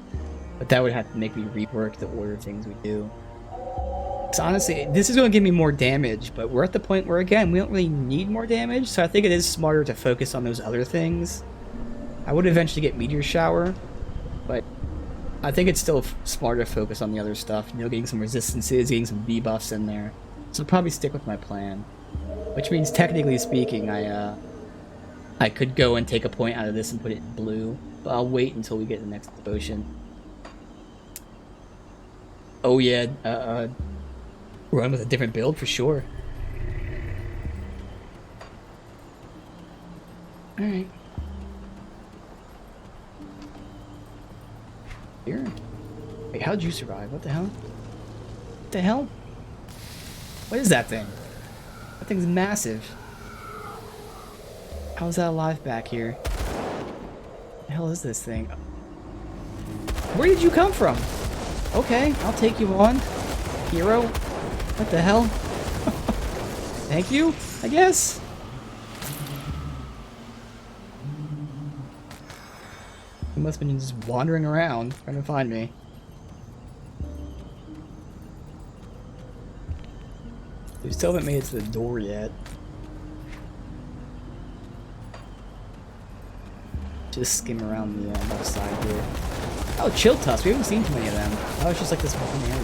But that would have to make me rework the order of things we do. So honestly, this is going to give me more damage, but we're at the point where, again, we don't really need more damage, so I think it is smarter to focus on those other things. I would eventually get Meteor Shower, but I think it's still smarter to focus on the other stuff. You know, getting some resistances, getting some debuffs in there. So I'll probably stick with my plan. Which means, technically speaking, I could go and take a point out of this and put it in blue, but I'll wait until we get the next devotion. Oh yeah, run with a different build for sure. Alright. Here. Wait, how'd you survive? What the hell? What the hell? What is that thing? That thing's massive. How's that alive back here? What the hell is this thing? Where did you come from? Okay, I'll take you on. Hero? What the hell? Thank you, I guess? You must have been just wandering around trying to find me. We still haven't made it to the door yet. Just skim around the left side here. Oh, Chill Tusk. We haven't seen too many of them. Oh, it's just like this one area.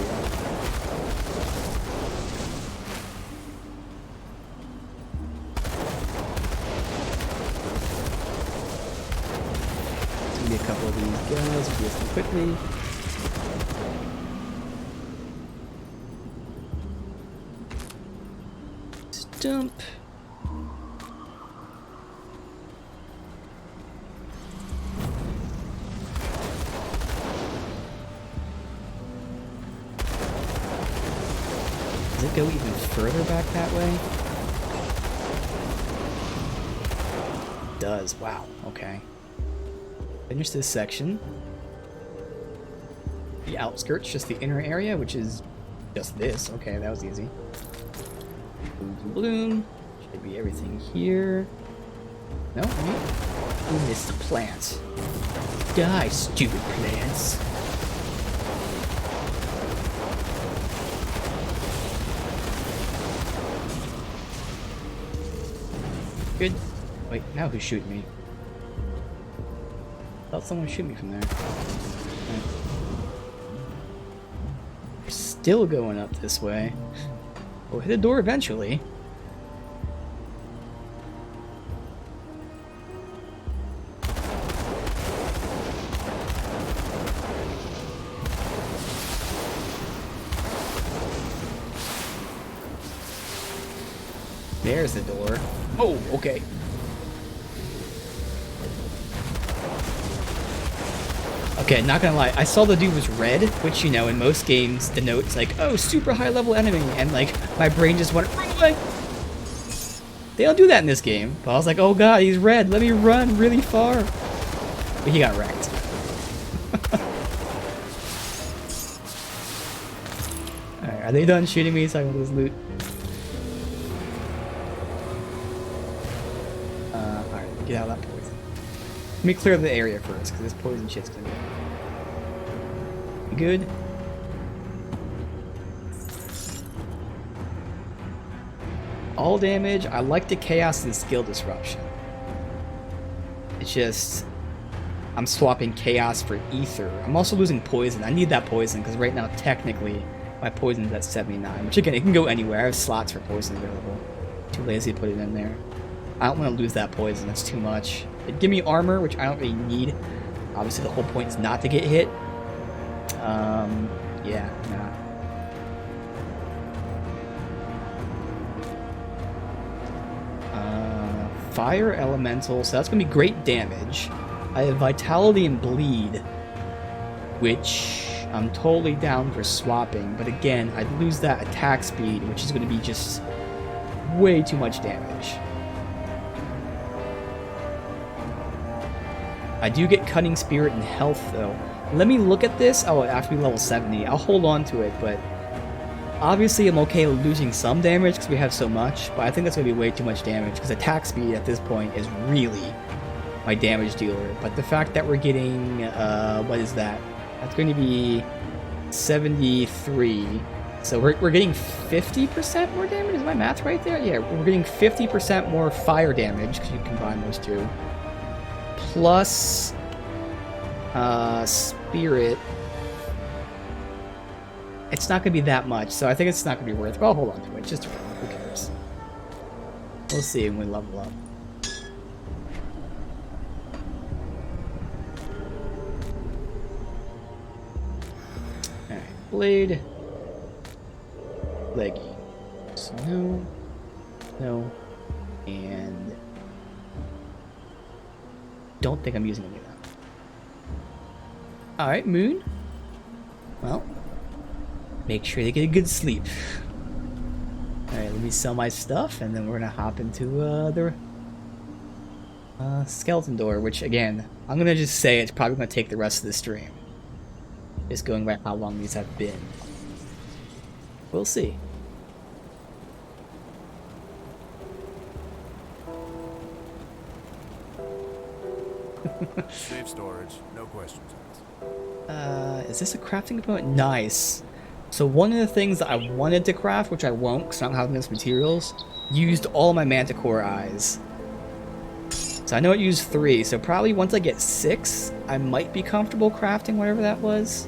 There's gonna be a couple of these guys. We'll do this quickly. Stump. Does it go even further back that way? It does. Wow. Okay. Finish this section. The outskirts, just the inner area, which is just this. Okay, that was easy. Bloom. Should be everything here. No, we missed a plant. Die, stupid plants. Good. Wait, now who's shooting me? I thought someone shoot me from there. Right. We're still going up this way. We'll hit the door eventually. There's the door. Oh, okay. Okay, not gonna lie, I saw the dude was red, which, you know, in most games denotes like, oh, super high level enemy, and like, my brain just went, run away! They don't do that in this game, but I was like, oh god, he's red, let me run really far. But he got wrecked. Alright, are they done shooting me so I can lose loot? Alright, get out of that poison. Let me clear the area first, because this poison shit's gonna go. You good? All damage. I like the chaos and skill disruption. It's just I'm swapping chaos for ether. I'm also losing poison. I need that poison because right now technically my poison's at 79, which again, it can go anywhere. I have slots for poison available. Too lazy to put it in there. I don't want to lose that poison. That's too much. It'd give me armor, which I don't really need. Obviously, the whole point is not to get hit. Yeah, nah. Fire elemental, so that's gonna be great damage. I have vitality and bleed, which I'm totally down for swapping, but again, I'd lose that attack speed, which is gonna be just way too much damage. I do get cutting spirit and health though. Let me look at this. Oh, it has to be level 70. I'll hold on to it, but obviously I'm okay with losing some damage because we have so much, but I think that's going to be way too much damage because attack speed at this point is really my damage dealer. But the fact that we're getting, what is that? That's going to be 73. So we're getting 50% more damage? Is my math right there? Yeah, we're getting 50% more fire damage because you combine those two. Plus spirit. It's not going to be that much, so I think it's not going to be worth it. But I'll hold on to it, just around. Who cares? We'll see when we level up. Alright, blade. Leggings. No. No. And don't think I'm using any of them. Alright, moon. Well, make sure they get a good sleep. Alright, let me sell my stuff, and then we're gonna hop into the skeleton door, which again, I'm gonna just say it's probably gonna take the rest of the stream. Just going by how long these have been. We'll see. Safe storage, no questions asked. Is this a crafting component? Nice. So one of the things that I wanted to craft, which I won't because I don't have enough materials, used all my manticore eyes. So I know it used 3, so probably once I get 6, I might be comfortable crafting whatever that was.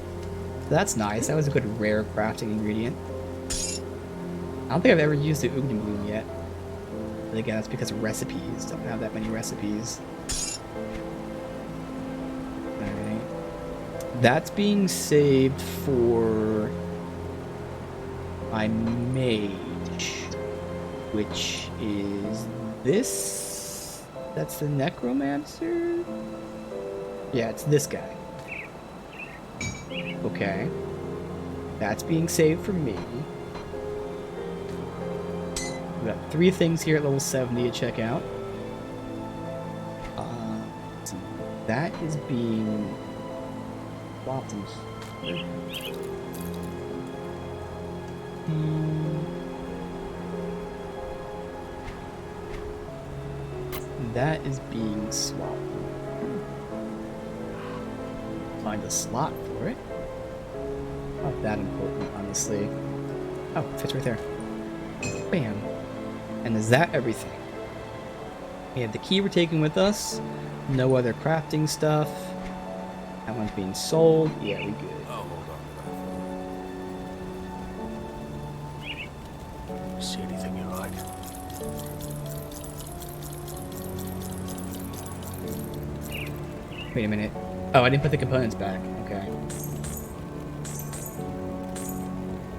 So that's nice. That was a good rare crafting ingredient. I don't think I've ever used the Ugnin Bloom yet. But again, that's because of recipes. Don't have that many recipes. Alright. That's being saved for my mage, which is this. That's the necromancer. Yeah, it's this guy. Okay, that's being saved for me. We got 3 things here at level 70 to check out. So that is being swapped in here. That is being swapped. Find a slot for it. Not that important, honestly. Oh, fits right there. Bam. And is that everything? We have the key we're taking with us. No other crafting stuff. That one's being sold. Yeah, we good. I'll hold on to that for you. See anything you like? Wait a minute. Oh, I didn't put the components back. Okay.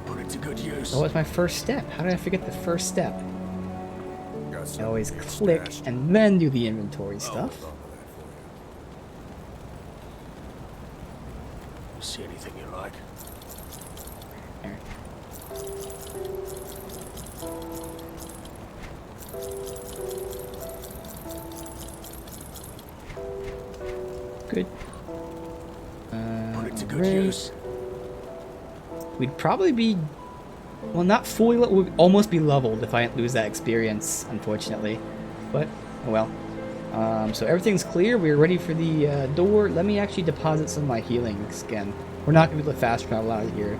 Put it to good use. What was my first step? How did I forget the first step? Got I some always here click stashed. and then do the inventory I'll stuff. hold on to that for you. See anything you like? There. Good. Put it to good Alright. use. We'd probably be, well, not fully, we'd almost be leveled if I didn't lose that experience, unfortunately. But, oh well. So everything's clear. We're ready for the door. Let me actually deposit some of my healings again. We're not going to be able to fast travel out of here.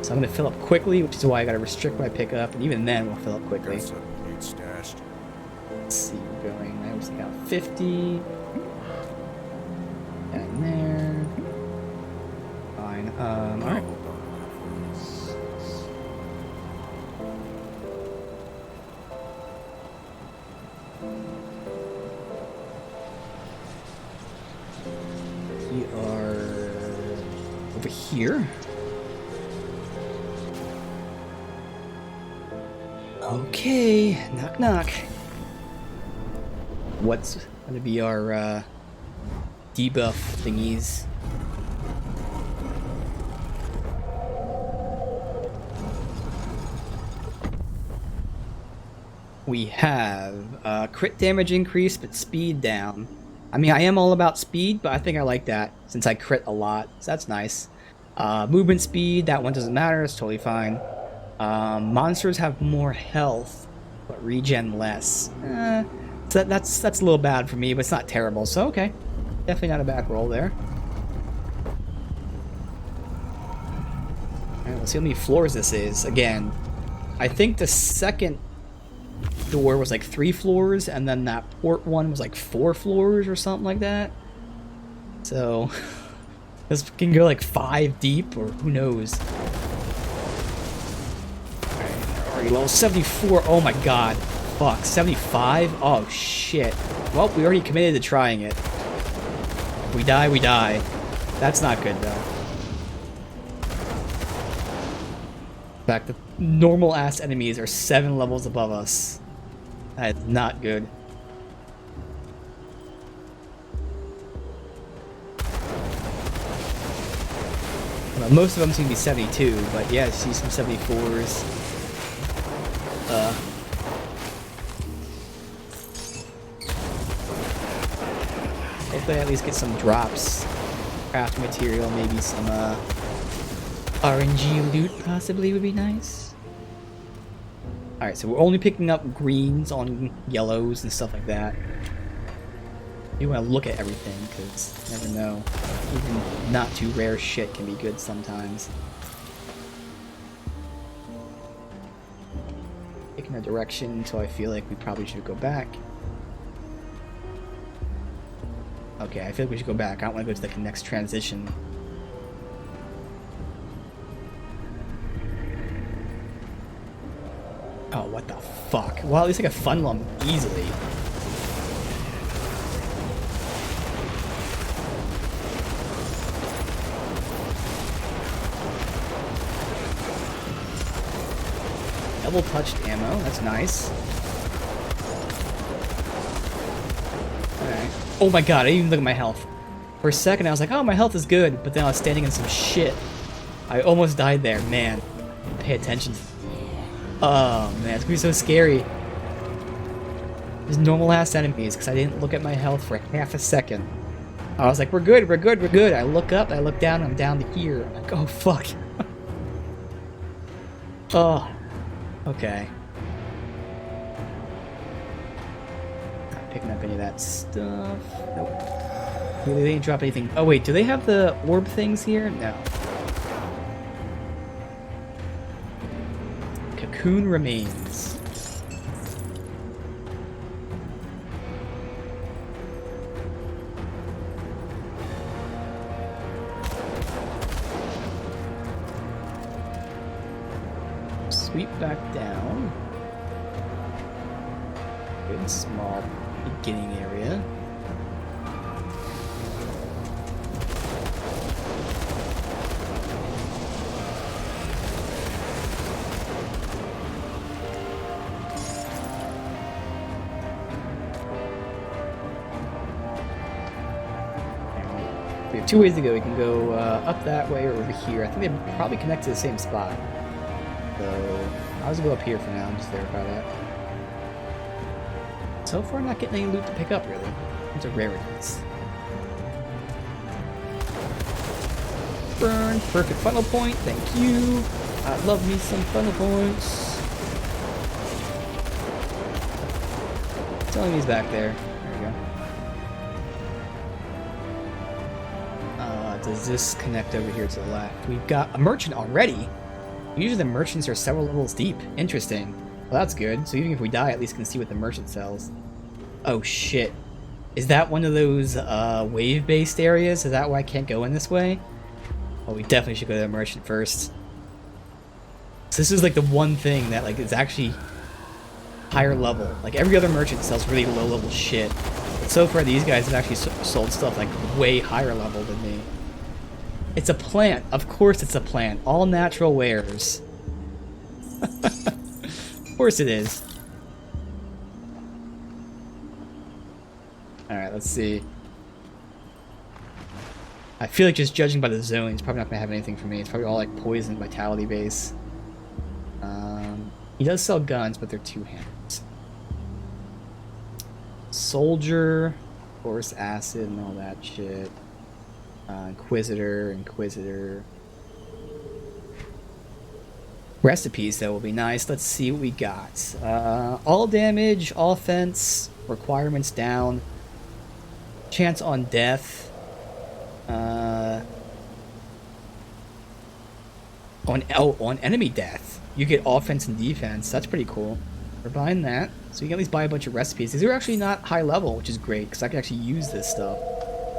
So I'm going to fill up quickly, which is why I got to restrict my pickup. And even then, we'll fill up quickly. Got some meat stashed. Let's see, we're going, I was got 50. And over here. Okay, knock knock. What's gonna be our debuff thingies? We have crit damage increase, but speed down. I mean, I am all about speed, but I think I like that since I crit a lot, so that's nice. Movement speed, that one doesn't matter, it's totally fine. Monsters have more health, but regen less. So that's a little bad for me, but it's not terrible, so okay. Definitely not a bad roll there. Alright, let's see how many floors this is. Again, I think the second door was like 3 floors, and then that port one was like 4 floors or something like that. So this can go like 5 deep, or who knows. Alright, already level 74. Oh my god. Fuck, 75? Oh shit. Well, we already committed to trying it. If we die, we die. That's not good though. In fact, the normal ass enemies are 7 levels above us. That is not good. Well, most of them seem to be 72, but yeah, I see some 74s. Hopefully I at least get some drops. Craft material, maybe some RNG loot possibly would be nice. Alright, so we're only picking up greens on yellows and stuff like that. You want to look at everything, because you never know. Even not too rare shit can be good sometimes. Taking a direction until I feel like we probably should go back. Okay, I feel like we should go back. I don't want to go to the next transition. Oh, what the fuck? Well, at least I can funnel them easily. Double touched ammo, that's nice. Alright. Oh my god, I didn't even look at my health. For a second I was like, oh, my health is good, but then I was standing in some shit. I almost died there, man. Pay attention. Oh man, it's gonna be so scary. There's normal ass enemies because I didn't look at my health for half a second. I was like, we're good, we're good, we're good. I look up, I look down, I'm down to here. I'm like, oh fuck. Oh. Okay. Not picking up any of that stuff. Nope. They didn't drop anything. Oh wait, do they have the orb things here? No. Cocoon remains. Sweep back down. Good small beginning area. We have 2 ways to go. We can go up that way or over here. I think they probably connect to the same spot. So I'll just go up here for now and just verify that. So far, not getting any loot to pick up, really. These are rarities. Burn. Perfect funnel point. Thank you. I love me some funnel points. Telling me's back there. There we go. Does this connect over here to the left? We've got a merchant already. Usually the merchants are several levels deep. Interesting. Well, that's good. So even if we die, at least can see what the merchant sells. Oh shit. Is that one of those wave-based areas? Is that why I can't go in this way? Well, we definitely should go to the merchant first. So this is like the one thing that like is actually higher level. Like every other merchant sells really low level shit. But so far these guys have actually sold stuff like way higher level than me. It's a plant. Of course it's a plant. All natural wares. Of course it is. Alright, let's see. I feel like just judging by the zone, he's probably not going to have anything for me. It's probably all like poison, vitality base. He does sell guns, but they're two-handed. Soldier, of course, acid and all that shit. Inquisitor. Recipes, though, will be nice. Let's see what we got. All damage, offense, requirements down. Chance on death. On enemy death. You get offense and defense. That's pretty cool. We're buying that. So you can at least buy a bunch of recipes. These are actually not high level, which is great, because I can actually use this stuff.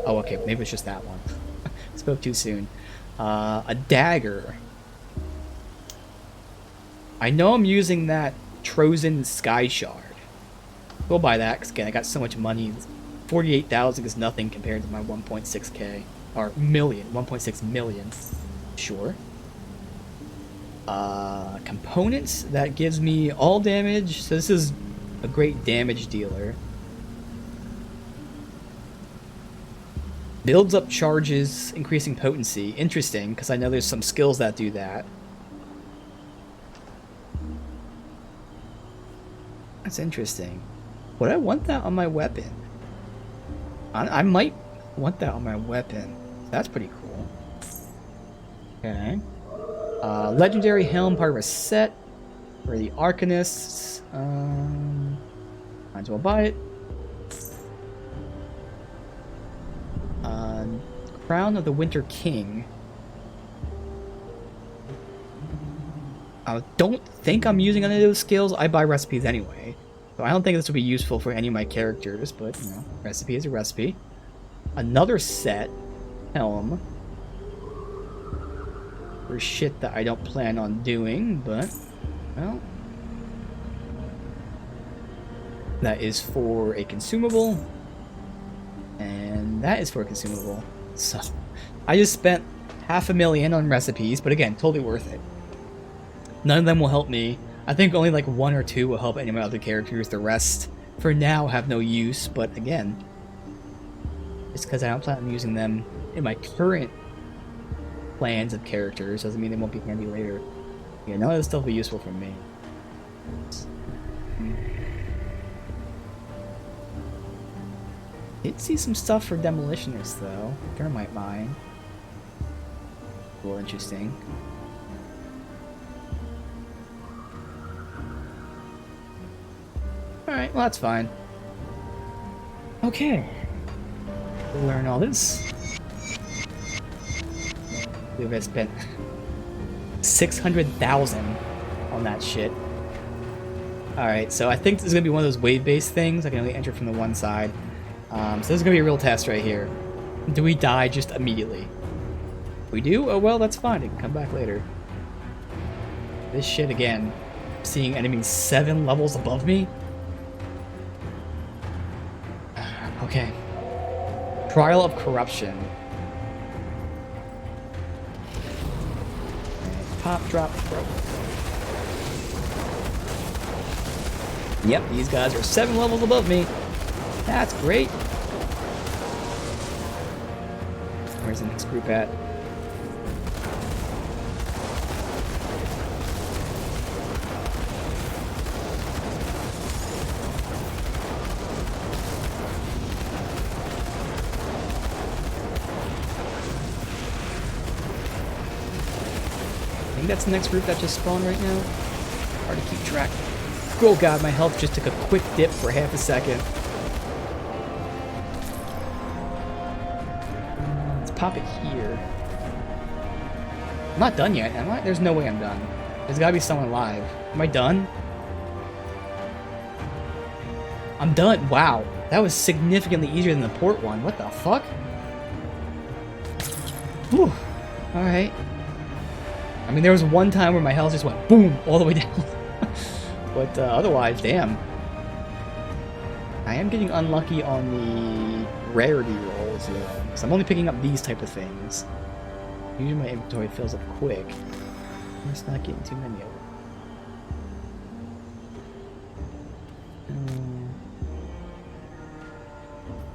Oh, okay. Maybe it's just that one. Spoke too soon. A dagger. I know I'm using that Trozen Sky Shard. We'll buy that, because again, I got so much money. 48,000 is nothing compared to my 1.6k. Or million. 1.6 million. Sure. Components, that gives me all damage. So this is a great damage dealer. Builds up charges, increasing potency. Interesting, because I know there's some skills that do that. That's interesting. Would I want that on my weapon? I might want that on my weapon. That's pretty cool. Okay. Legendary helm, part of a set for the Arcanists. Might as well buy it. Crown of the Winter King. I don't think I'm using any of those skills. I buy recipes anyway. So I don't think this would be useful for any of my characters, but, you know, recipe is a recipe. Another set. Helm. For shit that I don't plan on doing, but, well. That is for a consumable. And that is for a consumable. So, I just spent $500,000 on recipes, but again, totally worth it. None of them will help me. I think only like 1 or 2 will help any of my other characters. The rest, for now, have no use, but again, it's because I don't plan on using them in my current plans of characters. Doesn't mean they won't be handy later. Yeah, none of this stuff will be useful for me. Did see some stuff for demolitionists though. Thermite mine. Cool, interesting. Alright, well that's fine. Okay. We'll learn all this. We've spent 600,000 on that shit. Alright, so I think this is going to be one of those wave-based things. I can only enter from the one side. So this is going to be a real test right here. Do we die just immediately? If we do? Oh well, that's fine. It can come back later. This shit again. Seeing enemies 7 levels above me? Okay. Trial of Corruption. Pop, drop, throw. Yep, these guys are 7 levels above me. That's great. Where's the next group at? I think that's the next group that just spawned right now. Hard to keep track. Oh god, my health just took a quick dip for half a second. Let's pop it here. I'm not done yet, am I? There's no way I'm done. There's gotta be someone alive. Am I done? I'm done. Wow. That was significantly easier than the port one. What the fuck? Whew. Alright. I mean, there was one time where my health just went boom all the way down. But otherwise, damn. I am getting unlucky on the rarity rolls, though. So I'm only picking up these type of things. Usually my inventory fills up quick. I'm just not getting too many of them.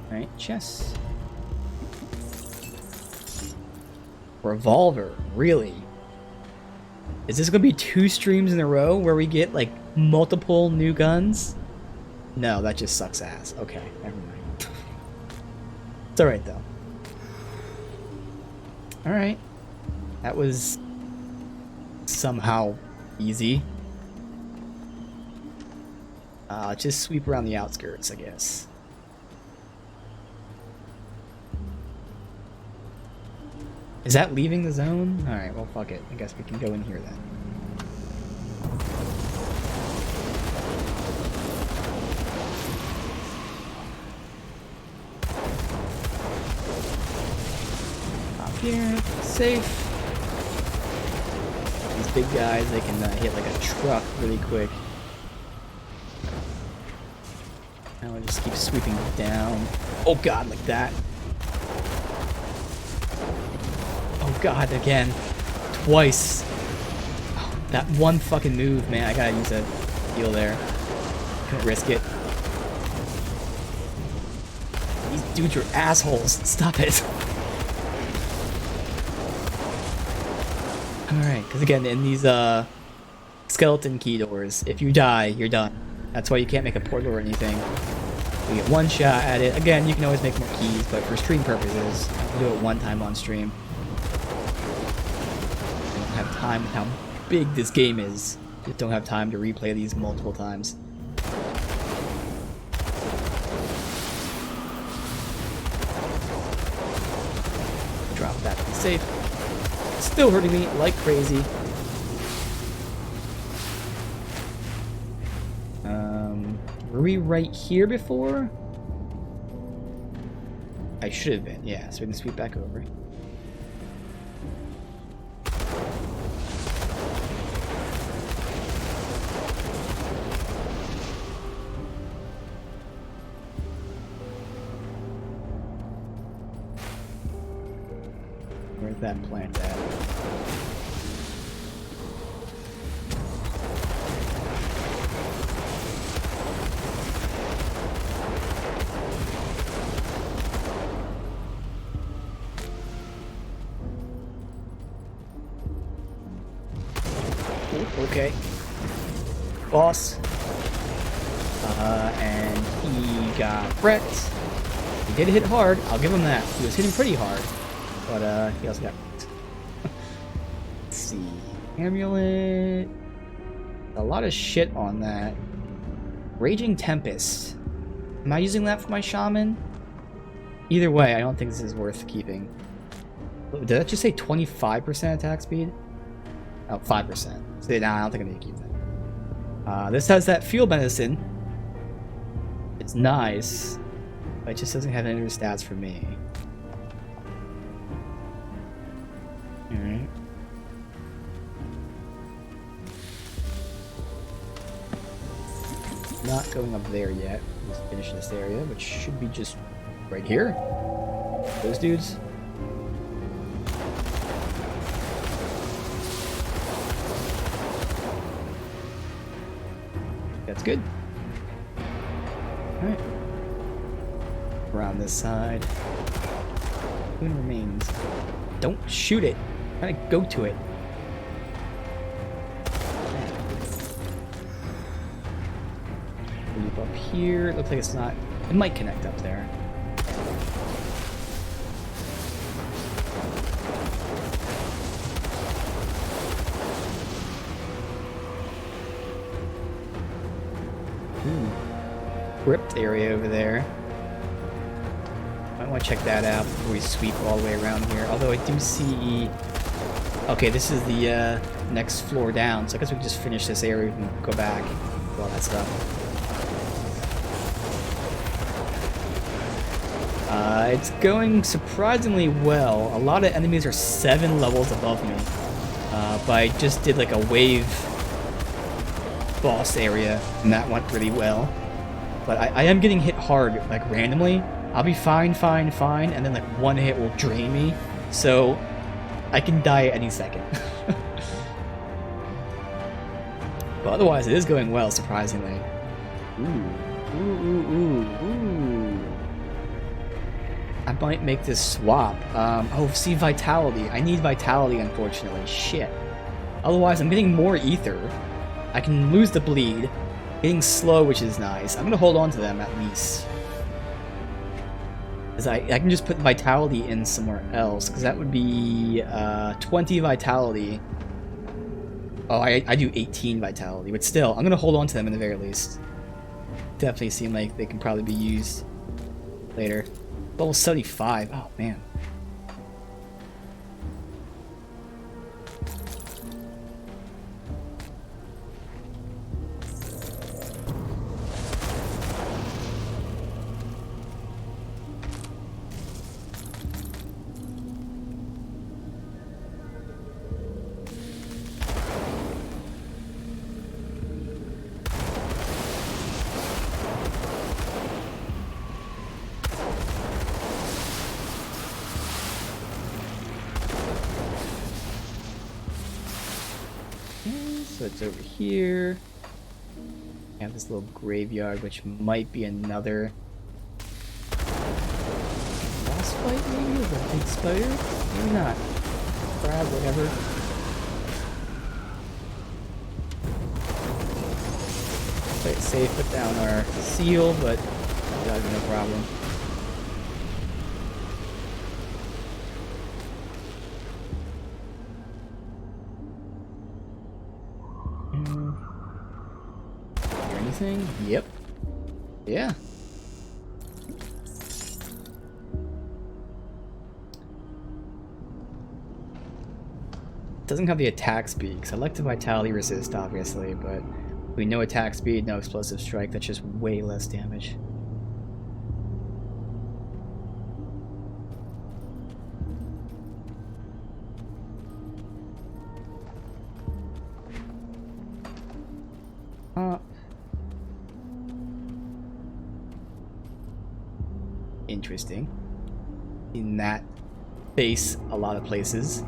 Alright, chess. Revolver, really? Is this gonna be 2 streams in a row where we get like multiple new guns? No, that just sucks ass. Okay, never mind. It's alright though. Alright. That was somehow easy. Just sweep around the outskirts, I guess. Is that leaving the zone? Alright, well fuck it. I guess we can go in here then. Up here, safe. These big guys, they can hit like a truck really quick. Now I just keep sweeping down. Oh god, like that. Oh god, again. Twice. Oh, that one fucking move, man. I gotta use a heal there. Couldn't risk it. These dudes are assholes. Stop it. Alright, because again, in these skeleton key doors, if you die, you're done. That's why you can't make a portal or anything. You get one shot at it. Again, you can always make more keys, but for stream purposes, you do it one time on stream. I don't have time with how big this game is. Just don't have time to replay these multiple times. Drop that to be safe. Still hurting me like crazy. Were we right here before? I should have been, yeah, so we can sweep back over. Where's that plant at? Okay. Boss. And he got wrecked. He did hit hard. I'll give him that. He was hitting pretty hard. But he also got wrecked. Let's see. Amulet. A lot of shit on that. Raging Tempest. Am I using that for my shaman? Either way, I don't think this is worth keeping. Did that just say 25% attack speed? Oh, 5%. So, nah, I don't think I need to keep that. This has that field medicine. It's nice, but it just doesn't have any stats for me. Alright. Not going up there yet. Let's finish this area, which should be just right here. Those dudes. That's good. Alright. Around this side. Who remains? Don't shoot it. Try to go to it. Leap up here. Looks like it's not. It might connect up there. Ripped area over there. Might want to check that out before we sweep all the way around here. Although I do see... Okay, this is the next floor down, so I guess we can just finish this area and go back. Do all that stuff. It's going surprisingly well. A lot of enemies are 7 levels above me. But I just did like a wave boss area, and that went pretty well. But I am getting hit hard, like, randomly. I'll be fine, and then, like, one hit will drain me. So, I can die at any second. But otherwise, it is going well, surprisingly. Ooh. I might make this swap. Oh, see, vitality. I need vitality, unfortunately. Shit. Otherwise, I'm getting more ether. I can lose the bleed. Getting slow, which is nice. I'm gonna hold on to them, at least. Because I can just put vitality in somewhere else, because that would be 20 vitality. Oh, I do 18 vitality, but still, I'm gonna hold on to them in the very least. Definitely seem like they can probably be used later. Level 75, oh man. So it's over here. I have this little graveyard, which might be another boss fight, maybe? With a big spider? Maybe not. Crab, whatever. Play it safe, put down our seal, but that'll be no problem. Yep. Yeah. Doesn't have the attack speed, because I like the vitality resist, obviously, but we know attack speed, no explosive strike, that's just way less damage. Interesting. In that base, a lot of places.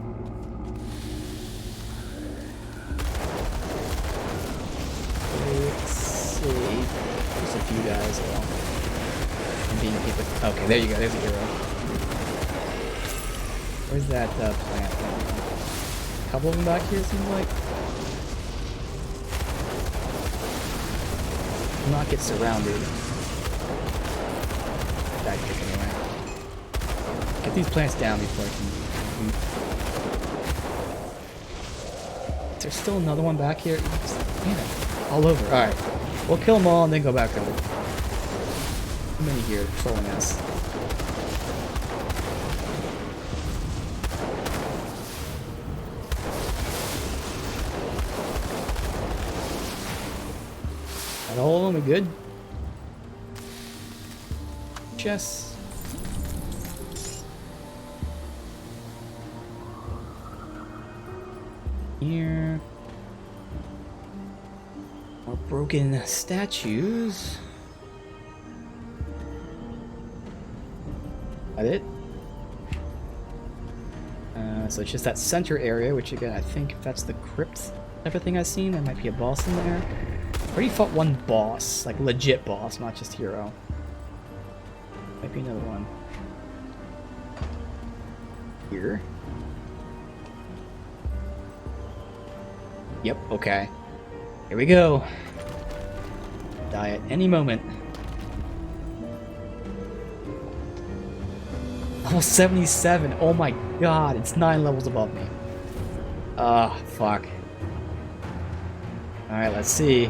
Let's see. There's a few guys. Well, I'm being hit with. Okay, there you go. There's a hero. Where's that plant? A couple of them back here, it seems like. Do not get surrounded. Anyway. Get these plants down before I can. Is there still another one back here? Man, all over. Alright. We'll kill them all and then go back over. Too many here trolling us. Got all of them? We good? Chests. Here. More broken statues. That it? So it's just that center area, which again, I think if that's the crypt type of thing I've seen, there might be a boss in there. Already fought one boss, like legit boss, not just hero. Might be another one. Here. Yep, okay. Here we go. Die at any moment. Level 77. Oh my god, it's 9 levels above me. Ah, fuck. Alright, let's see.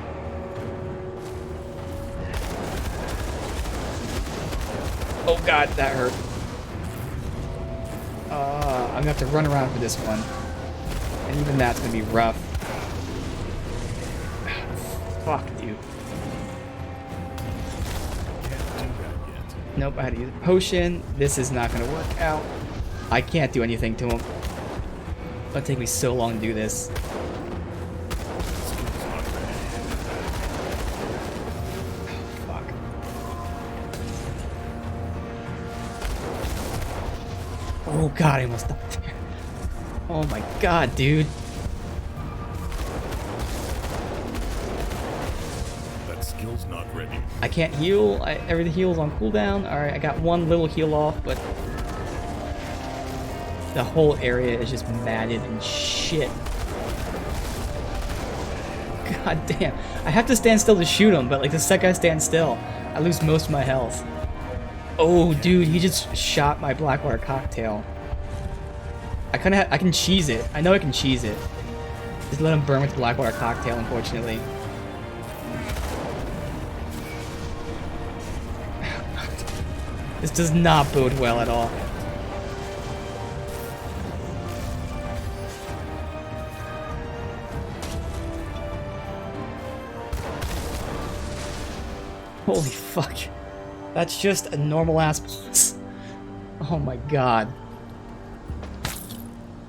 Oh god, that hurt. I'm gonna have to run around for this one. And even that's gonna be rough. Fuck, dude. Nope, I had to use a potion. This is not gonna work out. I can't do anything to him. It's gonna take me so long to do this. Oh god, I almost died there. Oh my god, dude. That skill's not ready. I can't heal. Everything heals on cooldown. Alright, I got one little heal off, but the whole area is just matted and shit. God damn. I have to stand still to shoot him, but like the second I stand still, I lose most of my health. Oh, dude, he just shot my Blackwater cocktail. I can cheese it. I know I can cheese it. Just let him burn with the Blackwater cocktail, unfortunately. This does not bode well at all. Holy fuck. That's just a normal ass boss. Oh my god.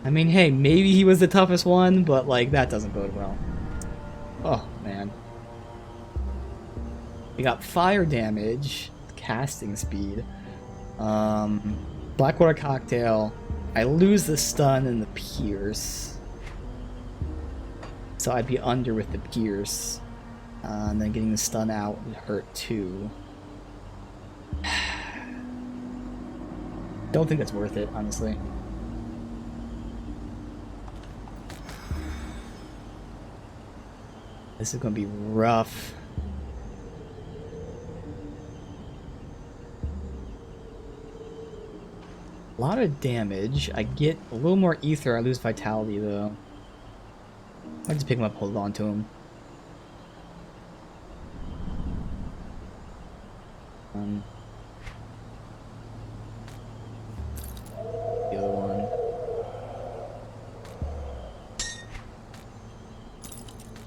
I mean, hey, maybe he was the toughest one, but like, that doesn't bode well. Oh, man. We got fire damage, casting speed, Blackwater cocktail. I lose the stun and the pierce. So I'd be under with the pierce. And then getting the stun out would hurt too. Don't think that's worth it, honestly. This is gonna be rough. A lot of damage. I get a little more ether. I lose vitality though. I just pick him up, hold on to him. The other one.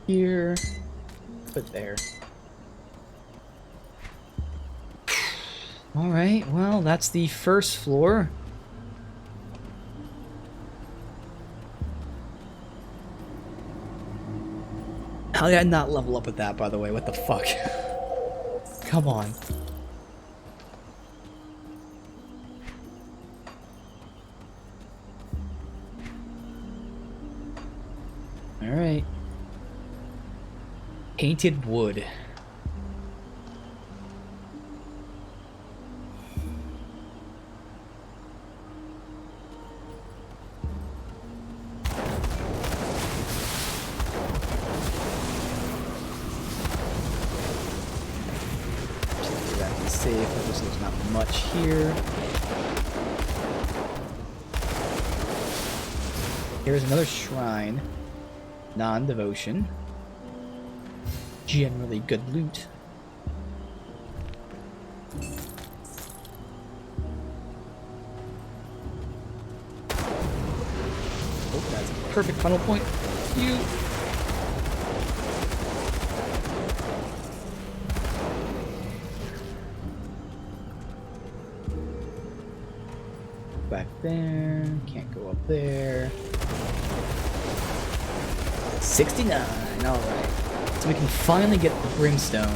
Here, put there. All right, well, that's the first floor. How did I not level up with that, by the way? What the fuck? Come on. All right. Painted wood. Safe. Obviously, there's not much here. Here's another shrine. Non-devotion. Generally good loot. Oh, that's a perfect funnel point. You. Back there. Can't go up there. 69. Alright. So we can finally get the brimstone.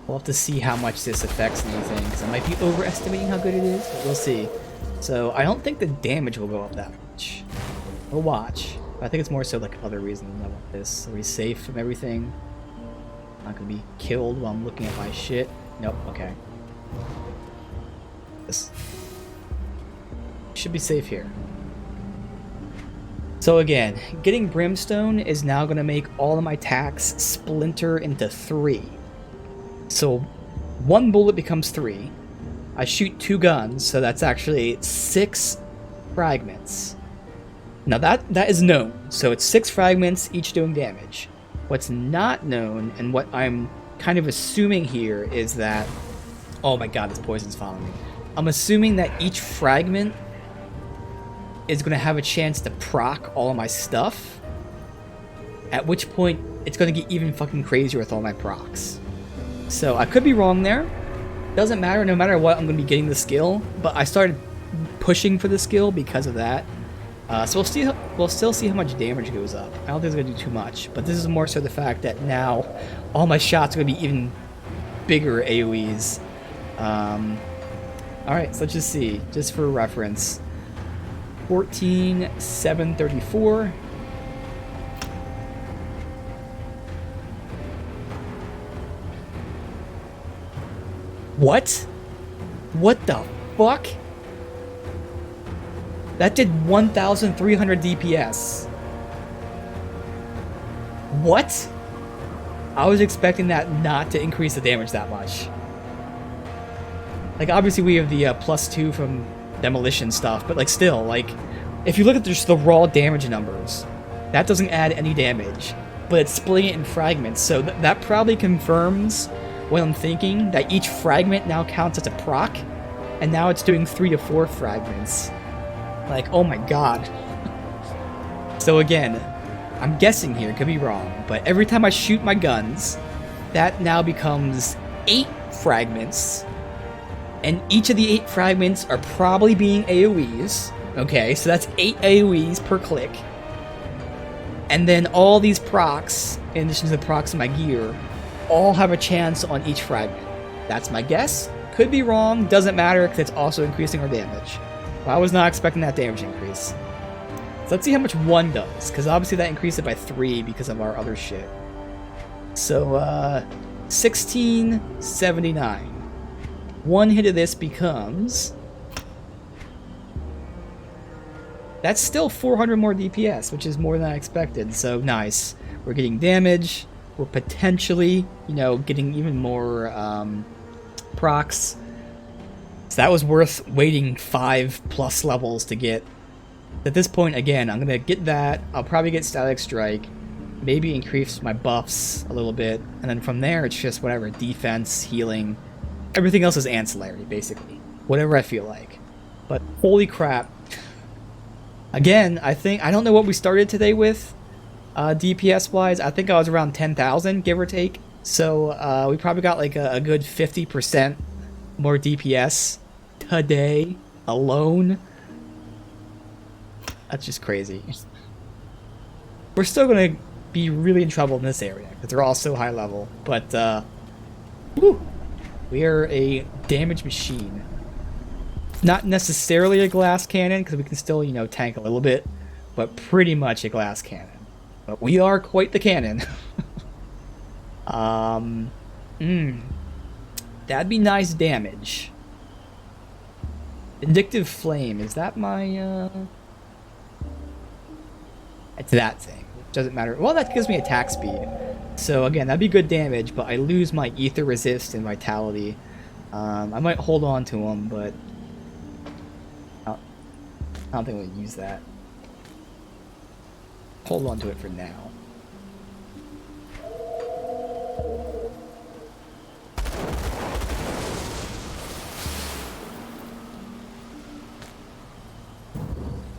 We'll have to see how much this affects anything, because I might be overestimating how good it is, but we'll see. So I don't think the damage will go up that much. We'll watch. But I think it's more so like other reasons I want this. Are we safe from everything? Not gonna be killed while I'm looking at my shit. Nope, okay. This should be safe here. So again, getting brimstone is now going to make all of my attacks splinter into 3. So 1 bullet becomes 3. I shoot 2 guns, so that's actually 6 fragments. Now that is known, so it's 6 fragments, each doing damage. What's not known, and what I'm kind of assuming here, is that... Oh my god, this poison's following me. I'm assuming that each fragment is going to have a chance to proc all of my stuff, at which point it's going to get even fucking crazier with all my procs. So I could be wrong there. Doesn't matter, no matter what, I'm going to be getting the skill, but I started pushing for the skill because of that. So we'll still see how much damage goes up. I don't think it's going to do too much, but this is more so the fact that now all my shots are going to be even bigger AoEs. Alright, so let's just see, just for reference. 14,734. What? What the fuck? That did 1,300 DPS. What? I was expecting that not to increase the damage that much. Like, obviously we have the +2 from demolition stuff, but like still, like, if you look at just the raw damage numbers, that doesn't add any damage, but it's splitting it in fragments, so that probably confirms what I'm thinking, that each fragment now counts as a proc, and now it's doing 3 to 4 fragments. Like, oh my god. So again, I'm guessing here, could be wrong, but every time I shoot my guns, that now becomes 8 fragments, and each of the 8 fragments are probably being AoEs. Okay, so that's 8 AoEs per click. And then all these procs, in addition to the procs in my gear, all have a chance on each fragment. That's my guess. Could be wrong, doesn't matter, because it's also increasing our damage. But I was not expecting that damage increase. So let's see how much 1 does, because obviously that increased it by 3 because of our other shit. So, 1679. 1 hit of this becomes... That's still 400 more DPS, which is more than I expected, so nice. We're getting damage, we're potentially, you know, getting even more procs. So that was worth waiting 5+ levels to get. At this point, again, I'm gonna get that, I'll probably get Static Strike, maybe increase my buffs a little bit, and then from there it's just whatever, defense, healing, everything else is ancillary, basically. Whatever I feel like. But holy crap. Again, I don't know what we started today with, DPS-wise. I think I was around 10,000, give or take. So, we probably got like a good 50% more DPS today alone. That's just crazy. We're still gonna be really in trouble in this area, because they're all so high level. But, whew, we are a damage machine. Not necessarily a glass cannon, because we can still, you know, tank a little bit, but pretty much a glass cannon. But we are quite the cannon. That'd be nice damage. Vindictive Flame, is that my, It's that thing. Doesn't matter. Well, that gives me attack speed. So again, that'd be good damage, but I lose my ether resist and vitality. I might hold on to them, but I don't think we'll use that. Hold on to it for now.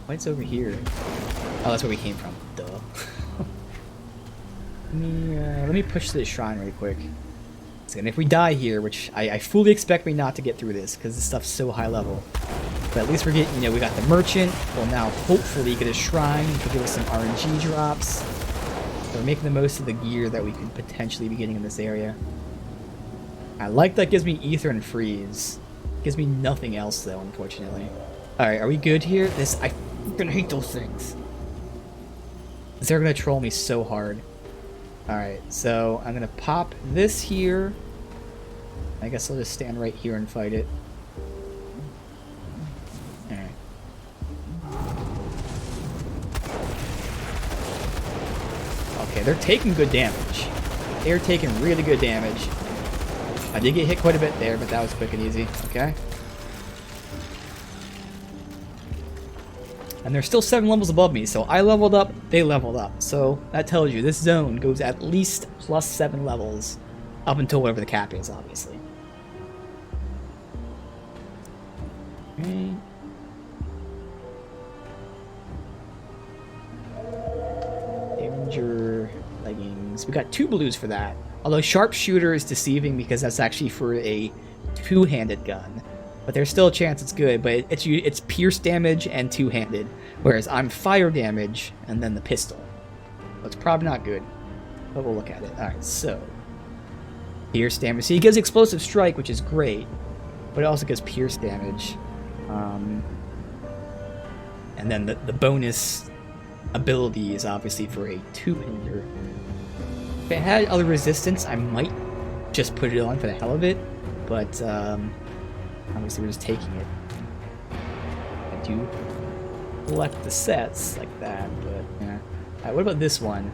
What's over here? Oh, that's where we came from. Duh. Let me push this shrine really quick. And if we die here, which I fully expect me not to get through this, because this stuff's so high level. But at least we're getting, you know, we got the merchant. We'll now hopefully get a shrine to give us some RNG drops. So we're making the most of the gear that we could potentially be getting in this area. I like that gives me ether and freeze. Gives me nothing else though, unfortunately. Alright, are we good here? I fucking hate those things. They're gonna troll me so hard. Alright, so I'm gonna pop this here. I guess I'll just stand right here and fight it. Alright. Okay, they're taking good damage. They're taking really good damage. I did get hit quite a bit there, but that was quick and easy. Okay. And they're still 7 levels above me, so I leveled up, they leveled up. So that tells you this zone goes at least plus 7 levels up until whatever the cap is, obviously. Okay. Danger leggings. We got 2 blues for that. Although sharpshooter is deceiving because that's actually for a 2-handed gun. But there's still a chance it's good, but it's pierce damage and 2-handed, whereas I'm fire damage and then the pistol. So it's probably not good, but we'll look at it. Alright, so pierce damage. So he gives explosive strike, which is great, but it also gives pierce damage. And then the bonus ability is obviously for a 2-hander. If it had other resistance, I might just put it on for the hell of it, but obviously we're just taking it. I do collect the sets like that, but yeah. Alright, what about this one?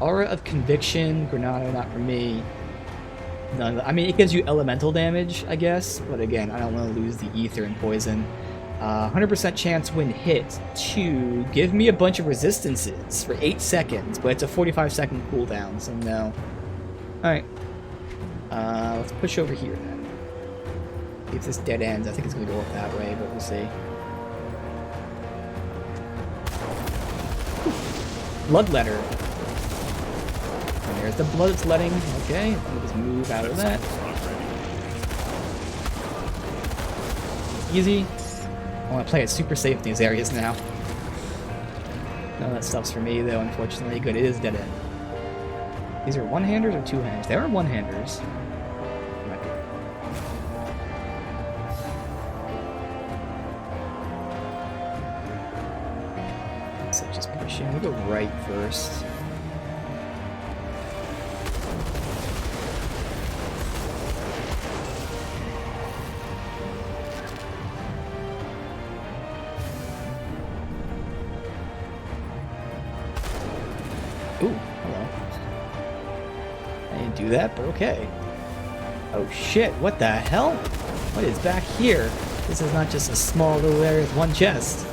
Aura of Conviction, Granada, not for me. None. I mean, it gives you elemental damage, I guess, but again, I don't want to lose the ether and poison. 100% chance when hit to give me a bunch of resistances for 8 seconds, but it's a 45-second cooldown, so no. Alright. Let's push over here then. If this dead ends, I think it's going to go up that way, but we'll see. Bloodletter. And there's the bloodletting. Okay, let me just move out of that. Easy. I want to play it super safe in these areas now. None of that stuff's for me, though, unfortunately. Good, it is dead end. These are one-handers or two-handers? They are one-handers. So just push in. We'll go right first. Ooh, hello. I didn't do that, but okay. Oh shit, what the hell? What is back here? This is not just a small little area with one chest.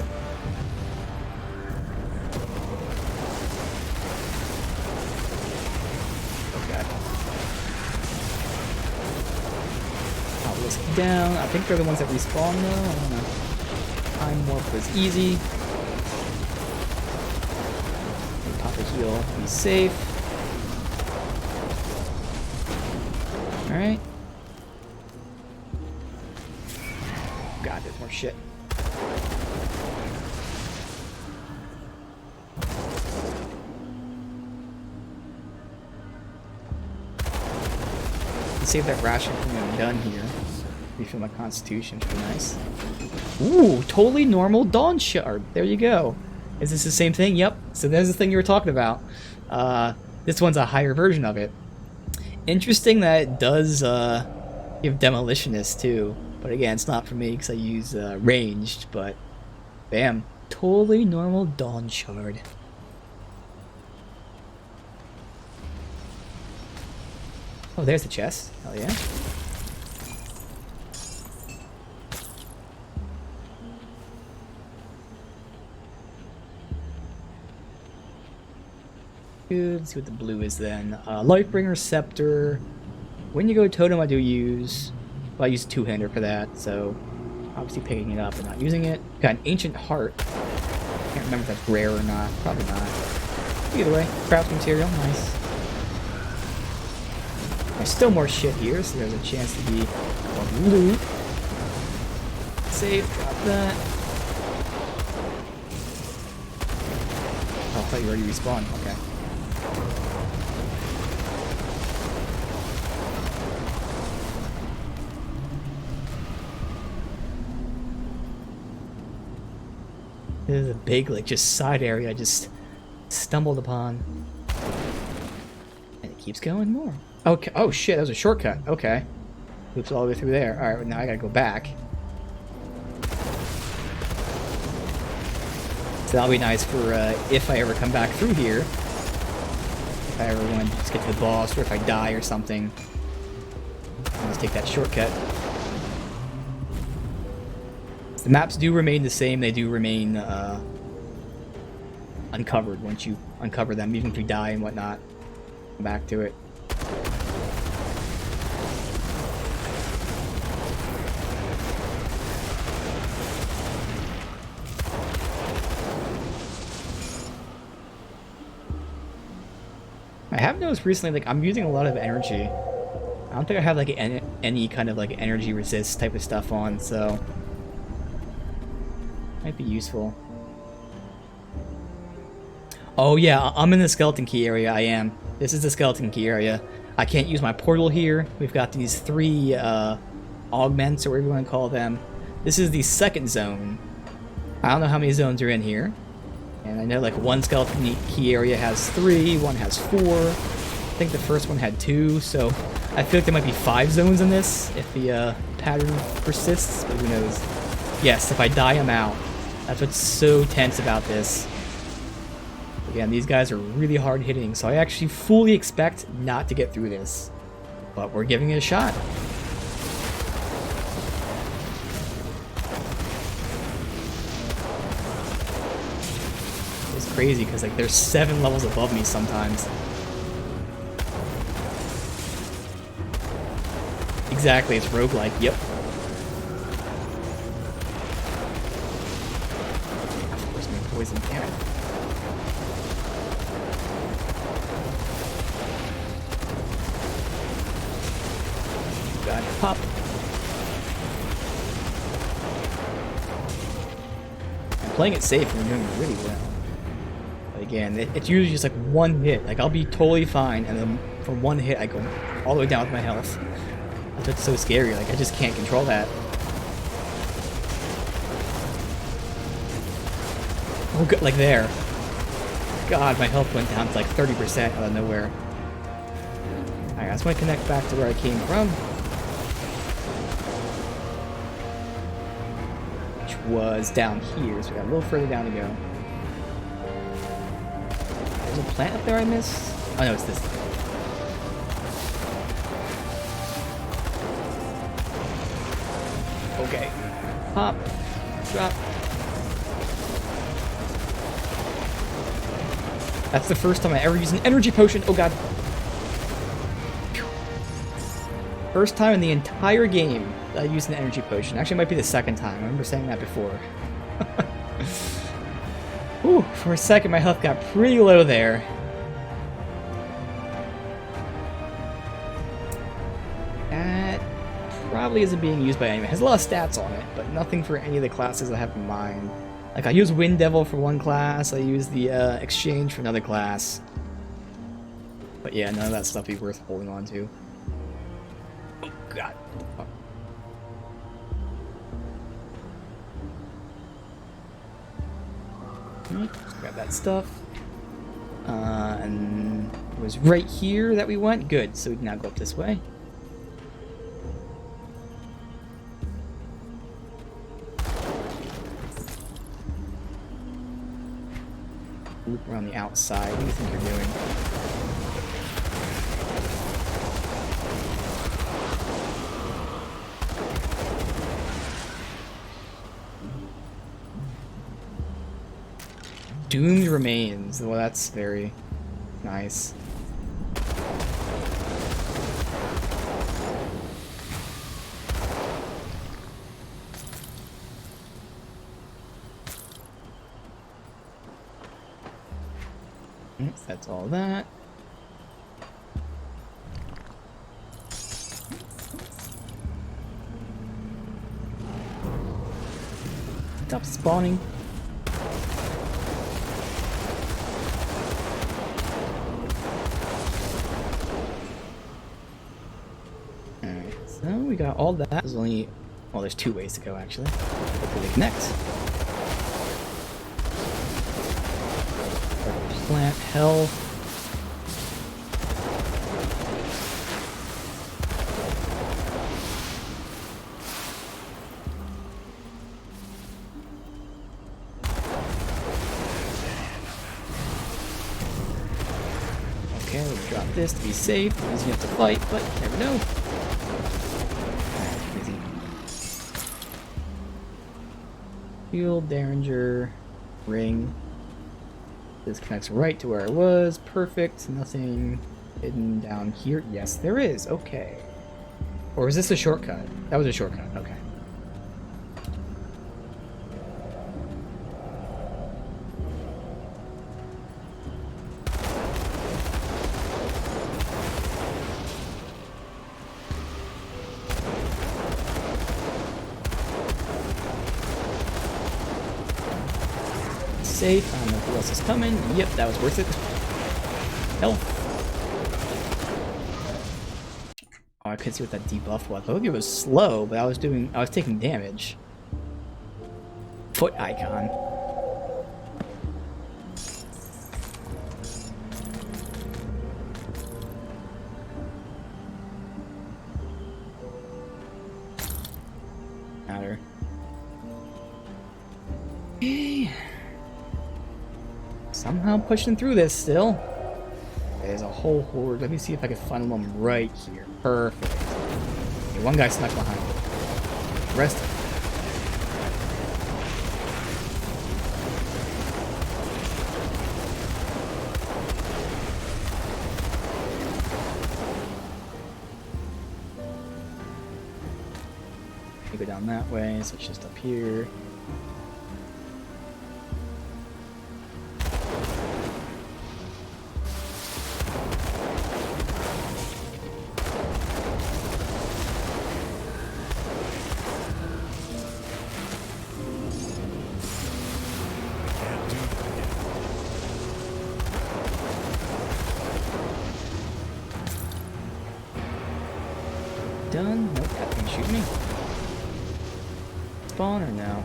Okay. Obelisk down. I think they're the ones that respawn though. I don't know. Time warp was easy. Heal, be safe. Alright. God, there's more shit. Let's save that ration from when I'm done here. Refill my constitution, should be nice. Ooh, totally normal dawn shard. There you go. Is this the same thing? Yep. So there's the thing you were talking about. This one's a higher version of it. Interesting that it does give Demolitionist too. But again, it's not for me because I use ranged. But bam. Totally normal Dawn Shard. Oh, there's the chest. Hell yeah. Let's see what the blue is then. Lifebringer Scepter. When you go Totem, I do use... Well, I use a two-hander for that, so... Obviously picking it up and not using it. Got an Ancient Heart. Can't remember if that's rare or not. Probably not. Either way, crafting material. Nice. There's still more shit here, so there's a chance to be more loot. Save, drop that. Oh, I thought you already respawned. Okay. This is a big, like, just side area I just stumbled upon. And it keeps going more. Okay. Oh, shit. That was a shortcut. Okay. Loops all the way through there. Alright, now I gotta go back. So that'll be nice for if I ever come back through here. If I ever want to just get to the boss, or if I die or something. I'll just take that shortcut. The maps do remain the same. They do remain uncovered once you uncover them, even if you die and whatnot. Come back to it. I have noticed recently, like, I'm using a lot of energy. I don't think I have, like, any kind of, like, energy resist type of stuff on, so... Might be useful. Oh yeah, I'm in the skeleton key area, I am. This is the skeleton key area. I can't use my portal here. We've got these 3 augments, or whatever you want to call them. This is the second zone. I don't know how many zones are in here. And I know like one skeleton key area has 3, one has 4. I think the first one had 2, so I feel like there might be 5 zones in this if the pattern persists, but who knows. Yes, if I die, I'm out. That's what's so tense about this. Again, these guys are really hard hitting, so I actually fully expect not to get through this. But we're giving it a shot. It's crazy because like there's 7 levels above me sometimes. Exactly, it's roguelike, yep. Where's my poison? Damn it. Got it. Pop. I'm playing it safe and we're doing really well. But again, it's usually just like one hit. Like I'll be totally fine and then from one hit I go all the way down with my health. That's what's so scary, like I just can't control that. Oh good, like there. God, my health went down to like 30% out of nowhere. Alright, I just want to connect back to where I came from. Which was down here, so we got a little further down to go. There's a plant up there I missed? Oh no, it's this. Okay. Pop. Drop. That's the first time I ever used an energy potion. Oh god. First time in the entire game that I used an energy potion. Actually, it might be the second time. I remember saying that before. Whew, for a second my health got pretty low there. That probably isn't being used by anyone. It has a lot of stats on it, but nothing for any of the classes I have in mind. Like, I use Wind Devil for one class, I use the Exchange for another class. But yeah, none of that stuff would be worth holding on to. Oh, God. Oh. Grab that stuff. And it was right here that we went. Good, so we can now go up this way. Loop around the outside. What do you think you're doing? Doomed remains. Well, that's very nice. That's all that. Stop spawning. Alright, so we got all that. There's only, well, there's 2 ways to go actually. Hopefully they connect. Plant health. Okay, we'll drop this to be safe. Because you have to fight, but you never know. Easy. Shield, Derringer, ring. This connects right to where I was. Perfect. Nothing hidden down here. Yes, there is. Okay. Or is this a shortcut? That was a shortcut. Okay. Safe. I don't know who else is coming. Yep, that was worth it. Health. Oh, I couldn't see what that debuff was. I think it was slow, but I was taking damage. foot icon. Matter. Okay. Somehow pushing through this still. There's a whole horde. Let me see if I can funnel them right here. Perfect. Okay, one guy snuck behind it. Rest. You go down that way, so it's just up here. Done? Nope, that thing shoot me. Spawn or no?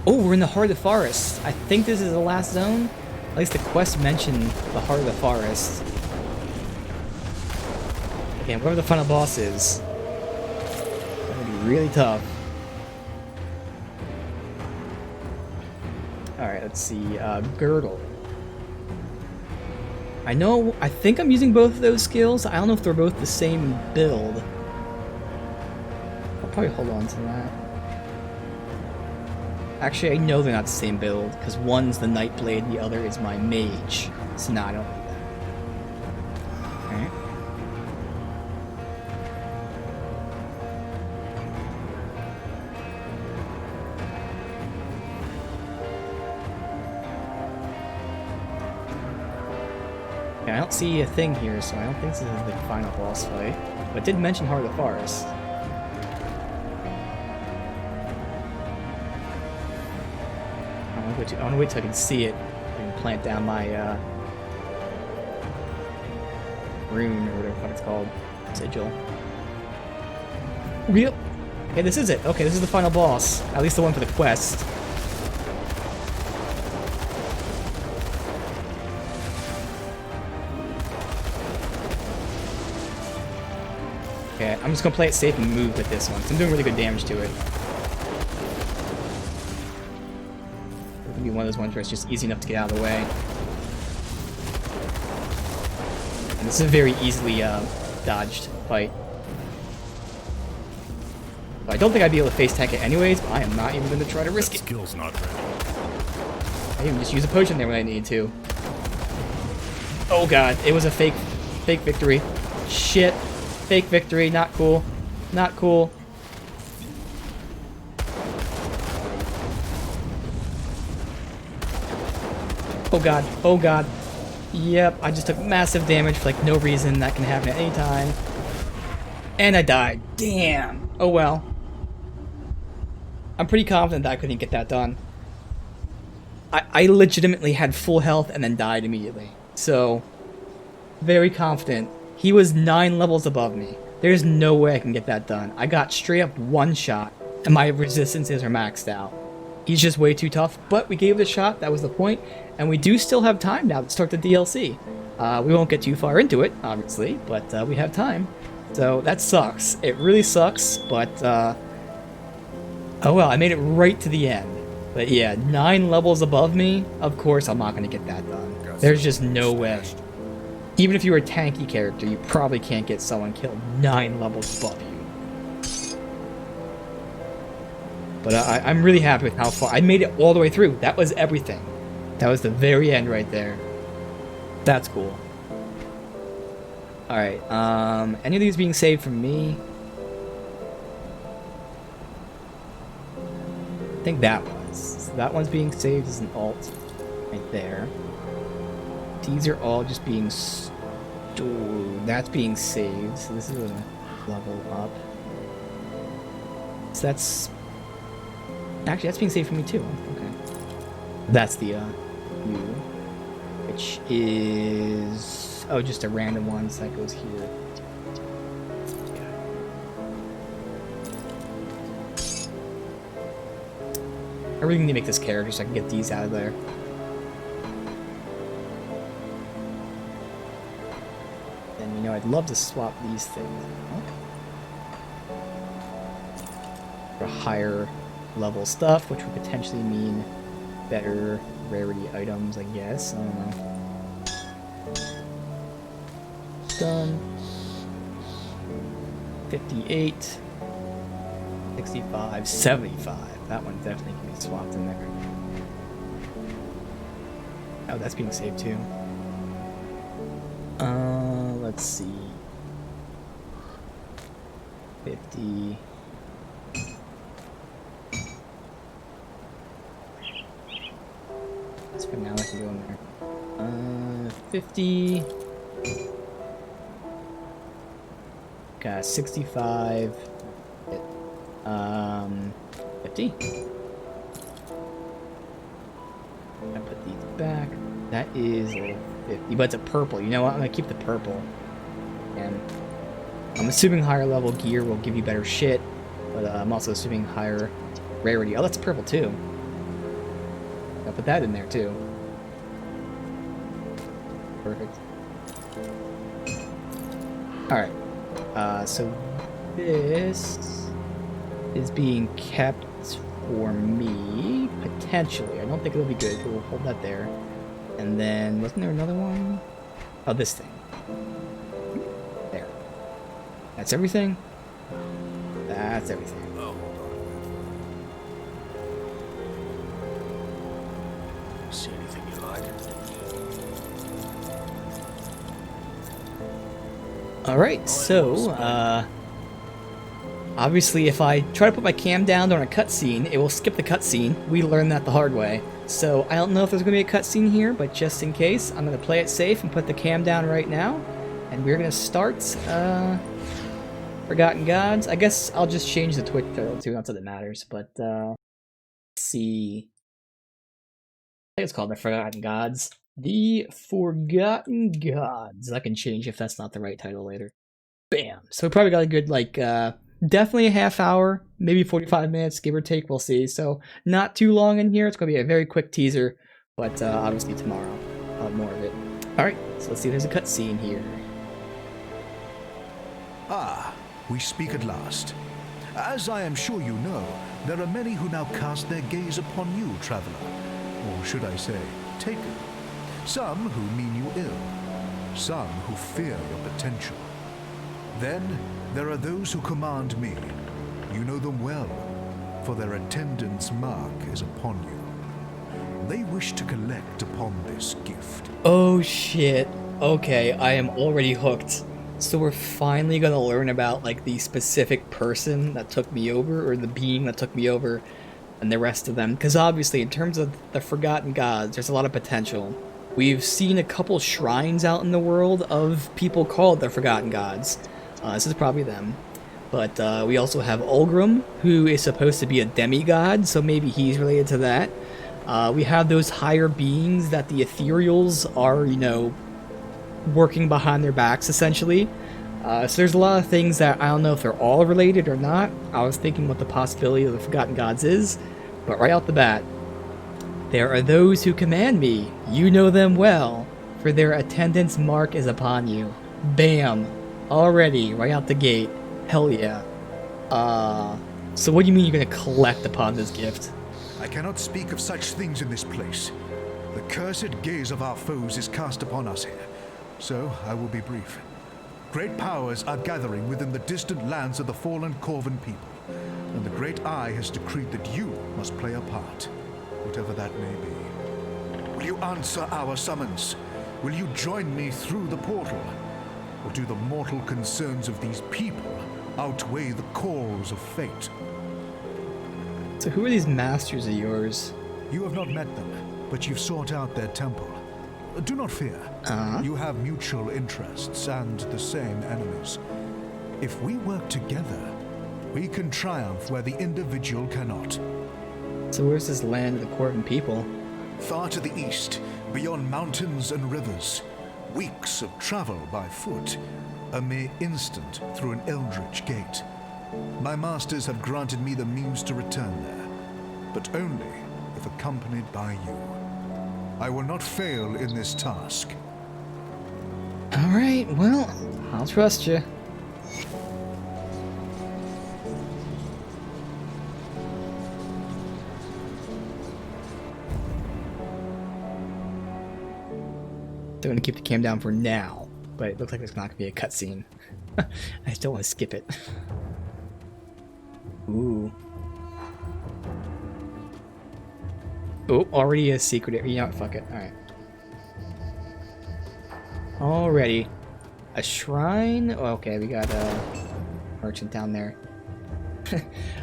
Oh, we're in the heart of the forest. I think this is the last zone. At least the quest mentioned the heart of the forest. Again, whatever the final boss is, it's gonna be really tough. Alright, let's see. Girdle. I think I'm using both of those skills. I don't know if they're both the same build. I'll probably hold on to that. Actually, I know they're not the same build, because one's the Nightblade, the other is my Mage. So no, I don't do that. Alright. Yeah, I don't see a thing here, so I don't think this is the final boss fight. But it did mention Heart of the Forest. I want to wait till I can see it and plant down my rune or whatever it's called. Sigil. Yep. Okay, this is it. Okay, this is the final boss. At least the one for the quest. Okay, I'm just gonna play it safe and move with this one, 'cause I'm doing really good damage to it. Be one of those ones where it's just easy enough to get out of the way. And this is a very easily dodged fight. I don't think I'd be able to face tank it anyways, but I am not even going to try to risk it. Skill's not ready. I even just use a potion there when I need to. Oh god, it was a fake victory. Shit. Fake victory, not cool. Not cool. Oh god, oh god. Yep, I just took massive damage for like no reason. That can happen at any time. And I died. Damn. Oh well. I'm pretty confident that I couldn't get that done. I legitimately had full health and then died immediately. So, very confident. He was 9 levels above me. There's no way I can get that done. I got straight up one shot and my resistances are maxed out. He's just way too tough, but we gave it a shot. That was the point. And we do still have time now to start the DLC. We won't get too far into it, obviously, but we have time. So that sucks. It really sucks, but oh well, I made it right to the end. But yeah, 9 levels above me, of course I'm not going to get that done. There's just no way. Even if you were a tanky character, you probably can't get someone killed 9 levels above you. But I'm really happy with how far. I made it all the way through. That was everything. That was the very end right there. That's cool. Alright, any of these being saved from me? I think that was. So that one's being saved as an alt. Right there. These are all just being stored. That's being saved. So this is a level up. So that's... Actually, that's being saved for me too. Okay. That's the, U. Which is... Oh, just a random one, so that goes here. really need to make this character so I can get these out of there. And you know, I'd love to swap these things for higher level stuff, which would potentially mean better rarity items, I guess. I don't know. Done. 58, 65, 75. That one definitely can be swapped in there. Oh, that's being saved too. Let's see. 50. That's for now. I can go in there. 50. Got 65. 50. I put these back. That is 50, but it's a purple. You know what? I'm gonna keep the purple. And I'm assuming higher level gear will give you better shit, but I'm also assuming higher rarity. Oh, that's purple too. I'll put that in there too. Perfect. Alright. So this is being kept for me, potentially. I don't think it'll be good, but we'll hold that there. And then, wasn't there another one? Oh, this thing. There. That's everything? That's everything. Oh, hold on. See anything you like? Alright, so, obviously if I try to put my cam down during a cutscene, it will skip the cutscene. We learned that the hard way. So, I don't know if there's going to be a cutscene here, but just in case, I'm going to play it safe and put the cam down right now. And we're going to start, Forgotten Gods. I guess I'll just change the Twitch title too, not that it matters, but, let's see. I think it's called The Forgotten Gods. The Forgotten Gods. I can change if that's not the right title later. Bam. So we probably got a good, like, definitely a half hour, maybe 45 minutes, give or take, we'll see. So not too long in here. It's going to be a very quick teaser, but obviously tomorrow I'll have more of it. Alright, so let's see if there's a cutscene here. Ah, we speak at last. As I am sure you know, there are many who now cast their gaze upon you, traveler. Or should I say, taker. Some who mean you ill. Some who fear your potential. Then there are those who command me. You know them well, for their attendant's mark is upon you. They wish to collect upon this gift. Oh shit. Okay, I am already hooked. So we're finally gonna learn about, like, the specific person that took me over, or the being that took me over, and the rest of them. Because obviously, in terms of the Forgotten Gods, there's a lot of potential. We've seen a couple shrines out in the world of people called the Forgotten Gods. This is probably them. But we also have Ulgrim, who is supposed to be a demigod, so maybe he's related to that. We have those higher beings that the ethereals are, you know, working behind their backs, essentially. So there's a lot of things that I don't know if they're all related or not. I was thinking what the possibility of the Forgotten Gods is, but right off the bat, there are those who command me. You know them well, for their attendant's mark is upon you. Bam. Already, right out the gate. Hell yeah. So what do you mean you're gonna collect upon this gift? I cannot speak of such things in this place. The cursed gaze of our foes is cast upon us here, so I will be brief. Great powers are gathering within the distant lands of the fallen Corvan people, and the Great Eye has decreed that you must play a part, whatever that may be. Will you answer our summons? Will you join me through the portal? Or do the mortal concerns of these people outweigh the calls of fate? So who are these masters of yours? You have not met them, but you've sought out their temple. Do not fear. You have mutual interests and the same enemies. If we work together, we can triumph where the individual cannot. So where's this land of the Corvan people? Far to the east, beyond mountains and rivers. Weeks of travel by foot, a mere instant through an eldritch gate. My masters have granted me the means to return there, but only if accompanied by you. I will not fail in this task. Alright, well, I'll trust you. They're gonna keep the cam down for now, but it looks like there's not gonna be a cutscene. I just don't want to skip it. Ooh. Oh, already a secret area. You know what? Fuck it. Alright. Already. A shrine? Oh, okay, we got a merchant down there.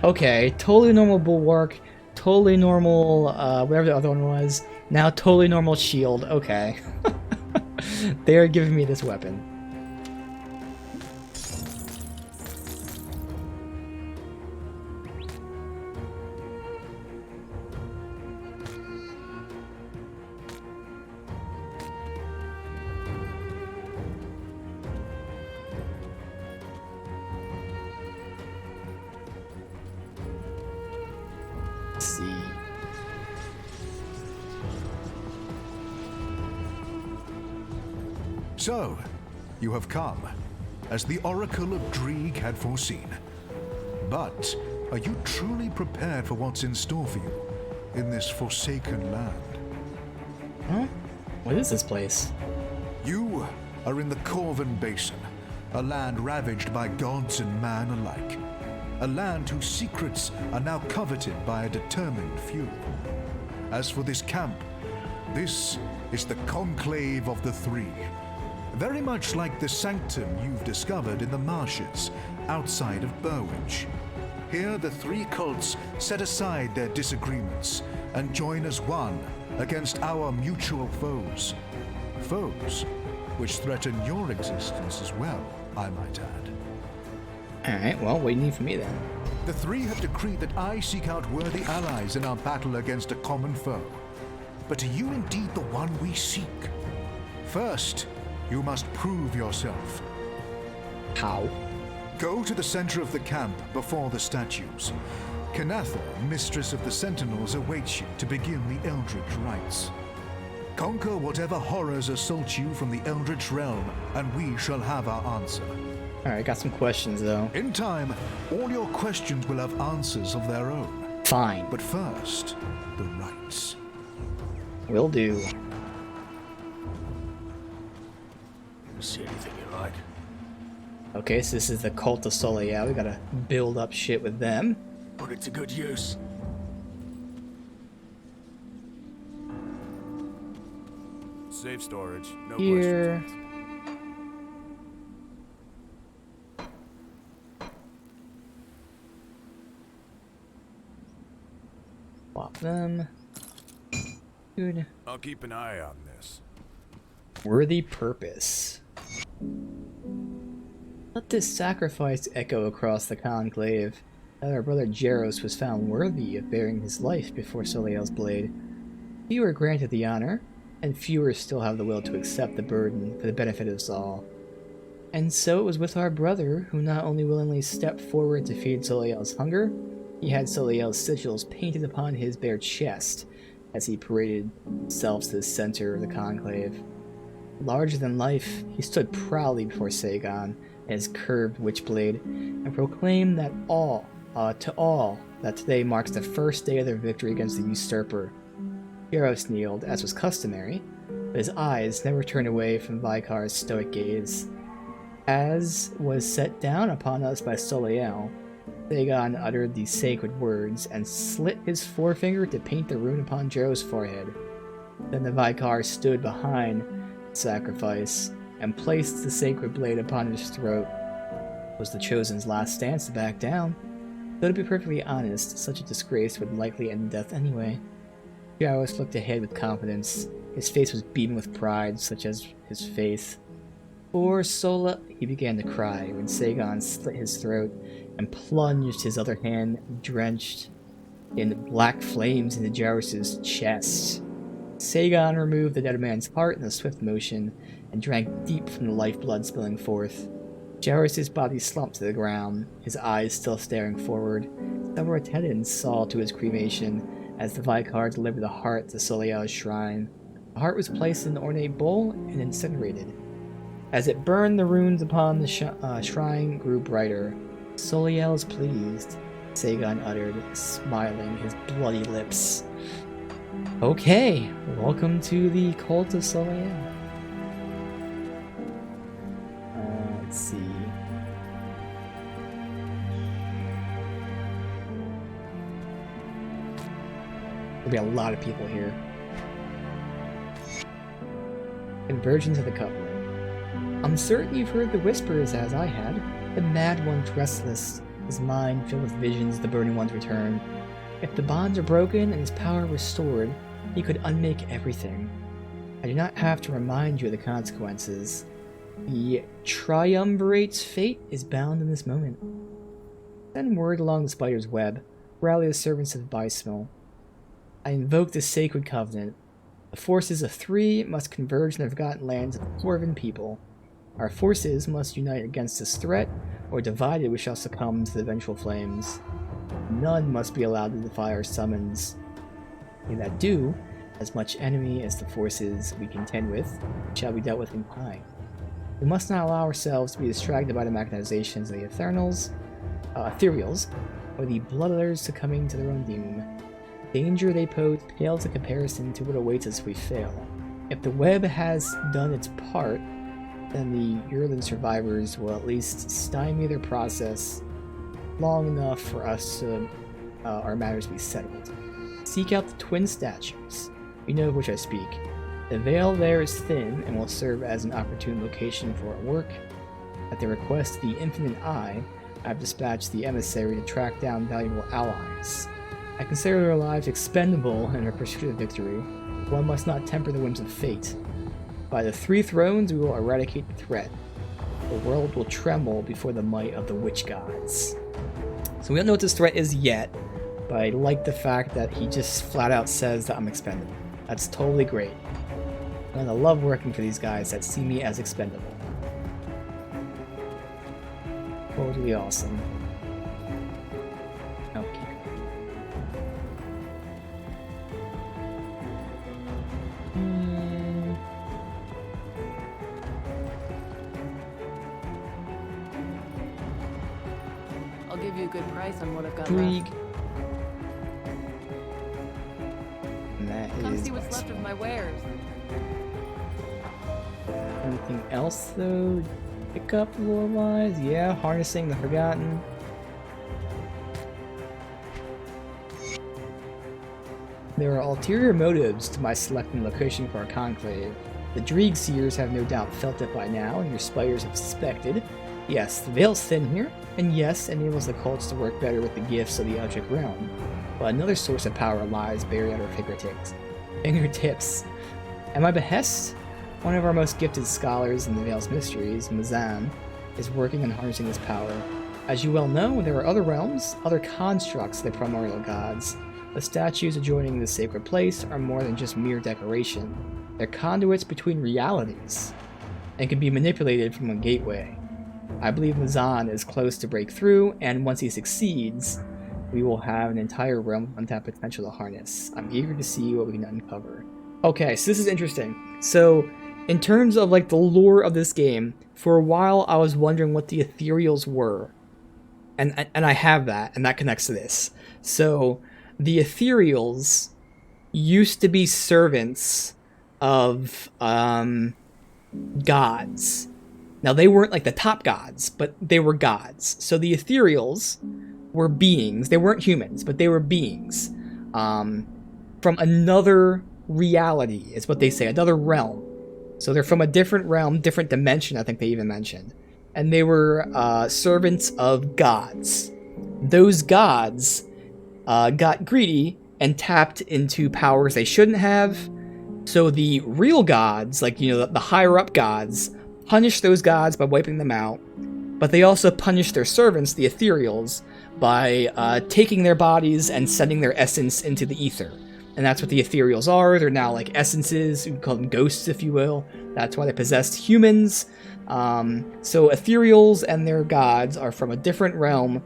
Okay, totally normal bulwark. Totally normal, whatever the other one was. Now totally normal shield. Okay. They are giving me this weapon. Let's see. So, you have come, as the Oracle of Dreeg had foreseen. But, are you truly prepared for what's in store for you in this forsaken land? Huh? What is this place? You are in the Corvin Basin, a land ravaged by gods and man alike. A land whose secrets are now coveted by a determined few. As for this camp, this is the Conclave of the Three. Very much like the sanctum you've discovered in the marshes outside of Burwich. Here the three cults set aside their disagreements and join as one against our mutual foes. Foes which threaten your existence as well, I might add. Alright, well, what do you need from me then? The three have decreed that I seek out worthy allies in our battle against a common foe. But are you indeed the one we seek? First, you must prove yourself. How? Go to the center of the camp before the statues. Kanatha, mistress of the Sentinels, awaits you to begin the Eldritch rites. Conquer whatever horrors assault you from the Eldritch realm, and we shall have our answer. Alright, got some questions though. In time, all your questions will have answers of their own. Fine. But first, the rites. Will do. See anything you like? Okay, so this is the Cult of Soleil. We gotta build up shit with them. Put it to good use. Safe storage, no Here. questions. Swap them. Dude. I'll keep an eye on this. Worthy purpose. Let this sacrifice echo across the conclave, that our brother Jaros was found worthy of bearing his life before Soleil's blade. Few are granted the honor, and fewer still have the will to accept the burden for the benefit of us all. And so it was with our brother, who not only willingly stepped forward to feed Soleil's hunger, he had Soleil's sigils painted upon his bare chest as he paraded himself to the center of the conclave. Larger than life, he stood proudly before Sagon and his curved witchblade, and proclaimed that to all that today marks the first day of their victory against the usurper. Jaros kneeled, as was customary, but his eyes never turned away from Vikar's stoic gaze. As was set down upon us by Soleil, Sagon uttered these sacred words and slit his forefinger to paint the rune upon Jaros' forehead. Then the Vikar stood behind the sacrifice and placed the sacred blade upon his throat. It was the Chosen's last stance to back down. Though to be perfectly honest, such a disgrace would likely end in death anyway. Jaros looked ahead with confidence. His face was beaming with pride, such as his faith. For Sola, he began to cry when Sagon slit his throat and plunged his other hand, drenched in black flames, into Jaros' chest. Sagon removed the dead man's heart in a swift motion and drank deep from the lifeblood spilling forth. Jaros' body slumped to the ground, his eyes still staring forward. Several attendants saw to his cremation as the Vicar delivered the heart to Soliel's shrine. The heart was placed in an ornate bowl and incinerated. As it burned, the runes upon the shrine grew brighter. Soliel is pleased, Sagan uttered, smiling his bloody lips. Okay, welcome to the Cult of Soliel. Let's see. There'll be a lot of people here. Conversion to the Covenant. I'm certain you've heard the whispers as I had. The Mad One's restless, his mind filled with visions of the Burning One's return. If the bonds are broken and his power restored, he could unmake everything. I do not have to remind you of the consequences. The Triumvirate's fate is bound in this moment. Send word along the spider's web. Rally the servants of Bysmil. I invoke the sacred covenant. The forces of three must converge in the forgotten lands of the Corvin people. Our forces must unite against this threat, or divided we shall succumb to the vengeful flames. None must be allowed to defy our summons. They that do, as much enemy as the forces we contend with, shall be dealt with in kind. We must not allow ourselves to be distracted by the machinations of the ethereals, or the bloodletters succumbing to their own doom. Danger they pose pales in comparison to what awaits us if we fail. If the web has done its part, then the Yurlin survivors will at least stymie their process long enough for us to our matters be settled. Seek out the twin statues. You know of which I speak. The veil there is thin and will serve as an opportune location for our work. At the request of the Infinite Eye, I have dispatched the emissary to track down valuable allies. I consider their lives expendable in our pursuit of victory. One must not temper the whims of fate. By the three thrones we will eradicate the threat. The world will tremble before the might of the witch gods. So we don't know what this threat is yet, but I like the fact that he just flat out says that I'm expendable. That's totally great. And I love working for these guys that see me as expendable. Totally awesome. Okay. I'll give you a good price on what I've got Intrigue. left. And that Come is see what's left of my wares. anything else though? Pick up lore-wise? Yeah, harnessing the Forgotten. There are ulterior motives to my selecting location for our conclave. The Dreeg Seers have no doubt felt it by now, and your spiders have suspected. Yes, the veil's thin here, and yes, it enables the cults to work better with the gifts of the Eldritch realm. But another source of power lies buried at our fingertips. At my behest, one of our most gifted scholars in the Veil's mysteries, Mazan, is working on harnessing this power. As you well know, there are other realms, other constructs of the primordial gods. The statues adjoining this sacred place are more than just mere decoration. They're conduits between realities, and can be manipulated from a gateway. I believe Mazan is close to break through, and once he succeeds, we will have an entire realm of untapped potential to harness. I'm eager to see what we can uncover. Okay, so this is interesting. So, in terms of like the lore of this game, for a while I was wondering what the ethereals were. And I have that, and that connects to this. So, the ethereals used to be servants of gods. Now, they weren't like the top gods, but they were gods. So the ethereals were beings. They weren't humans, but they were beings from another reality, is what they say, another realm. So they're from a different realm, different dimension, I think they even mentioned. And they were servants of gods. Those gods got greedy and tapped into powers they shouldn't have. So the real gods, like, you know, the higher up gods, punished those gods by wiping them out. But they also punished their servants, the ethereals, by taking their bodies and sending their essence into the ether. And that's what the ethereals are. They're now like essences. You can call them ghosts, if you will. That's why they possessed humans. So ethereals and their gods are from a different realm,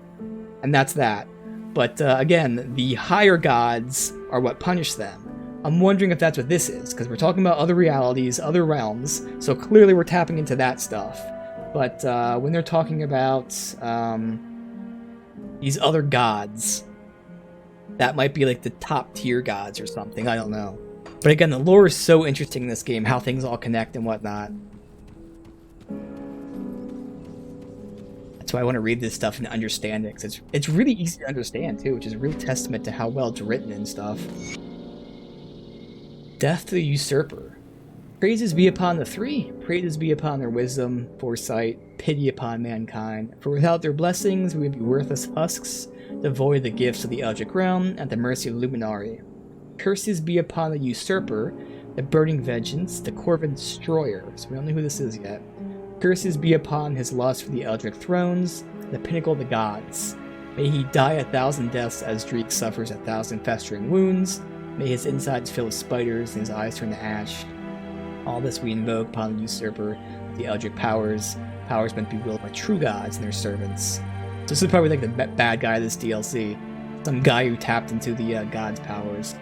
and that's that. But again, the higher gods are what punish them. I'm wondering if that's what this is, because we're talking about other realities, other realms, so clearly we're tapping into that stuff. But when they're talking about these other gods, that might be like the top tier gods or something, I don't know. But again, the lore is so interesting in this game, how things all connect and whatnot. That's why I want to read this stuff and understand it, because it's really easy to understand too, which is a real testament to how well it's written and stuff. Death to the usurper. Praises be upon the three, praises be upon their wisdom, foresight, pity upon mankind. For without their blessings, we would be worthless husks, devoid of the gifts of the Eldritch realm, at the mercy of Luminari. Curses be upon the usurper, the burning vengeance, the Corvin destroyer. So we don't know who this is yet. Curses be upon his lust for the Eldritch thrones, the pinnacle of the gods. May he die 1,000 deaths as Dreek suffers 1,000 festering wounds. May his insides fill with spiders and his eyes turn to ash. All this we invoke upon the usurper, the Eldritch powers meant to be willed by true gods and their servants. So this is probably like the bad guy of this DLC. Some guy who tapped into the god's powers.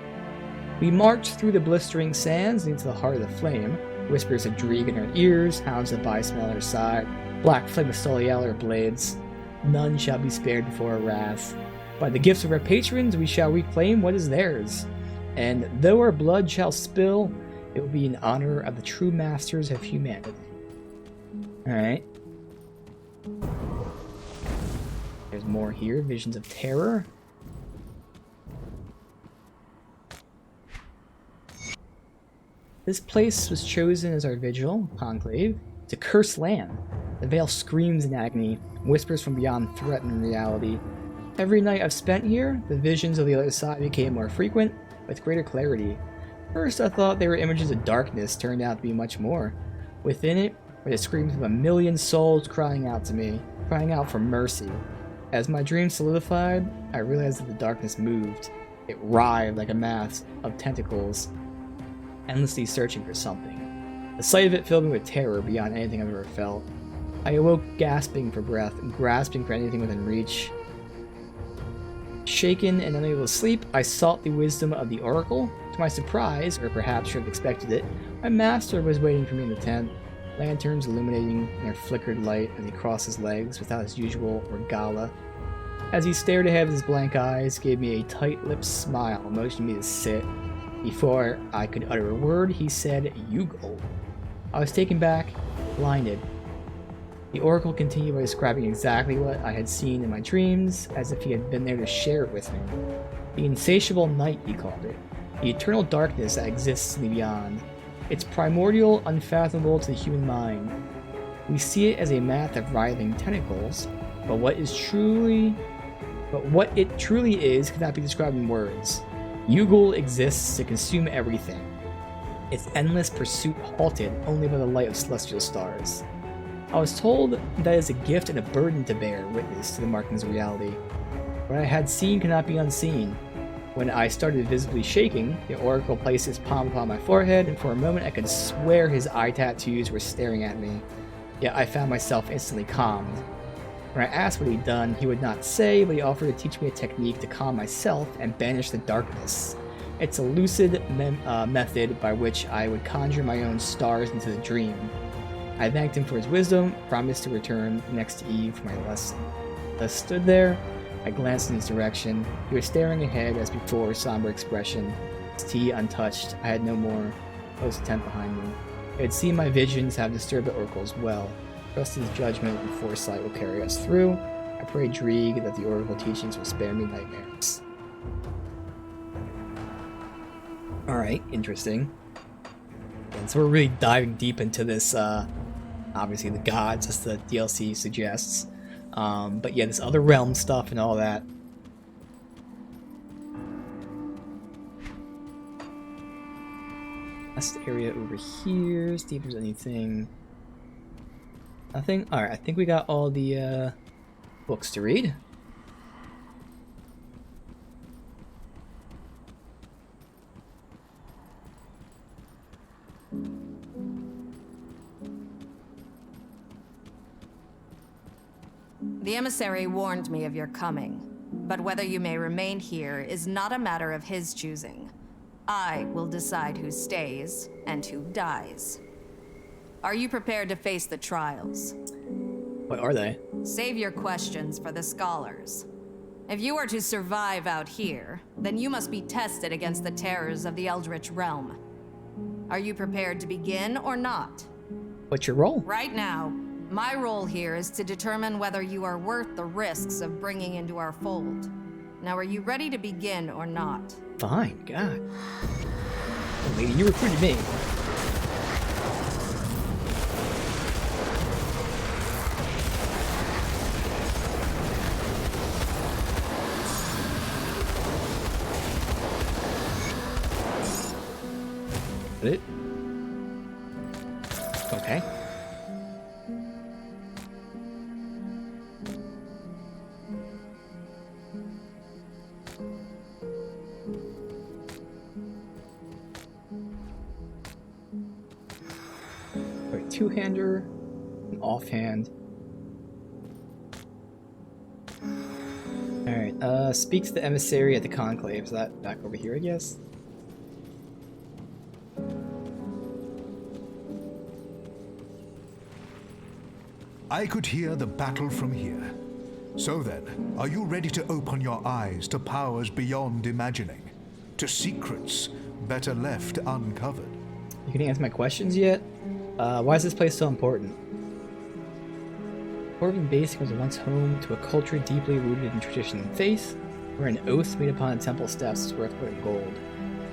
We march through the blistering sands into the heart of the flame. Whispers of Dreeg in our ears, hounds of by-smell at our side, black flame of Soliel at our blades. None shall be spared before our wrath. By the gifts of our patrons we shall reclaim what is theirs. And though our blood shall spill, it will be in honor of the true masters of humanity. Alright. There's more here. Visions of terror. This place was chosen as our vigil, conclave. It's a cursed land. The veil screams in agony, whispers from beyond threaten reality. Every night I've spent here, the visions of the other side became more frequent, with greater clarity. First I thought they were images of darkness, turned out to be much more. Within it were the screams of 1,000,000 souls crying out to me, crying out for mercy. As my dream solidified, I realized that the darkness moved. It writhed like a mass of tentacles, endlessly searching for something. The sight of it filled me with terror beyond anything I've ever felt. I awoke gasping for breath, grasping for anything within reach. Shaken and unable to sleep, I sought the wisdom of the Oracle. To my surprise, or perhaps should have expected it, my master was waiting for me in the tent, lanterns illuminating in their flickered light as he crossed his legs without his usual regala. As he stared ahead with his blank eyes, gave me a tight-lipped smile, motioning me to sit. Before I could utter a word, he said, "You go." I was taken back, blinded. The Oracle continued by describing exactly what I had seen in my dreams, as if he had been there to share it with me. The insatiable night, he called it. The eternal darkness that exists in the beyond. It's primordial, unfathomable to the human mind. We see it as a math of writhing tentacles, but what it truly is cannot be described in words. Yugul exists to consume everything. Its endless pursuit halted only by the light of celestial stars. I was told that it is a gift and a burden to bear witness to the markings of reality. What I had seen cannot be unseen. When I started visibly shaking, the Oracle placed his palm upon my forehead, and for a moment I could swear his eye tattoos were staring at me. Yet I found myself instantly calmed. When I asked what he'd done, he would not say, but he offered to teach me a technique to calm myself and banish the darkness. It's a lucid method by which I would conjure my own stars into the dream. I thanked him for his wisdom, promised to return next eve for my lesson. I stood there. I glanced in his direction. He was staring ahead as before, somber expression. His tea untouched. I had no more. Close the tent behind me. I had seen my visions have disturbed the Oracle as well. Trust his judgment and foresight will carry us through. I pray Dreeg that the Oracle teachings will spare me nightmares. Alright, interesting. And so we're really diving deep into this, obviously the gods, as the DLC suggests. But yeah, this other realm stuff and all that. Last area over here, see if there's anything. Nothing? Alright, I think we got all the books to read. The emissary warned me of your coming. But whether you may remain here is not a matter of his choosing. I will decide who stays and who dies. Are you prepared to face the trials? What are they? Save your questions for the scholars. If you are to survive out here, then you must be tested against the terrors of the Eldritch Realm. Are you prepared to begin or not? What's your role? Right now, my role here is to determine whether you are worth the risks of bringing into our fold. Now, are you ready to begin or not? Fine, God. Oh, lady, you recruited me. It? Okay. Alright, two-hander, an offhand. Alright, speak to the emissary at the conclave. Is that back over here, I guess? I could hear the battle from here. So then, are you ready to open your eyes to powers beyond imagining? To secrets better left uncovered? You can answer my questions yet? Why is this place so important? Corvin Basin was once home to a culture deeply rooted in tradition and faith, where an oath made upon the temple steps was worth weight in gold.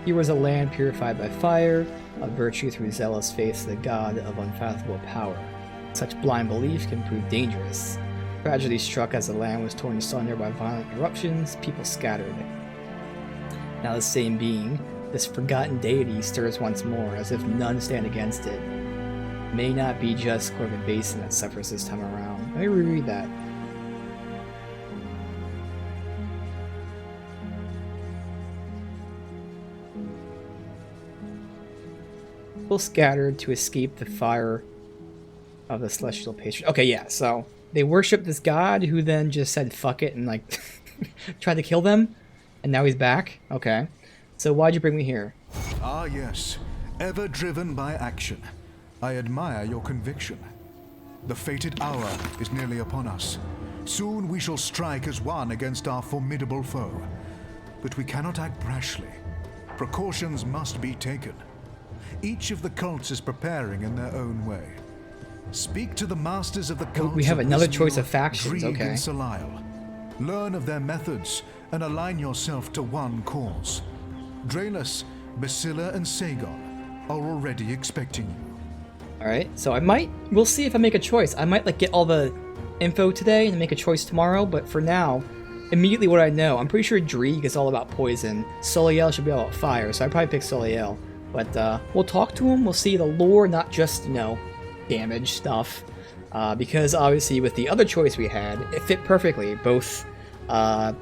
Here was a land purified by fire, a virtue through zealous faith to the god of unfathomable power. Such blind belief can prove dangerous. Tragedy struck as the land was torn asunder by violent eruptions, people scattered. Now the same being, this forgotten deity stirs once more, as if none stand against it. May not be just Corvin Basin that suffers this time around. Let me reread that. People scattered to escape the fire of the celestial patron. Okay, yeah, so they worship this god who then just said fuck it and like tried to kill them, and now he's back. Okay, so why'd you bring me here? Ah yes, ever driven by action. I admire your conviction. The fated hour is nearly upon us. Soon we shall strike as one against our formidable foe. But we cannot act brashly. Precautions must be taken. Each of the cults is preparing in their own way. Speak to the masters of the cults. We have of another Wismiel, choice of factions, Drieg, okay. and Soleil. Learn of their methods and align yourself to one cause. Draelus, Basilla, and Sagon are already expecting you. Alright, so we'll see if I make a choice. I might like get all the info today and make a choice tomorrow, but for now, immediately what I know, I'm pretty sure Drieg is all about poison. Soleil should be all about fire, so I'd probably pick Soleil. But we'll talk to him, we'll see the lore, not just, you know, damage stuff. Because obviously with the other choice we had, it fit perfectly. Both the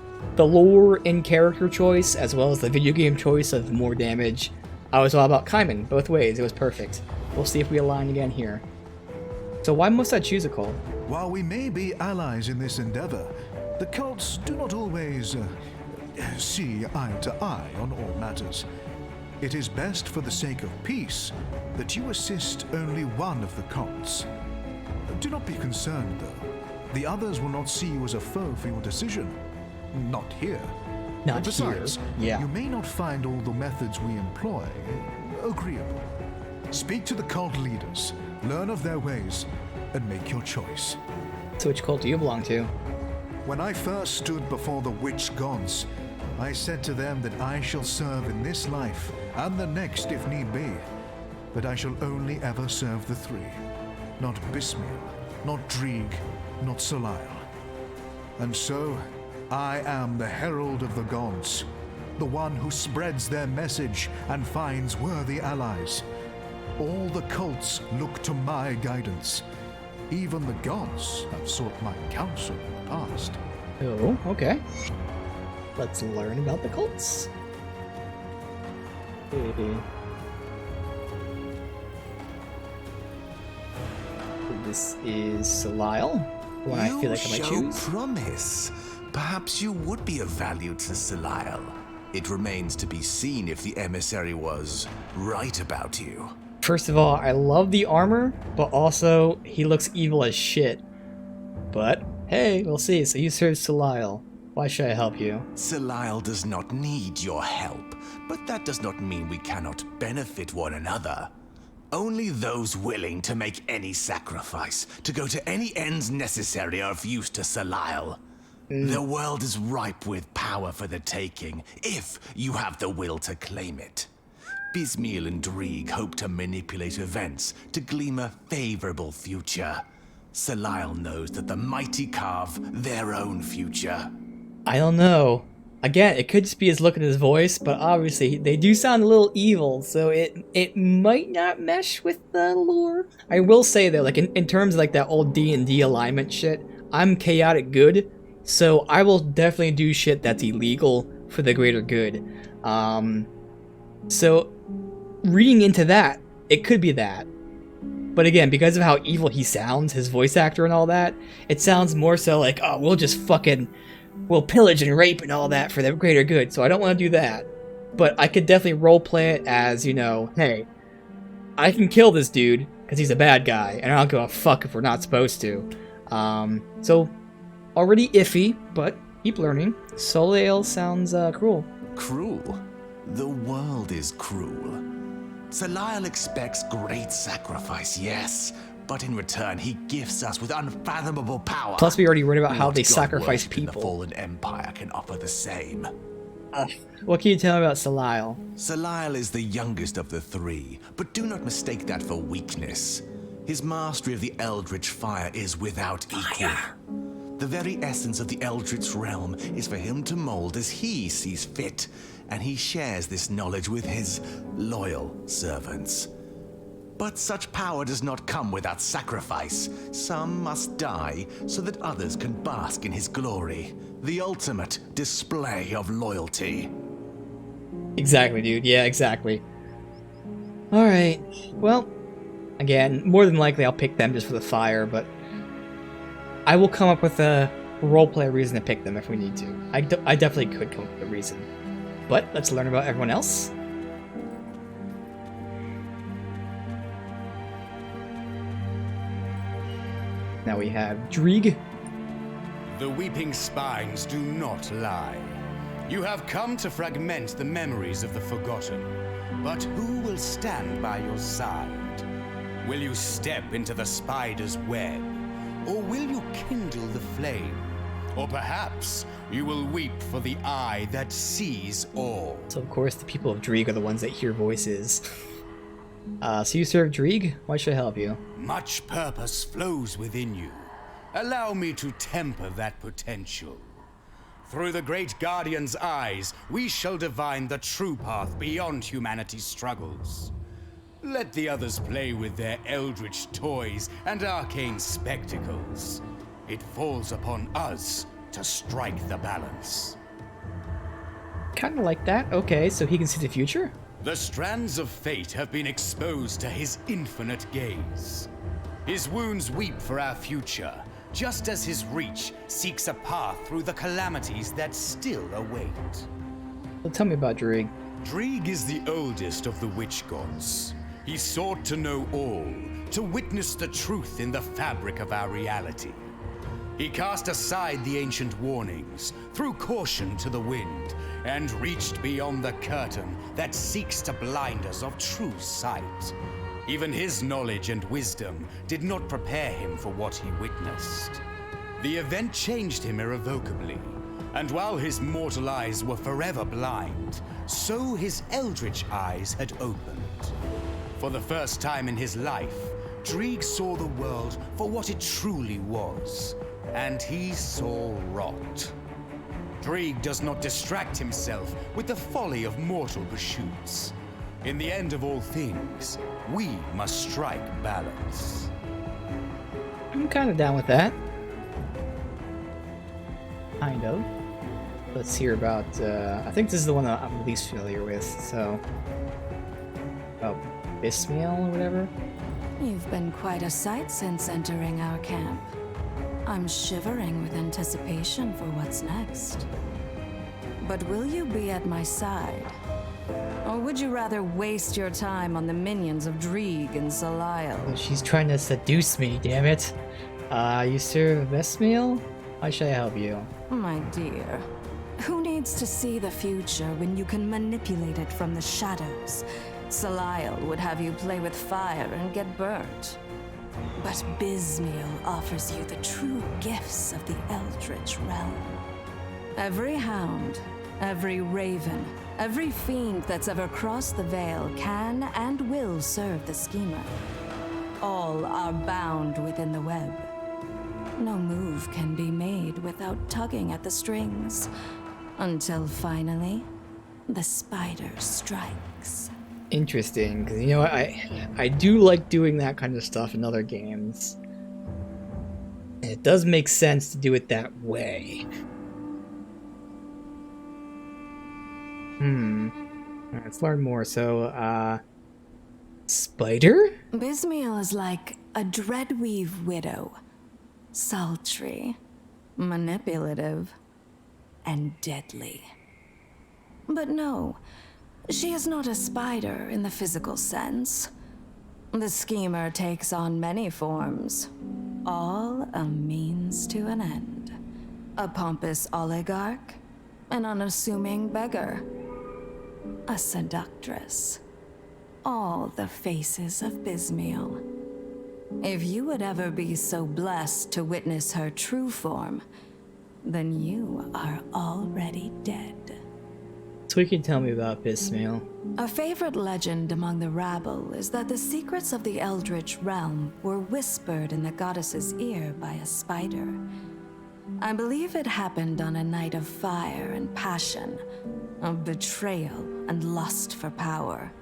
lore and character choice, as well as the video game choice of more damage. I was all about Kaiman, both ways, it was perfect. We'll see if we align again here. So why must I choose a cult? While we may be allies in this endeavor, the cults do not always see eye to eye on all matters. It is best for the sake of peace that you assist only one of the cults. Do not be concerned, though. The others will not see you as a foe for your decision. Not here. Not Besides, here. Yeah. you may not find all the methods we employ agreeable. Speak to the cult leaders, learn of their ways, and make your choice. So which cult do you belong to? When I first stood before the witch gods, I said to them that I shall serve in this life and the next if need be, but I shall only ever serve the three. Not Bismiel, not Drieg, not Soleil. And so, I am the herald of the gods, the one who spreads their message and finds worthy allies. All the cults look to my guidance. Even the gods have sought my counsel in the past. Oh, okay. Let's learn about the cults. This is Soleil, one I feel like I might choose. Promise, perhaps you would be of value to Selial. It remains to be seen if the emissary was right about you. First of all, I love the armor, but also he looks evil as shit. But hey, we'll see. So you serve Selial. Why should I help you? Selial does not need your help, but that does not mean we cannot benefit one another. Only those willing to make any sacrifice, to go to any ends necessary, are of use to Selial. The world is ripe with power for the taking, if you have the will to claim it. Bismiel and Drieg hope to manipulate events to glean a favorable future. Selial knows that the mighty carve their own future. I don't know. Again, it could just be his look and his voice, but obviously they do sound a little evil, so it might not mesh with the lore. I will say though, like in terms of like that old D&D alignment shit, I'm chaotic good, so I will definitely do shit that's illegal for the greater good. So reading into that, it could be that. But again, because of how evil he sounds, his voice actor and all that, it sounds more so like, oh, we'll pillage and rape and all that for the greater good, so I don't want to do that. But I could definitely roleplay it as, you know, hey, I can kill this dude because he's a bad guy, and I don't give a fuck if we're not supposed to. So, already iffy, but keep learning. Selial sounds cruel. Cruel? The world is cruel. Selial expects great sacrifice, yes, but in return he gifts us with unfathomable power. Plus we already read about how What they God sacrifice worshipped in people. The fallen empire can offer the same. What can you tell me about Selial? Selial is the youngest of the three, but do not mistake that for weakness. His mastery of the Eldritch Fire is without equal. The very essence of the Eldritch realm is for him to mold as he sees fit, and he shares this knowledge with his loyal servants. But such power does not come without sacrifice. Some must die so that others can bask in his glory. The ultimate display of loyalty. Exactly, dude. Yeah, exactly. Alright. Well, again, more than likely I'll pick them just for the fire, but I will come up with a roleplay reason to pick them if we need to. I definitely could come up with a reason. But let's learn about everyone else. Now we have Drieg. The weeping spines do not lie. You have come to fragment the memories of the forgotten. But who will stand by your side? Will you step into the spider's web? Or will you kindle the flame? Or perhaps you will weep for the eye that sees all. So of course the people of Drieg are the ones that hear voices. So you serve Drieg? Why should I help you? Much purpose flows within you. Allow me to temper that potential. Through the great Guardian's eyes, we shall divine the true path beyond humanity's struggles. Let the others play with their eldritch toys and arcane spectacles. It falls upon us to strike the balance. Kinda like that. Okay, so he can see the future? The strands of fate have been exposed to his infinite gaze. His wounds weep for our future, just as his reach seeks a path through the calamities that still await. Well, tell me about Drieg. Drieg is the oldest of the witch gods. He sought to know all, to witness the truth in the fabric of our reality. He cast aside the ancient warnings, threw caution to the wind, and reached beyond the curtain that seeks to blind us of true sight. Even his knowledge and wisdom did not prepare him for what he witnessed. The event changed him irrevocably, and while his mortal eyes were forever blind, so his eldritch eyes had opened. For the first time in his life, Drieg saw the world for what it truly was, and he saw rot. Drieg does not distract himself with the folly of mortal pursuits. In the end of all things, we must strike balance. I'm kind of down with that. Kind of. Let's hear about, I think this is the one that I'm least familiar with, so... Oh, Bismiel or whatever? You've been quite a sight since entering our camp. I'm shivering with anticipation for what's next. But will you be at my side? Or would you rather waste your time on the minions of Drieg and Salile? She's trying to seduce me, damn it. You serve Vesmiel? How should I help you? My dear, who needs to see the future when you can manipulate it from the shadows? Salile would have you play with fire and get burnt. But Bismiel offers you the true gifts of the Eldritch realm. Every hound, every raven, every fiend that's ever crossed the veil can and will serve the schemer. All are bound within the web. No move can be made without tugging at the strings, until finally, the spider strikes. Interesting, because you know what, I do like doing that kind of stuff in other games. And it does make sense to do it that way. Alright, let's learn more. So, spider? Bismiel is like a dreadweave widow. Sultry, manipulative, and deadly. But no, she is not a spider in the physical sense. The schemer takes on many forms, all a means to an end. A pompous oligarch, an unassuming beggar, a seductress. All the faces of Bismiel. If you would ever be so blessed to witness her true form, then you are already dead. So you can tell me about Bismail. A favorite legend among the rabble is that the secrets of the Eldritch realm were whispered in the goddess's ear by a spider. I believe it happened on a night of fire and passion, of betrayal and lust for power.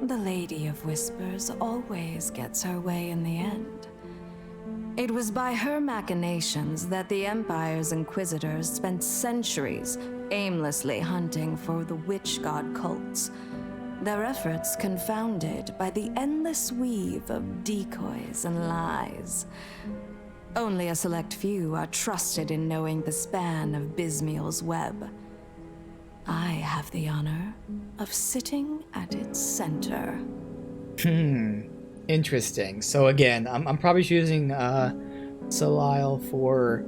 The Lady of Whispers always gets her way in the end. It was by her machinations that the Empire's Inquisitors spent centuries aimlessly hunting for the witch god cults, their efforts confounded by the endless weave of decoys and lies. Only a select few are trusted in knowing the span of Bismiel's web. I have the honor of sitting at its center. Interesting. So again, I'm probably choosing Salile for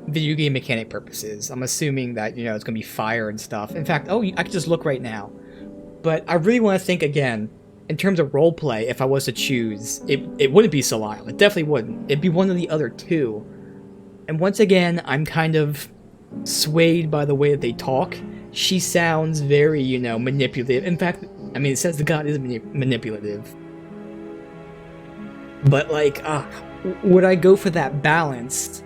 video game mechanic purposes. I'm assuming that, you know, it's gonna be fire and stuff. In fact, I could just look right now. But I really want to think again, in terms of roleplay, if I was to choose, it wouldn't be Salile. It definitely wouldn't. It'd be one of the other two. And once again, I'm kind of swayed by the way that they talk. She sounds very, you know, manipulative. In fact, I mean, it says the god is manipulative. But, like, would I go for that balance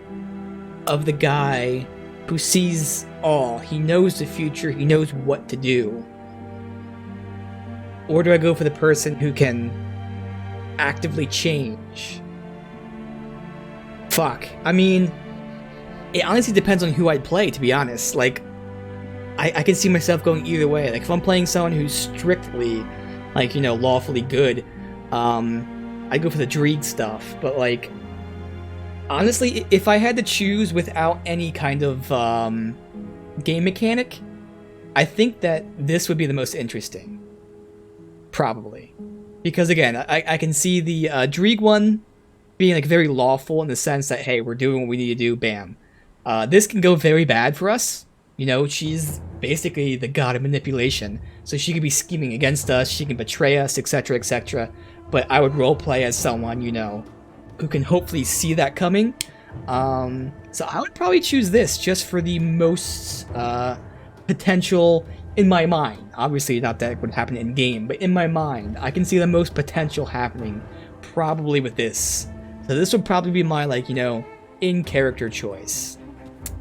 of the guy who sees all? He knows the future, he knows what to do. Or do I go for the person who can actively change? Fuck. I mean, it honestly depends on who I'd play, to be honest. Like, I can see myself going either way. Like, if I'm playing someone who's strictly, like, you know, lawfully good, I'd go for the Drieg stuff. But, like, honestly, if I had to choose without any kind of game mechanic, I think that this would be the most interesting. Probably. Because, again, I can see the Drieg one being, like, very lawful in the sense that, hey, we're doing what we need to do, bam. This can go very bad for us. You know, she's basically the god of manipulation, so she could be scheming against us, she can betray us, etc., etc. But I would roleplay as someone, you know, who can hopefully see that coming. So I would probably choose this just for the most potential in my mind. Obviously, not that it would happen in game, but in my mind, I can see the most potential happening probably with this. So this would probably be my, like, you know, in-character choice.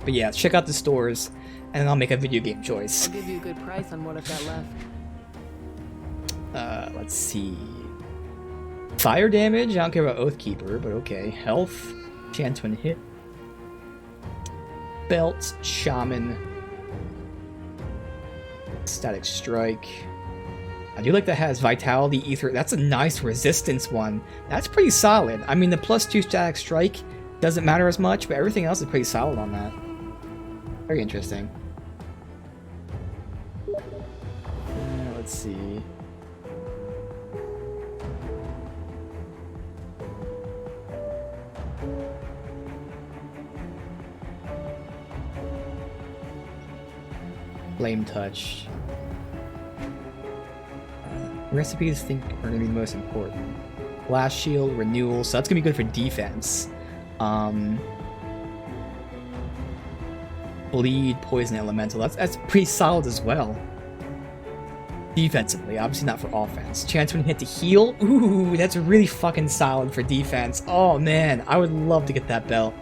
But yeah, check out the stores, and then I'll make a video game choice. I'll give you a good price on what I've got left. Let's see. Fire damage? I don't care about Oathkeeper, but okay. Health. Chance when hit. Belt. Shaman. Static Strike. I do like that has Vitality, Ether. That's a nice resistance one. That's pretty solid. I mean, the +2 Static Strike doesn't matter as much, but everything else is pretty solid on that. Very interesting. Let's see. Flame touch. Recipes I think are going to be the most important. Blast shield, renewal, so that's going to be good for defense. Bleed, poison, elemental. That's pretty solid as well. Defensively, obviously not for offense. Chance when you hit to heal. Ooh, that's really fucking solid for defense. Oh man, I would love to get that belt.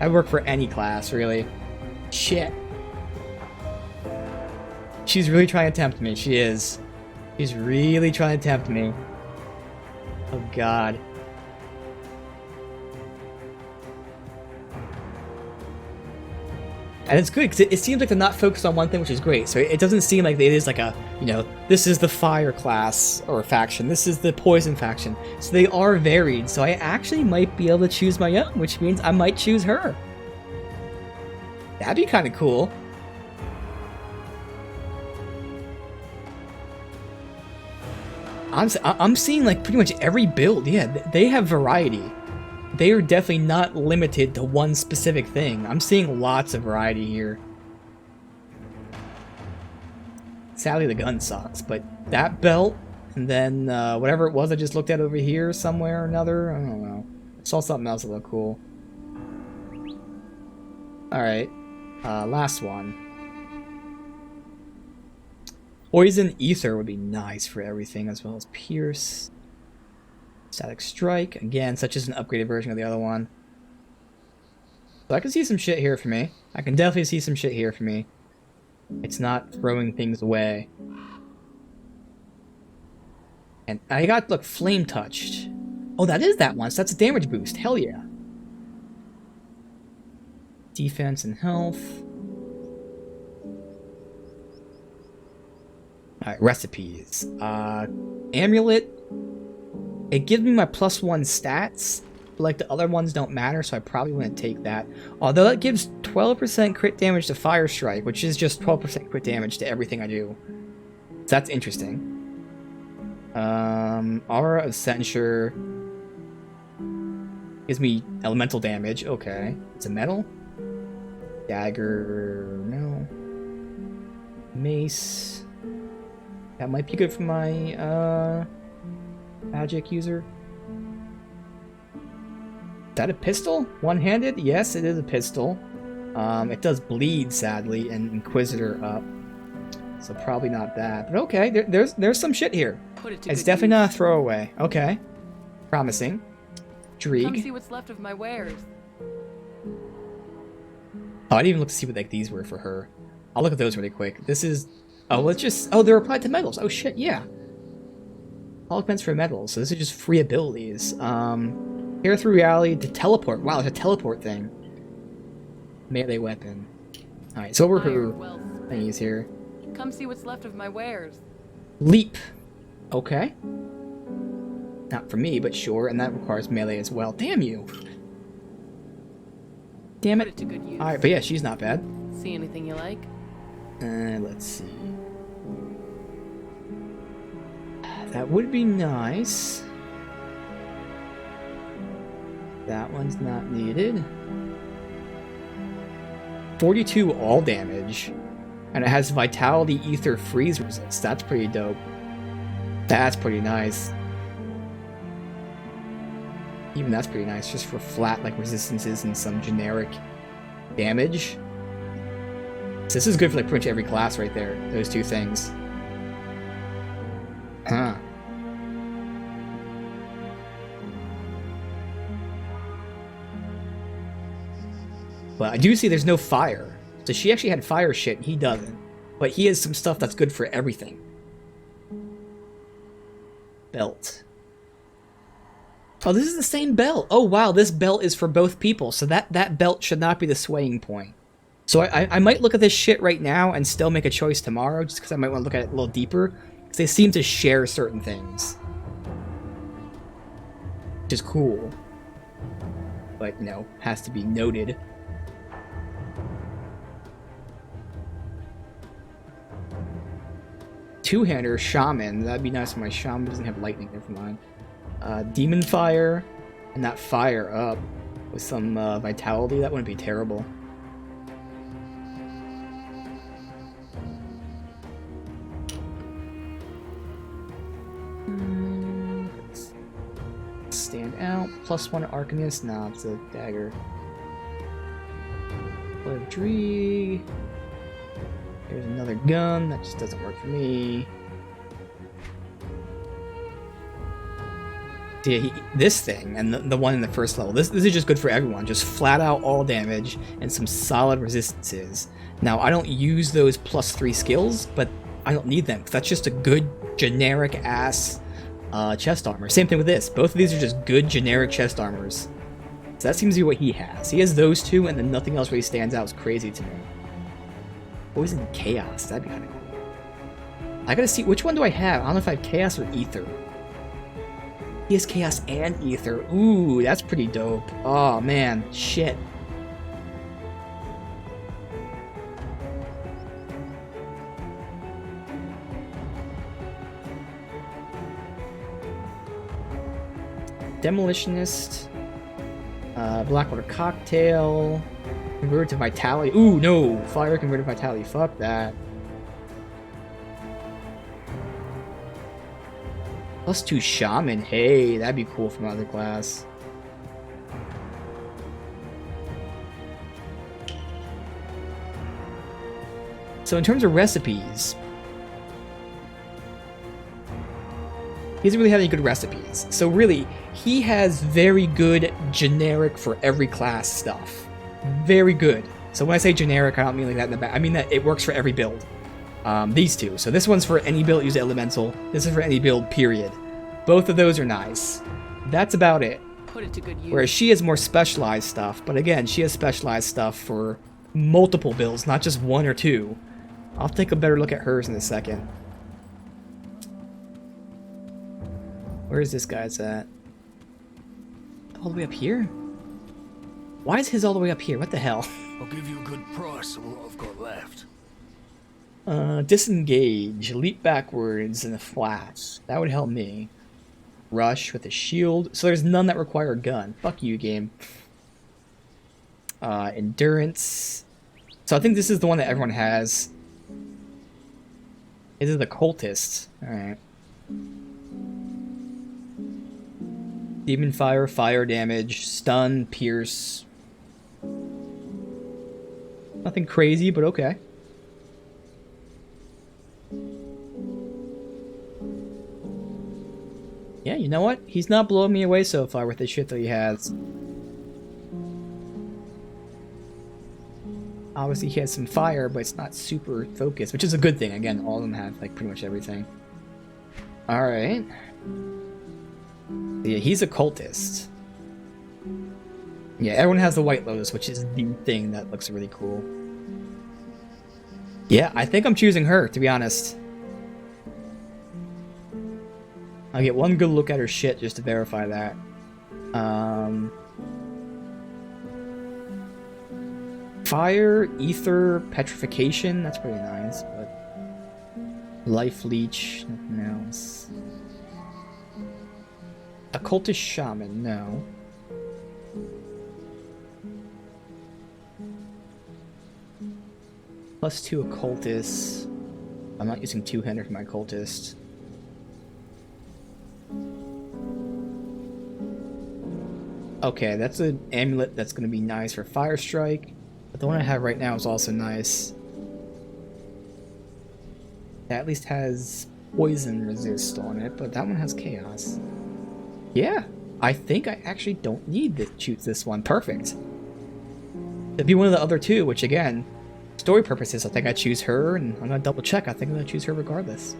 I'd work for any class, really. Shit. She's really trying to tempt me. She is. She's really trying to tempt me. Oh god. And it's good because it seems like they're not focused on one thing, which is great. So it doesn't seem like it is like a, you know, this is the fire class or faction, this is the poison faction. So they are varied. So I actually might be able to choose my own, which means I might choose her. That'd be kind of cool. I'm seeing like pretty much every build. Yeah, they have variety. They are definitely not limited to one specific thing. I'm seeing lots of variety here. Sadly, the gun sucks, but that belt, and then whatever it was I just looked at over here somewhere or another, I don't know. I saw something else that looked cool. Alright, last one. Poison Ether would be nice for everything, as well as Pierce. Static Strike, again, such as an upgraded version of the other one. So I can see some shit here for me. I can definitely see some shit here for me. It's not throwing things away. And I got, look, Flame Touched. Oh, that is that one, so that's a damage boost. Hell yeah. Defense and health. Alright, recipes. Amulet. It gives me my +1 stats, but like the other ones don't matter, so I probably wouldn't take that. Although that gives 12% crit damage to Fire Strike, which is just 12% crit damage to everything I do. So that's interesting. Aura of Censure gives me elemental damage. Okay. It's a metal. Dagger, no. Mace. That might be good for my, magic user. Is that a pistol? One-handed? Yes, it is a pistol. It does bleed, sadly, and Inquisitor up. So probably not that. But okay, there's some shit here. It's definitely not a throwaway. Okay. Promising. Dreeg. Come see what's left of my wares. Oh, I didn't even look to see what like these were for her. I'll look at those really quick. This is... Oh, let's just... Oh, they're applied to metals. Oh, shit, yeah. All depends for metals, so this is just free abilities. Tear through reality to teleport. Wow, it's a teleport thing. Melee weapon. Alright, so we're her thingies here. Come see what's left of my wares. Leap. Okay. Not for me, but sure, and that requires melee as well. Damn you. Damn it. Alright, but yeah, she's not bad. See anything you like? Let's see. That would be nice. That one's not needed. 42 all damage. And it has Vitality Ether Freeze Resist. That's pretty dope. That's pretty nice. Even that's pretty nice, just for flat like resistances and some generic damage. So this is good for like pretty much every class right there. Those two things. Huh. But I do see there's no fire. So she actually had fire shit and he doesn't. But he has some stuff that's good for everything. Belt. Oh, this is the same belt. Oh wow, this belt is for both people. So that belt should not be the swaying point. So I might look at this shit right now and still make a choice tomorrow, just because I might want to look at it a little deeper. Because they seem to share certain things. Which is cool. but, you know, has to be noted. Two-hander shaman. That'd be nice if my shaman doesn't have lightning. Never mind. Demon fire, and that fire up with some vitality. That wouldn't be terrible. Stand out. +1 Arcanist. Nah, it's a dagger. Blood of Dree. There's another gun. That just doesn't work for me. See, this thing and the one in the first level. This is just good for everyone. Just flat out all damage and some solid resistances. Now I don't use those +3 skills, but I don't need them because that's just a good generic ass chest armor. Same thing with this. Both of these are just good generic chest armors. So that seems to be what he has. He has those two, and then nothing else really stands out. It's crazy to me. Poison Chaos. That'd be kind of cool. I gotta see, which one do I have? I don't know if I have Chaos or Ether. He has Chaos and Ether. Ooh, that's pretty dope. Oh man, shit. Demolitionist. Blackwater Cocktail. Converted to Vitality. Ooh, no! Fire converted to Vitality. Fuck that. +2 Shaman. Hey, that'd be cool from other class. So in terms of recipes, he doesn't really have any good recipes. So really, he has very good generic for every class stuff. Very good. So when I say generic, I don't mean like that in the back. I mean that it works for every build. These two. So this one's for any build use elemental. This is for any build, period. Both of those are nice. That's about it. Put it to good use. Whereas she has more specialized stuff. But again, she has specialized stuff for multiple builds, not just one or two. I'll take a better look at hers in a second. Where is this guy's at? All the way up here? Why is his all the way up here? What the hell? I'll give you a good price on what I've got left. Disengage, leap backwards in a flash. That would help me. Rush with a shield. So there's none that require a gun. Fuck you, game. Endurance. So I think this is the one that everyone has. This is the cultist. Alright. Demon fire, fire damage, stun, pierce. Nothing crazy, but okay. Yeah, you know what? He's not blowing me away so far with the shit that he has. Obviously he has some fire, but it's not super focused, which is a good thing. Again, all of them have like pretty much everything. Alright. Yeah, he's a cultist. Yeah, everyone has the White Lotus, which is the thing that looks really cool. Yeah, I think I'm choosing her, to be honest. I'll get one good look at her shit just to verify that. Fire, Ether, Petrification, that's pretty nice, but... Life Leech, nothing else. Occultist Shaman, no. +2 Occultist. I'm not using two-hander for my Occultist. Okay, that's an amulet that's going to be nice for Fire Strike. But the one I have right now is also nice. That at least has Poison Resist on it, but that one has Chaos. Yeah, I think I actually don't need to choose this one. Perfect. It'd be one of the other two, which again, story purposes, I think I choose her, and I'm gonna double check. I think I'm gonna choose her regardless.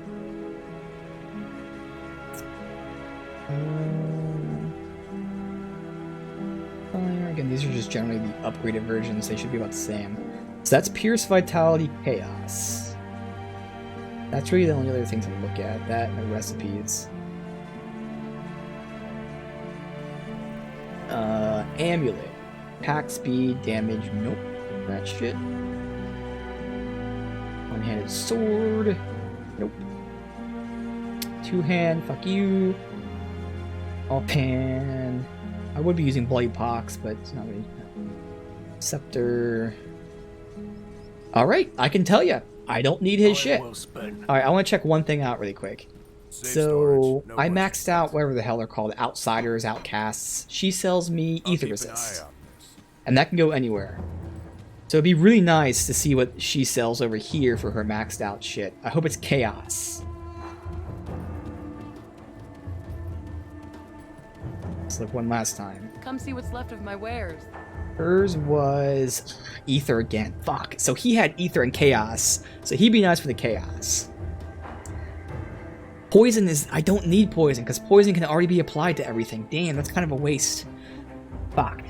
Again, these are just generally the upgraded versions. They should be about the same. So that's Pierce, Vitality, Chaos. That's really the only other things to look at. That and the recipes. amulet. Attack speed, damage, nope. That shit. One-handed sword, nope. Two-hand, fuck you. Offhand. I would be using Bloody Pox, but it's not really. Scepter. Alright, I can tell you. I don't need his shit. Alright, I want to check one thing out really quick. So, I maxed out whatever the hell they're called. Outsiders, outcasts. She sells me Ether Resist. And that can go anywhere. So it'd be really nice to see what she sells over here for her maxed out shit. I hope it's Chaos. Let's look one last time. Come see what's left of my wares. Hers was Ether again. Fuck. So he had Ether and Chaos. So he'd be nice for the Chaos. Poison is... I don't need poison, because poison can already be applied to everything. Damn, that's kind of a waste. Fuck.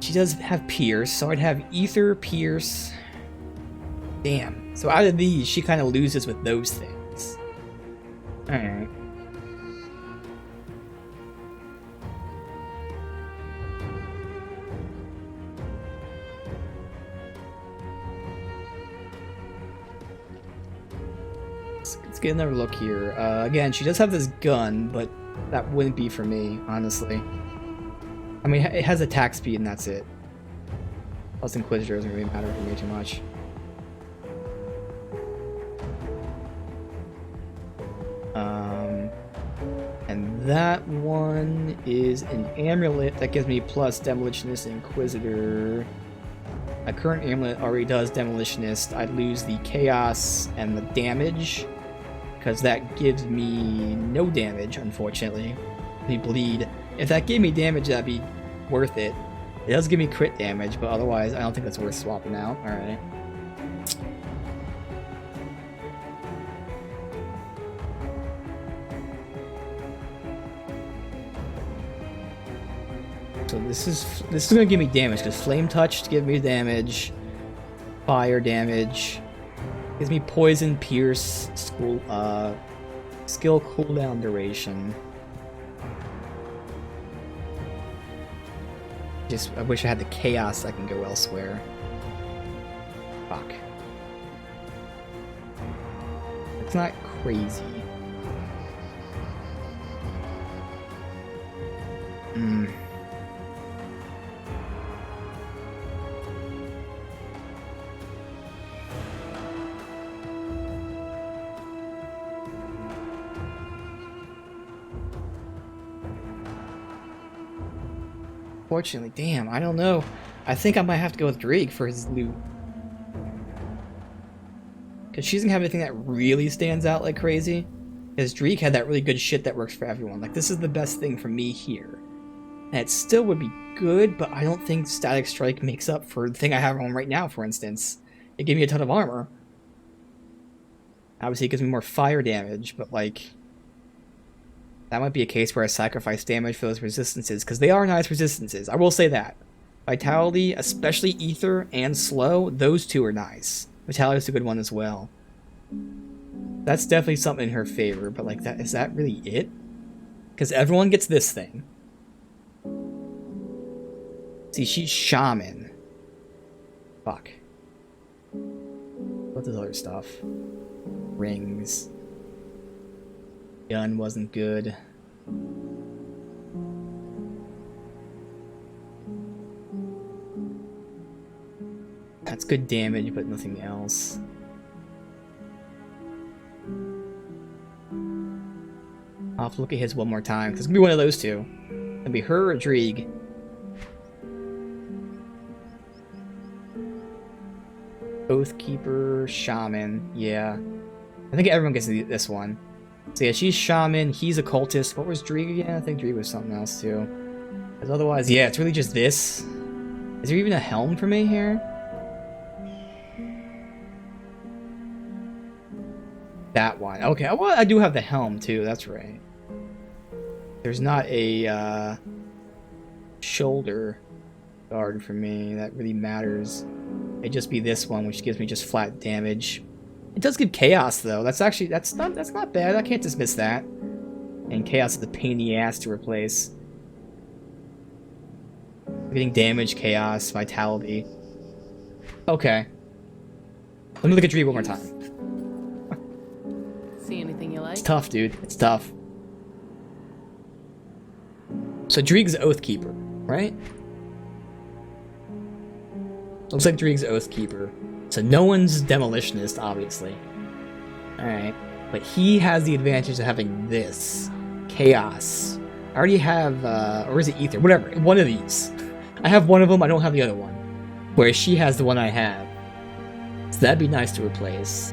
She does have Pierce, so I'd have Ether, Pierce. Damn. So out of these, she kind of loses with those things. Alright. Let's get another look here. Again, she does have this gun, but that wouldn't be for me, honestly. I mean, it has attack speed and that's it. Plus Inquisitor doesn't really matter for me too much. And that one is an amulet that gives me plus Demolitionist and Inquisitor. My current amulet already does Demolitionist. I'd lose the Chaos and the damage, because that gives me no damage, unfortunately. The bleed. If that gave me damage, that'd be worth it. It does give me crit damage, but otherwise, I don't think that's worth swapping out. Alright. So this is gonna give me damage, because Flame Touch gives me damage. Fire damage. Gives me Poison, Pierce, skill cooldown duration. I wish I had the Chaos so I can go elsewhere. Fuck. It's not crazy. Fortunately, damn, I don't know. I think I might have to go with Drake for his loot. Because she doesn't have anything that really stands out like crazy. Because Drake had that really good shit that works for everyone. Like, this is the best thing for me here. And it still would be good, but I don't think Static Strike makes up for the thing I have on right now, for instance. It gave me a ton of armor. Obviously, it gives me more fire damage, but, like... that might be a case where I sacrifice damage for those resistances, because they are nice resistances. I will say that. Vitality, especially Ether and Slow, those two are nice. Vitality's a good one as well. That's definitely something in her favor, but like, that is that really it? Because everyone gets this thing. See, she's Shaman. Fuck. What's this other stuff? Rings. Gun wasn't good. That's good damage, but nothing else. I'll have to look at his one more time, because it's going to be one of those two. It'll be her or Drieg. Oathkeeper, Shaman, yeah. I think everyone gets this one. So yeah, she's Shaman, he's Occultist. What was Drieg again? I think Drieg was something else too. Because otherwise, yeah, it's really just this. Is there even a helm for me here? That one. Okay, well, I do have the helm too, that's right. There's not a shoulder guard for me that really matters. It'd just be this one, which gives me just flat damage. It does give Chaos though. That's not bad. I can't dismiss that. And Chaos is a pain in the ass to replace. Getting damage, chaos, vitality. Okay. Let me look at Dream one more time. See anything you like? It's tough, dude. It's tough. So Dreeg's Oathkeeper, right? Looks like Dreeg's Oathkeeper. So no one's Demolitionist, obviously. Alright. But he has the advantage of having this. Chaos. I already have, or is it Ether? Whatever. One of these. I have one of them, I don't have the other one. Whereas she has the one I have. So that'd be nice to replace.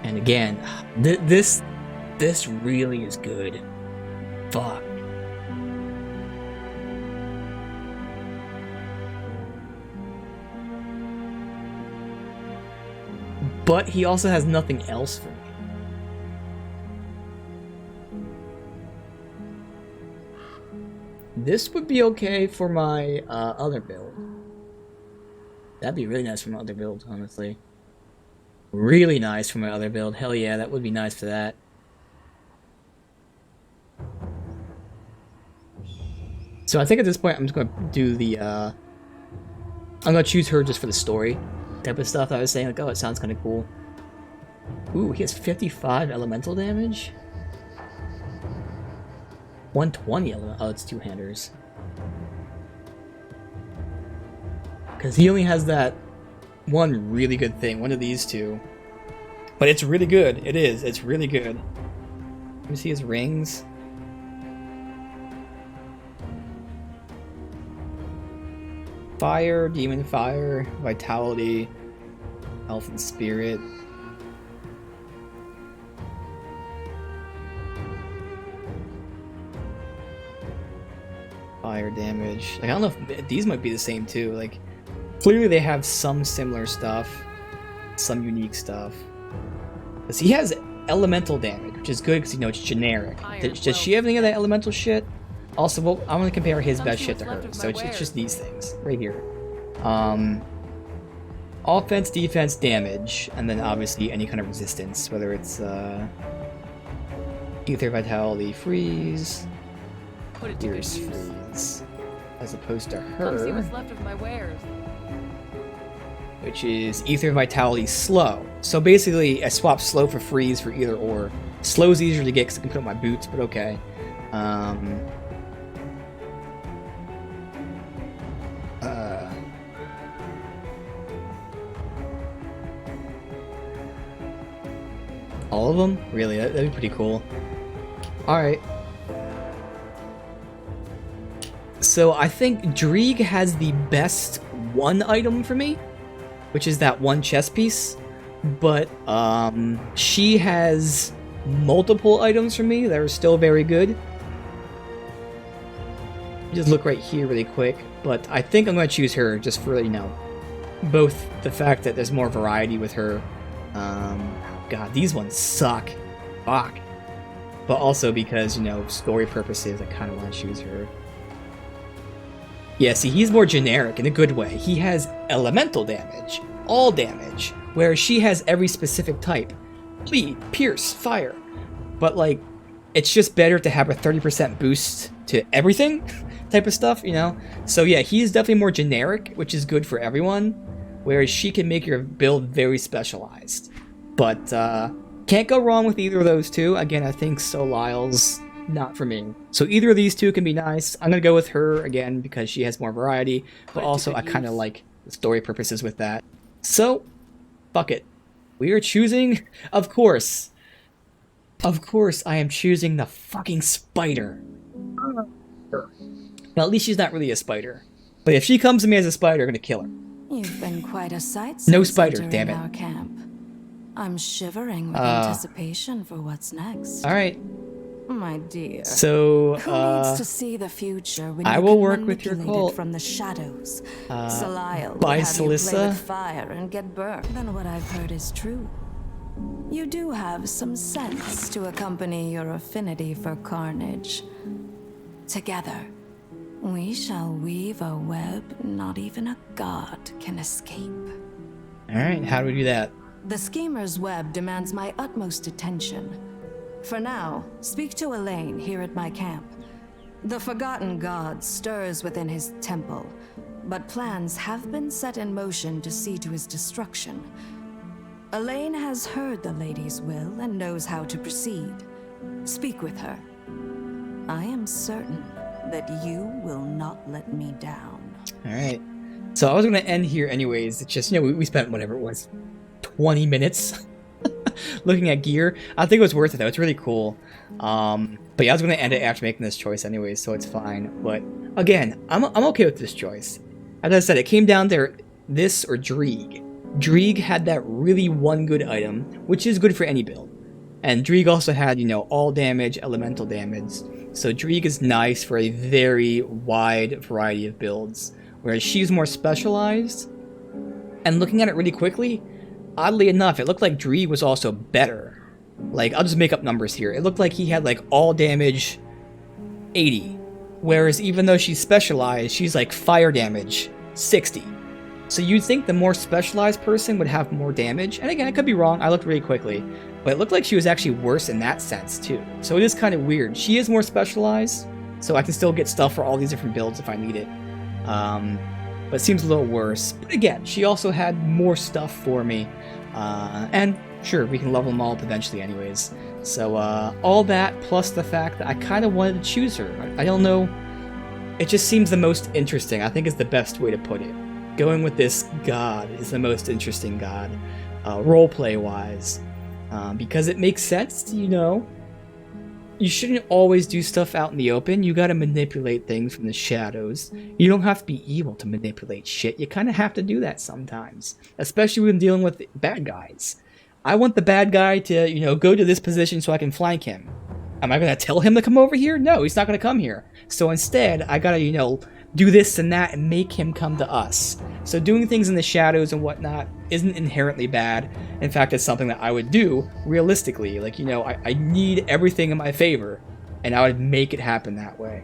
And again, this really is good. Fuck. But he also has nothing else for me. This would be okay for my other build. That'd be really nice for my other build, honestly. Really nice for my other build. Hell yeah, that would be nice for that. So I think at this point I'm just going to do the, I'm going to choose her just for the story type of stuff. I was saying, like, oh, it sounds kind of cool. Ooh, he has 55 elemental damage? 120 elemental, oh, it's two-handers. Because he only has that one really good thing, one of these two. But it's really good, it is, it's really good. Let me see his rings. Fire, demon fire, vitality, health and spirit. Fire damage. Like, I don't know if these might be the same too. Like, clearly they have some similar stuff, some unique stuff. Because he has elemental damage, which is good because, you know, it's generic. Does she have any of that elemental shit? Also, well, I'm going to compare his best shit to hers, so it's just these things, right here. Offense, defense, damage, and then obviously any kind of resistance, whether it's Ether, Vitality, Freeze, Fierce Freeze, as opposed to her, Come see what's left of my wares. Which is Ether, Vitality, Slow. So basically, I swap Slow for Freeze for either or. Slow's easier to get because I can put on my boots, but okay. All of them? Really? That'd be pretty cool. Alright. So I think Dreeg has the best one item for me, which is that one chess piece. But she has multiple items for me that are still very good. Just look right here really quick. But I think I'm going to choose her just for, you know, both the fact that there's more variety with her. God, these ones suck. Fuck. But also because, you know, story purposes, I kind of want to choose her. Yeah, see, he's more generic in a good way. He has elemental damage, all damage, whereas she has every specific type. Bleed, pierce, fire. But, like, it's just better to have a 30% boost to everything type of stuff, you know? So yeah, he's definitely more generic, which is good for everyone, whereas she can make your build very specialized. But, can't go wrong with either of those two. Again, I think Solisle's not for me. So either of these two can be nice. I'm gonna go with her, again, because she has more variety, but also I kind of like the story purposes with that. So, fuck it. We are choosing, of course, I am choosing the fucking spider. Well, at least she's not really a spider. But if she comes to me as a spider, I'm gonna kill her. You've been quite a sight No since spider, entering damn it. our camp. I'm shivering with anticipation for what's next. Alright. My dear. So, Who needs to see the future when I you will can work with your manipulate cult. it from the shadows? Solisle will bye, have you play Salissa. with fire and get burned. Then what I've heard is true. You do have some sense to accompany your affinity for carnage. Together, we shall weave a web not even a god can escape. Alright, how do we do that? The schemer's web demands my utmost attention. For now, speak to Elaine here at my camp. The Forgotten God stirs within his temple, but plans have been set in motion to see to his destruction. Elaine has heard the lady's will and knows how to proceed. Speak with her. I am certain that you will not let me down. Alright. So I was going to end here anyways. It's just, we spent whatever it was, 20 minutes looking at gear. I think it was worth it though. It's really cool. But yeah, I was going to end it after making this choice anyways, so it's fine. But again, I'm okay with this choice. As I said, it came down to this or Dreeg. Dreeg had that really one good item, which is good for any build. And Dreeg also had, all damage, elemental damage. So Dreeg is nice for a very wide variety of builds. Whereas she's more specialized. And looking at it really quickly, oddly enough, it looked like Dreeg was also better. Like, I'll just make up numbers here. It looked like he had, like, all damage 80. Whereas even though she's specialized, she's, like, fire damage 60. So you'd think the more specialized person would have more damage. And again, I could be wrong. I looked really quickly. But it looked like she was actually worse in that sense, too. So it is kind of weird. She is more specialized, so I can still get stuff for all these different builds if I need it. But it seems a little worse. But again, she also had more stuff for me. And sure, we can level them all up eventually anyways. So all that, plus the fact that I kind of wanted to choose her. I don't know. It just seems the most interesting, I think is the best way to put it. Going with this god is the most interesting god, roleplay-wise. Because it makes sense, You shouldn't always do stuff out in the open. You gotta manipulate things from the shadows. You don't have to be evil to manipulate shit. You kind of have to do that sometimes. Especially when dealing with bad guys. I want the bad guy to, go to this position so I can flank him. Am I gonna tell him to come over here? No, he's not gonna come here. So instead, I gotta, do this and that and make him come to us. So doing things in the shadows and whatnot isn't inherently bad. In fact, it's something that I would do realistically. Like, I need everything in my favor, and I would make it happen that way.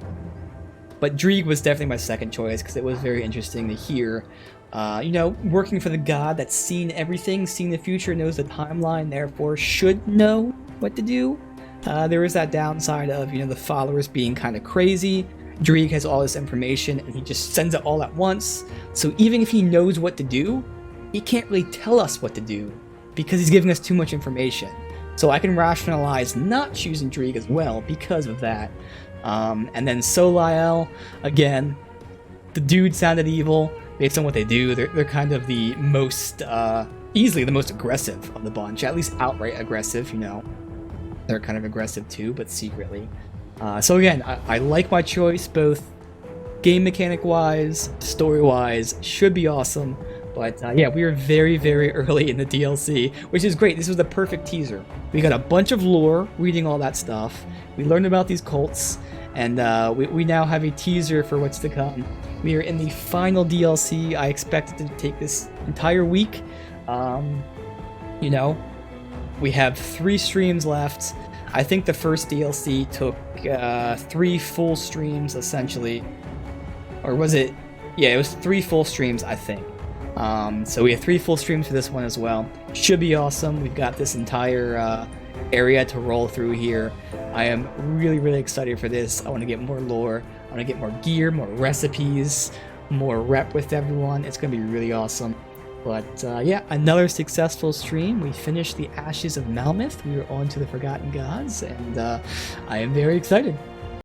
But Dreeg was definitely my second choice because it was very interesting to hear, working for the god that's seen everything, seen the future, knows the timeline, therefore should know what to do. There is that downside of, the followers being kind of crazy. Dreeg has all this information and he just sends it all at once. So even if he knows what to do, he can't really tell us what to do because he's giving us too much information. So I can rationalize not choosing Dreeg as well because of that. And then Soliel, again, the dude sounded evil based on what they do. They're kind of the most, easily the most aggressive of the bunch, at least outright aggressive, They're kind of aggressive too, but secretly. So again, I like my choice, both game mechanic-wise, story-wise, should be awesome. But yeah, we are very, very early in the DLC, which is great. This was the perfect teaser. We got a bunch of lore, reading all that stuff. We learned about these cults, and we now have a teaser for what's to come. We are in the final DLC. I expect it to take this entire week. We have 3 streams left. I think the first DLC took 3 full streams, essentially. Or was it? Yeah, it was 3 full streams, I think. So we have 3 full streams for this one as well. Should be awesome. We've got this entire area to roll through here. I am really, really excited for this. I want to get more lore. I want to get more gear, more recipes, more rep with everyone. It's going to be really awesome. But yeah, another successful stream. We finished the Ashes of Malmith. We were on to the Forgotten Gods, and I am very excited.